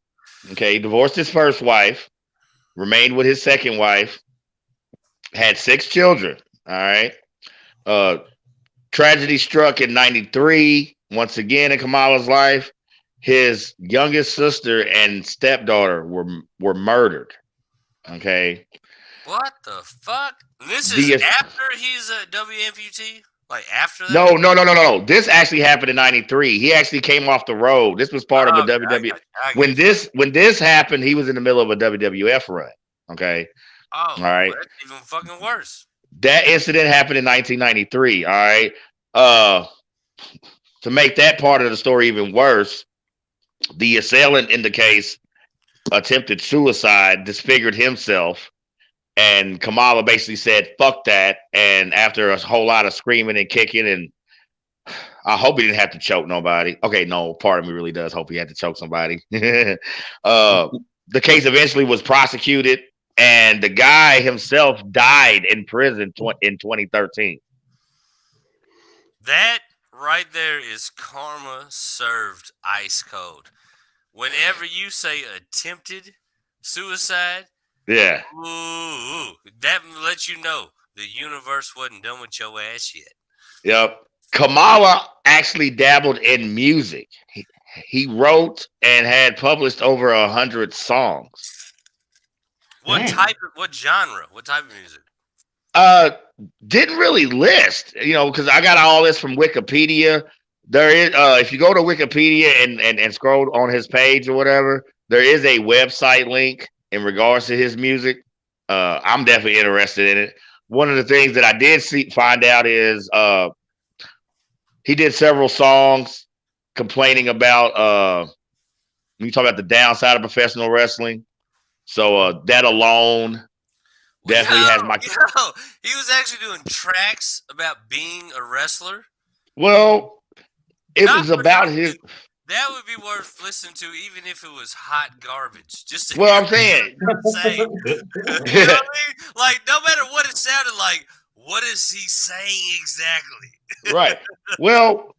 Okay, he divorced his first wife, remained with his second wife, had 6 children. All right. Tragedy struck in 93. Once again in Kamala's life, his youngest sister and stepdaughter were murdered. Okay. What the fuck? This is after he's a W amputee? Like after that? No. This actually happened in 93. He actually came off the road. This was part of a WWF. When this happened, he was in the middle of a WWF run. Okay. Oh, all right. That's even fucking worse. That incident happened in 1993. All right. To make that part of the story even worse, the assailant in the case attempted suicide, disfigured himself, and Kamala basically said, "Fuck that." And after a whole lot of screaming and kicking, and I hope he didn't have to choke nobody. Okay, no, part of me really does hope he had to choke somebody. The case eventually was prosecuted, and the guy himself died in prison in 2013. That right there is karma served ice cold. Whenever you say attempted suicide, yeah, that lets you know the universe wasn't done with your ass yet. Yep. Kamala actually dabbled in music. He wrote and had published over 100 songs. What genre? What type of music? Didn't really list, because I got all this from Wikipedia. There is, if you go to Wikipedia and scroll on his page or whatever, there is a website link in regards to his music. I'm definitely interested in it. One of the things that I did find out is he did several songs complaining about when you talk about the downside of professional wrestling. So that alone definitely has my. He was actually doing tracks about being a wrestler. Well, it was about his. That would be worth listening to, even if it was hot garbage. Just to I'm saying. You know what I mean? Like, no matter what it sounded like, what is he saying exactly? Right. Well,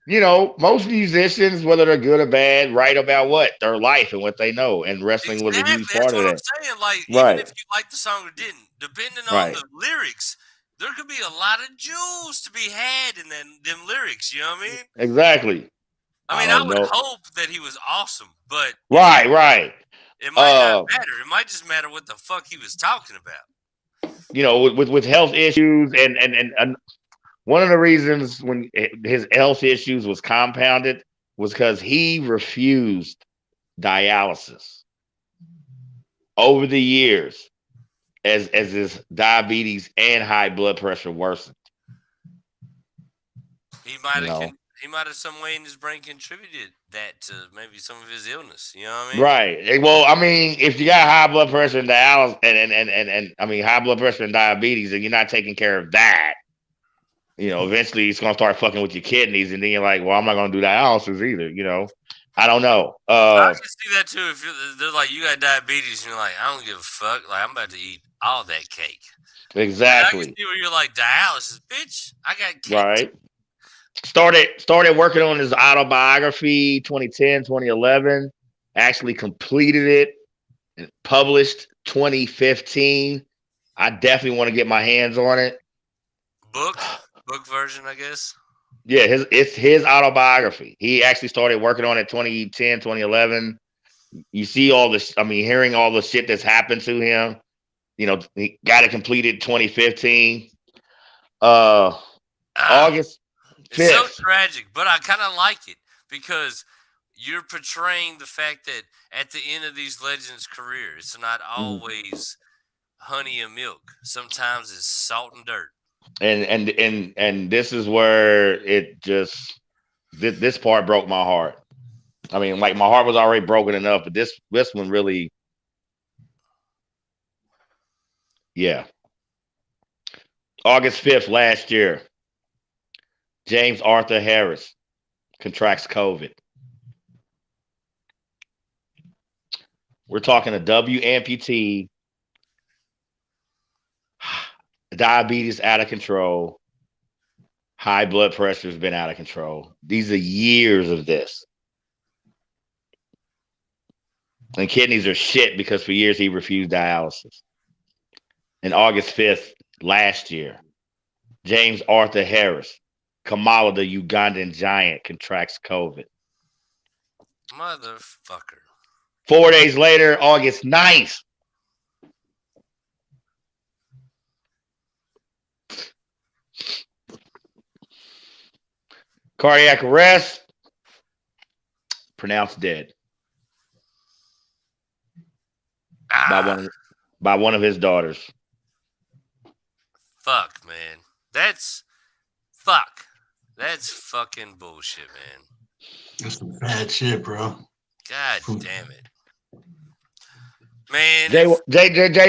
most musicians, whether they're good or bad, write about what? Their life and what they know. And wrestling was a huge part of that. That's what I'm saying. Like, even if you like the song or didn't, depending on the lyrics, there could be a lot of jewels to be had in them lyrics. You know what I mean? Exactly. I would hope that he was awesome, but right. It might not matter. It might just matter what the fuck he was talking about. With health issues and one of the reasons when his health issues was compounded was because he refused dialysis over the years as his diabetes and high blood pressure worsened. He might have some way in his brain contributed that to maybe some of his illness. You know what I mean? Right. Well, if you got high blood pressure and dialysis and high blood pressure and diabetes, and you're not taking care of that, eventually it's gonna start fucking with your kidneys, and then you're like, well, I'm not gonna do dialysis either. I don't know. I can see that too. If they're like, you got diabetes, and you're like, I don't give a fuck. Like, I'm about to eat all that cake. Exactly. I can see where you're like, dialysis, bitch. I got cake. Right. Started working on his autobiography 2010, 2011. Actually completed it and published 2015. I definitely want to get my hands on it. Book version, I guess. Yeah, it's his autobiography. He actually started working on it 2010, 2011. You see all this, hearing all the shit that's happened to him. He got it completed 2015. August 5th. It's so tragic, but I kind of like it because you're portraying the fact that at the end of these legends' career, it's not always honey and milk. Sometimes it's salt and dirt. And this is where it just this part broke my heart. My heart was already broken enough, but this one really, yeah. August 5th last year, James Arthur Harris contracts COVID. We're talking a W amputee, diabetes out of control, high blood pressure has been out of control. These are years of this. And kidneys are shit because for years he refused dialysis. And August 5th last year, James Arthur Harris, Kamala, the Ugandan giant, contracts COVID. Motherfucker. 4 days later, August 9th, cardiac arrest, pronounced dead by one of his daughters. Fuck, man. That's fucking bullshit, man. That's some bad shit, bro. God damn it, man. J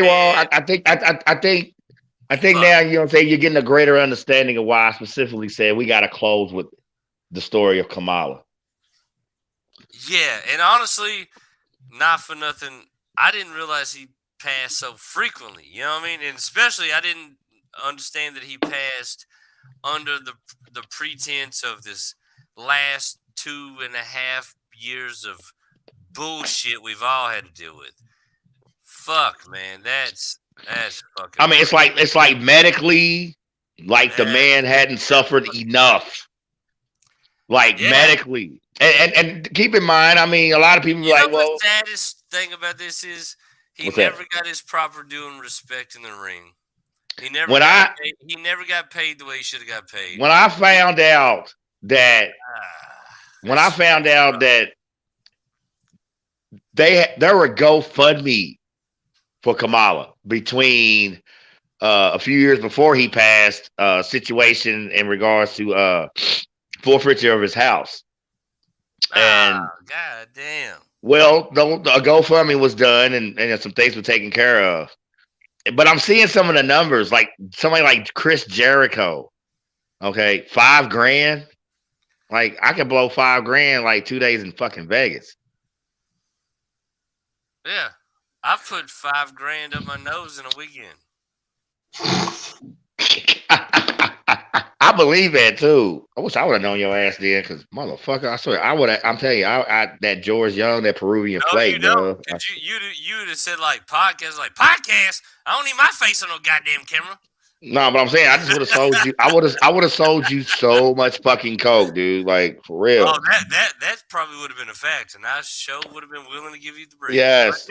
Wall, I think now you're getting a greater understanding of why I specifically said we got to close with the story of Kamala. Yeah, and honestly, not for nothing, I didn't realize he passed so frequently. You know what I mean? And especially, I didn't understand that he passed under the pretense of this last 2.5 years of bullshit we've all had to deal with. Fuck, man, that's fucking. It's like medically, like the man hadn't suffered enough. Medically, and keep in mind, a lot of people well, the saddest thing about this is he never got his proper due and respect in the ring. He never got paid the way he should have got paid. When I found out that there were GoFundMe for Kamala between a few years before he passed, situation in regards to forfeiture of his house. And god damn. Well, a GoFundMe was done and some things were taken care of. But I'm seeing some of the numbers, like somebody like Chris Jericho. Okay, $5,000. Like I could blow $5,000 like 2 days in fucking Vegas. Yeah, I've put $5,000 up my nose in a weekend. I believe that too. I wish I would have known your ass then, because motherfucker, I swear I would have. I'm telling you, I that George Young, that Peruvian flake, you don't. You would have said podcast. I don't need my face on no goddamn camera. No, but I'm saying I just would have sold you. I would have sold you so much fucking coke, dude. Like for real. Oh, that probably would have been a fact, and I sure would have been willing to give you the bread. Yes.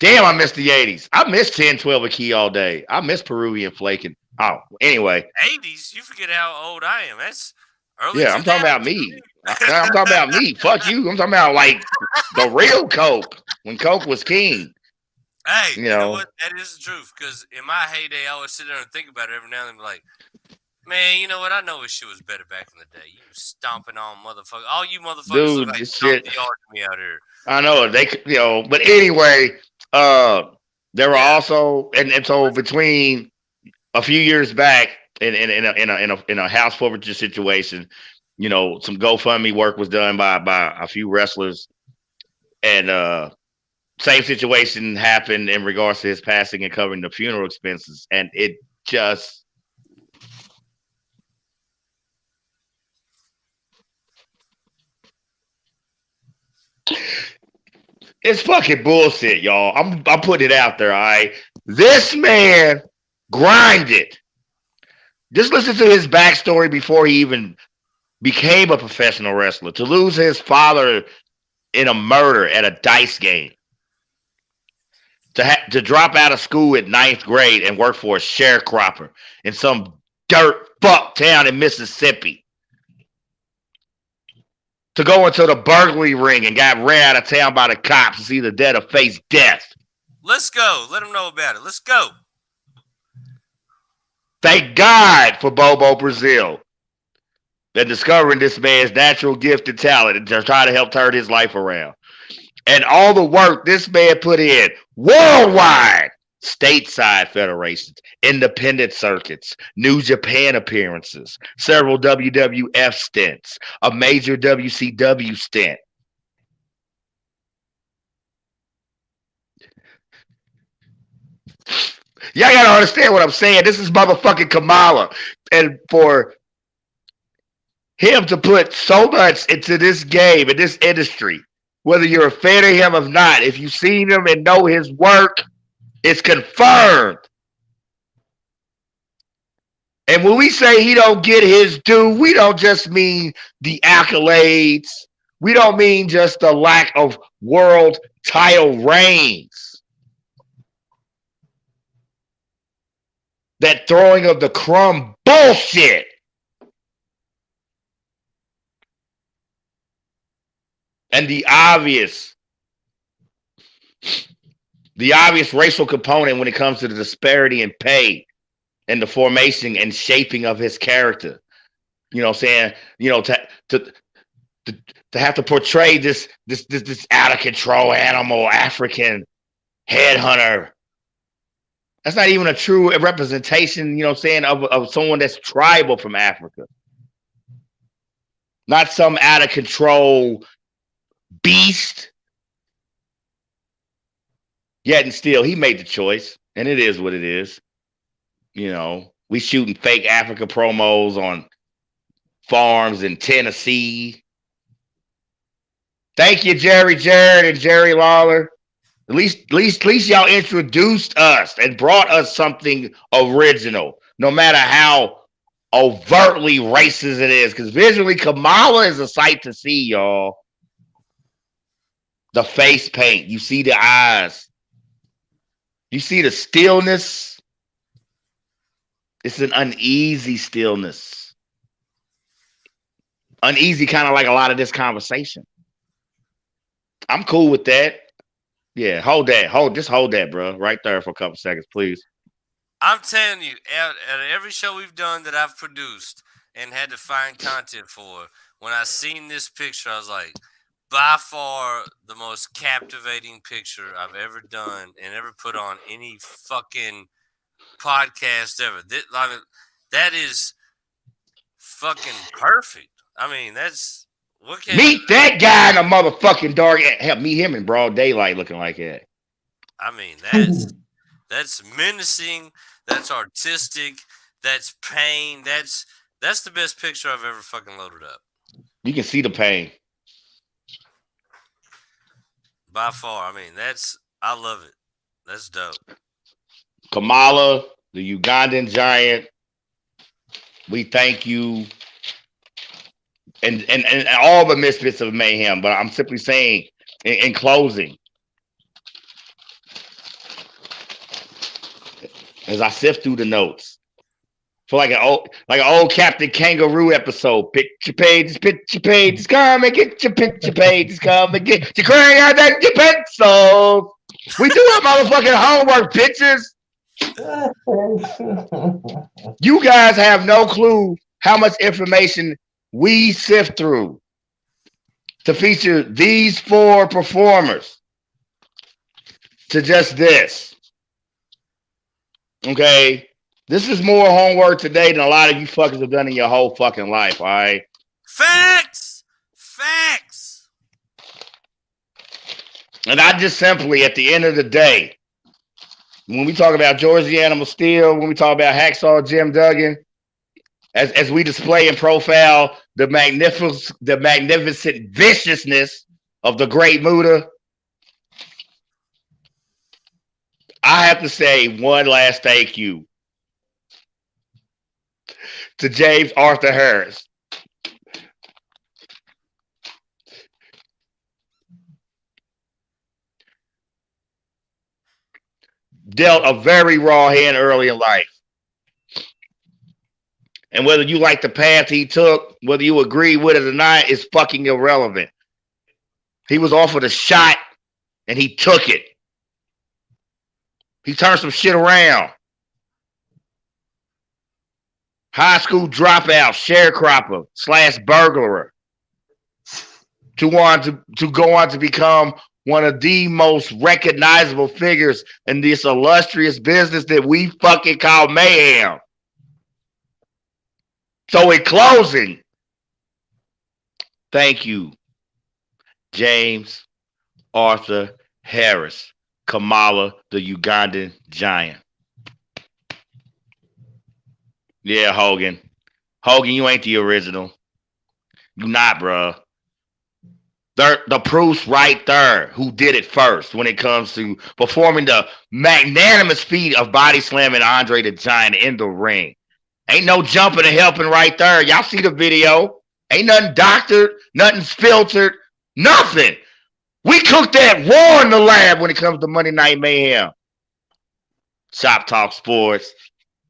Damn, I missed the 80s. I missed 10, 12 a key all day. I miss Peruvian flaking. Oh, anyway. 80s? You forget how old I am. That's early. Yeah, I'm talking about me. I'm talking about me. Fuck you. I'm talking about like the real coke when coke was king. Hey, you know what? That is the truth. Because in my heyday, I always sit there and think about it every now and then. Be like, man, you know what? I know this shit was better back in the day. You stomping on motherfuckers. All you motherfuckers dude, look like shit. The yard to me out here. I know they, but anyway, there were also, and so between a few years back in a house forfeiture situation, some GoFundMe work was done by a few wrestlers, and same situation happened in regards to his passing and covering the funeral expenses, and it just it's fucking bullshit, y'all. I'm putting it out there, all right? This man grinded Just listen to his backstory before he even became a professional wrestler. To lose his father in a murder at a dice game. To drop out of school at 9th grade and work for a sharecropper in some dirt fuck town in Mississippi. To go into the burglary ring and got ran out of town by the cops. It's either dead or face death. Let's go. Let them know about it. Let's go. Thank God for Bobo Brazil. They're discovering this man's natural gift and talent and to try to help turn his life around. And all the work this man put in worldwide, stateside federations, independent circuits, New Japan appearances, several WWF stints, a major WCW stint. Y'all gotta understand what I'm saying. This is motherfucking Kamala. And for him to put so much into this game, in this industry, whether you're a fan of him or not, if you've seen him and know his work, it's confirmed. And when we say he don't get his due, we don't just mean the accolades. We don't mean just the lack of world title reigns. That throwing of the crumb bullshit. And the obvious racial component when it comes to the disparity in pay and the formation and shaping of his character. You know what I'm saying? You know, to have to portray this out of control animal African headhunter. That's not even a true representation, you know what I'm saying, of someone that's tribal from Africa. Not some out of control beast. Yet and still, he made the choice, and it is what it is. You know, we shooting fake Africa promos on farms in Tennessee. Thank you, Jerry Jarrett and Jerry Lawler. At least y'all introduced us and brought us something original, no matter how overtly racist it is. Because visually, Kamala is a sight to see, y'all. The face paint. You see the eyes. You see the stillness. It's an uneasy stillness. Uneasy, kind of like a lot of this conversation. I'm cool with that. Yeah, hold that, bro. Right there for a couple seconds, please. I'm telling you, at every show we've done that I've produced and had to find content for, when I seen this picture, I was like, by far the most captivating picture I've ever done and ever put on any fucking podcast ever. That is fucking perfect. I mean, that's meet that guy in a motherfucking dark. Help meet him in broad daylight, looking like that. I mean, that's menacing. That's artistic. That's pain. That's the best picture I've ever fucking loaded up. You can see the pain. By far. I mean, I love it. That's dope. Kamala, the Ugandan giant, we thank you. And all the Misfits of Mayhem, but I'm simply saying, in closing, as I sift through the notes, feel like an old Captain Kangaroo episode. Picture pages, come and get your picture pages, come and get your crayon and your pencils. We do our motherfucking homework, bitches. You guys have no clue how much information we sift through to feature these 4 performers to just this. Okay? This is more homework today than a lot of you fuckers have done in your whole fucking life, all right? Facts! And I just simply, at the end of the day, when we talk about George the Animal Steel, when we talk about Hacksaw Jim Duggan, as we display and profile the magnificent viciousness of the great Muta, I have to say one last thank you to James Arthur Harris. Dealt a very raw hand early in life. And whether you like the path he took, whether you agree with it or not, is fucking irrelevant. He was offered a shot and he took it. He turned some shit around. High school dropout, sharecropper / burglar. To go on to become one of the most recognizable figures in this illustrious business that we fucking call mayhem. So in closing, thank you, James Arthur Harris, Kamala, the Ugandan giant. Yeah, Hogan. Hogan, you ain't the original. You not, bro. The proof's right there who did it first when it comes to performing the magnanimous feat of body slamming Andre the Giant in the ring. Ain't no jumping and helping right there. Y'all see the video. Ain't nothing doctored, nothing filtered, nothing. We cooked that raw in the lab when it comes to Monday Night Mayhem. Chop Talk Sports,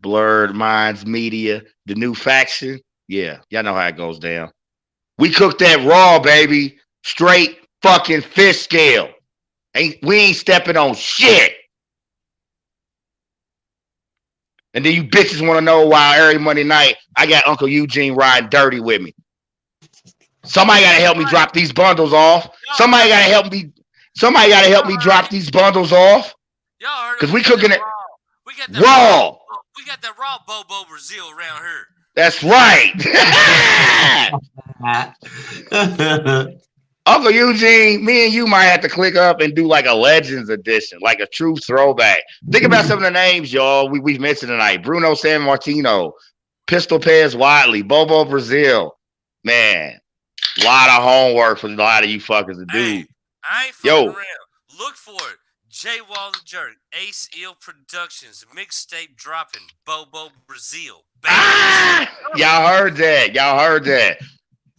Blurred Minds Media, the new faction. Yeah, y'all know how it goes down. We cooked that raw, baby. Straight fucking fish scale. We ain't stepping on shit. And then you bitches want to know why every Monday night I got Uncle Eugene riding dirty with me. Somebody got to help me drop these bundles off. Somebody got to help me. Somebody got to help me drop these bundles off. Because we cooking it raw. We got that raw Bobo Brazil around here. That's right. Uncle Eugene, me and you might have to click up and do like a Legends edition, like a true throwback. Think about some of the names, y'all, we've mentioned tonight. Bruno San Martino, Pistol Pez Wadley, Bobo Brazil. Man, a lot of homework for a lot of you fuckers to do. Hey, I ain't fucking around. Look for it. J. Wall the Jerk, Ace Ill Productions, mixtape dropping, Bobo Brazil. Y'all heard that.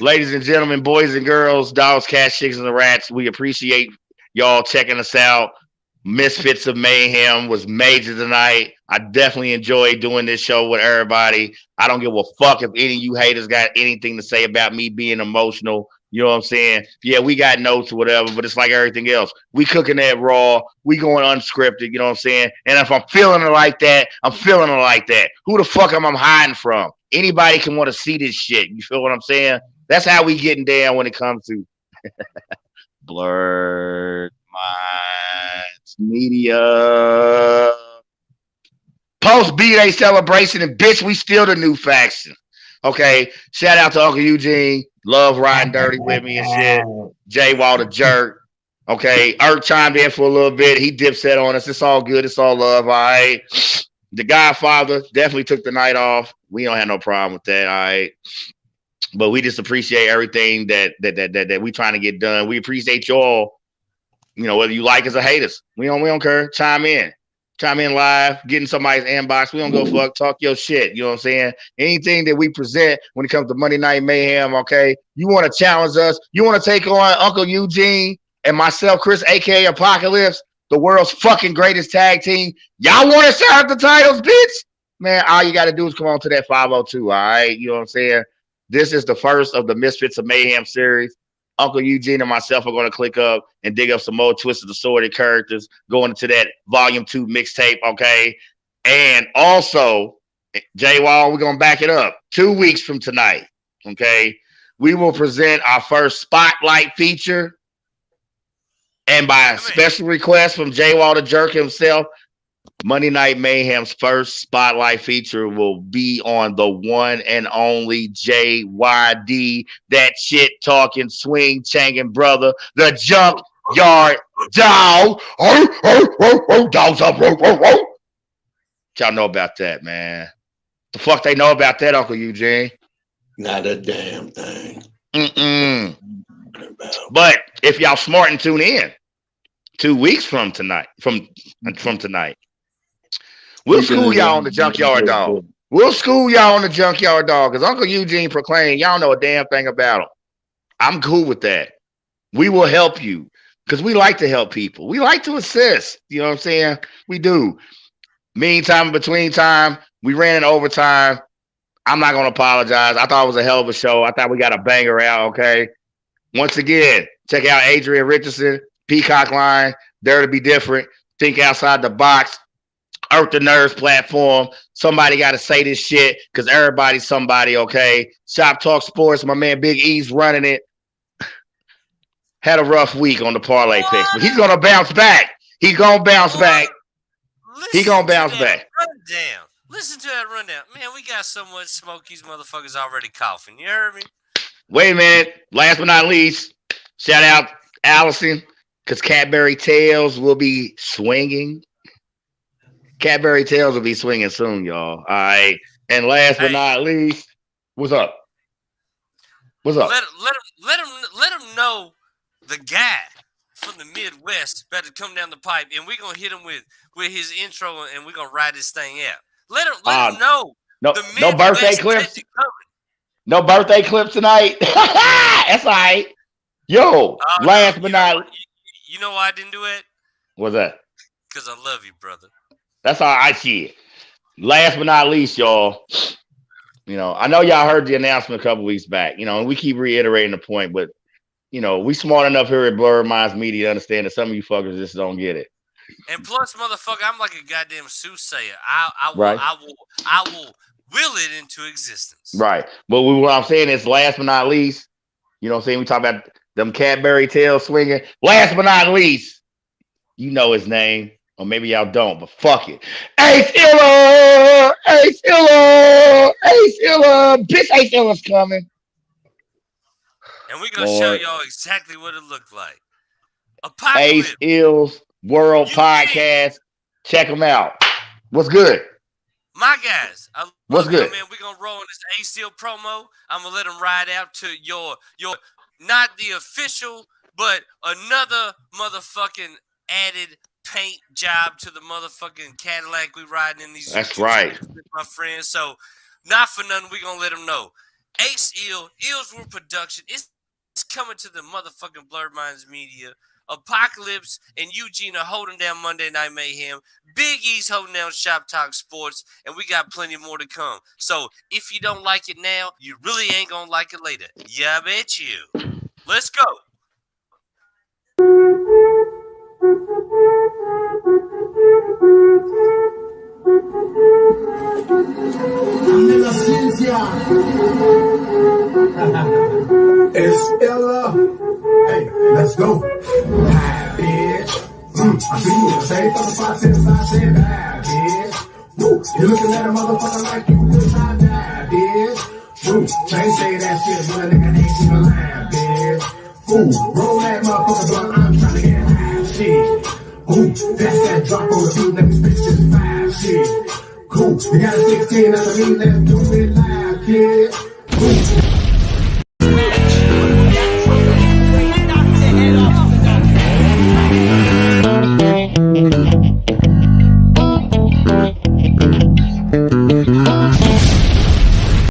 Ladies and gentlemen, boys and girls, dogs, cats, chicks, and the rats, we appreciate y'all checking us out. Misfits of Mayhem was major tonight. I definitely enjoyed doing this show with everybody. I don't give a fuck if any of you haters got anything to say about me being emotional. You know what I'm saying? Yeah, we got notes or whatever, but it's like everything else. We cooking that raw. We going unscripted, you know what I'm saying? And if I'm feeling it like that, I'm feeling it like that. Who the fuck am I hiding from? Anybody can want to see this shit. You feel what I'm saying? That's how we getting down when it comes to Blurred Minds Media. Post B-Day celebration, and bitch, we still the new faction. Okay, shout out to Uncle Eugene. Love riding dirty with me and shit. J. Wall the Jerk. Okay, Earth chimed in for a little bit. He dipset on us. It's all good. It's all love. All right. The Godfather definitely took the night off. We don't have no problem with that. All right. But we just appreciate everything that we trying to get done. We appreciate y'all, you know, whether you like us or hate us. We don't care. Chime in live, get in somebody's inbox. We don't go fuck, talk your shit. You know what I'm saying? Anything that we present when it comes to Monday Night Mayhem, okay? You want to challenge us? You want to take on Uncle Eugene and myself, Chris, aka Apocalypse, the world's fucking greatest tag team? Y'all want to start the titles, bitch? Man, all you got to do is come on to that 502, all right? You know what I'm saying? This is the first of the Misfits of Mayhem series. Uncle Eugene and myself are going to click up and dig up some more Twisted Assorted characters going into that Volume 2 mixtape, okay? And also, J. Wall, we're going to back it up. 2 weeks from tonight, okay? We will present our first Spotlight feature. And by a special request from J. Wall the Jerk himself, Monday Night Mayhem's first Spotlight feature will be on the one and only JYD, that shit talking, swing changing brother, the Junkyard Dog. Dogs up. Y'all know about that, man. The fuck they know about that, Uncle Eugene? Not a damn thing. But if y'all smart and tune in 2 weeks from tonight, from tonight. We'll school y'all on the Junkyard Dog. We'll school y'all on the Junkyard Dog because Uncle Eugene proclaimed y'all know a damn thing about him. I'm cool with that. We will help you because we like to help people. We like to assist. You know what I'm saying? We do. Meantime, between time, we ran in overtime. I'm not going to apologize. I thought it was a hell of a show. I thought we got a banger out, okay? Once again, check out Adrian Richardson, Peacock Line, Dare to Be Different, Think Outside the Box, Earth the Nerves platform. Somebody got to say this shit because everybody's somebody, okay? Shop Talk Sports, my man Big E's running it. Had a rough week on the parlay picks, but he's going to bounce back. He's going to bounce back. He's going to bounce back. Rundown. Listen to that rundown. Man, we got so much smoke, these motherfuckers already coughing. You heard me? Wait a minute. Last but not least, shout out Allison because Cadbury Tales will be swinging. Cadbury Tales will be swinging soon, y'all. All right. And last but not least, what's up? What's up? Let him know the guy from the Midwest better come down the pipe, and we're gonna hit him with his intro, and we're gonna ride this thing out. Let him know. No birthday clips. No birthday clips tonight. That's all right. Yo, last but not. You know why I didn't do it? What's that? Because I love you, brother. That's all I see. Last but not least, y'all. You know, I know y'all heard the announcement a couple weeks back. You know, and we keep reiterating the point, but you know, we smart enough here at Blurred Minds Media to understand that some of you fuckers just don't get it. And plus, motherfucker, I'm like a goddamn soothsayer. I will will it into existence. Right. But what I'm saying is, last but not least, you know what I'm saying? We talk about them Cadbury Tails swinging. Last but not least, you know his name. Or maybe y'all don't, but fuck it. Ace Illa! Ace Illa! Ace Illa! Bitch, Ace Illa's coming. And we're going to show y'all exactly what it looked like. Apocalypse. Ace Ill's World Podcast. Check them out. What's good? My guys. What's good? Man, we're going to roll in this Ace Ill promo. I'm going to let them ride out to your not the official, but another motherfucking added paint job to the motherfucking Cadillac we riding in these. That's right, my friends. So, not for nothing, we gonna let them know. Ace Ill, Ill's World Production. It's coming to the motherfucking Blurred Minds Media. Apocalypse and Eugene are holding down Monday Night Mayhem. Big E's holding down Shop Talk Sports, and we got plenty more to come. So, if you don't like it now, you really ain't gonna like it later. Yeah, I bet you. Let's go. La ciencia es Illa. Hey, let's go. Bad bitch. I see you say for the spot since I said bad bitch. Woo, you're looking at a motherfucker like you wish I died, bitch. Woo, they say that shit, but a nigga ain't even lying, bitch. Ooh, roll that motherfucker blunt, I'm trying to get high, shit. Ooh, that's that drop on the beat, let me spit this fire, shit. Cool, you got a 16 under me, let's do it live, kid. Ooh.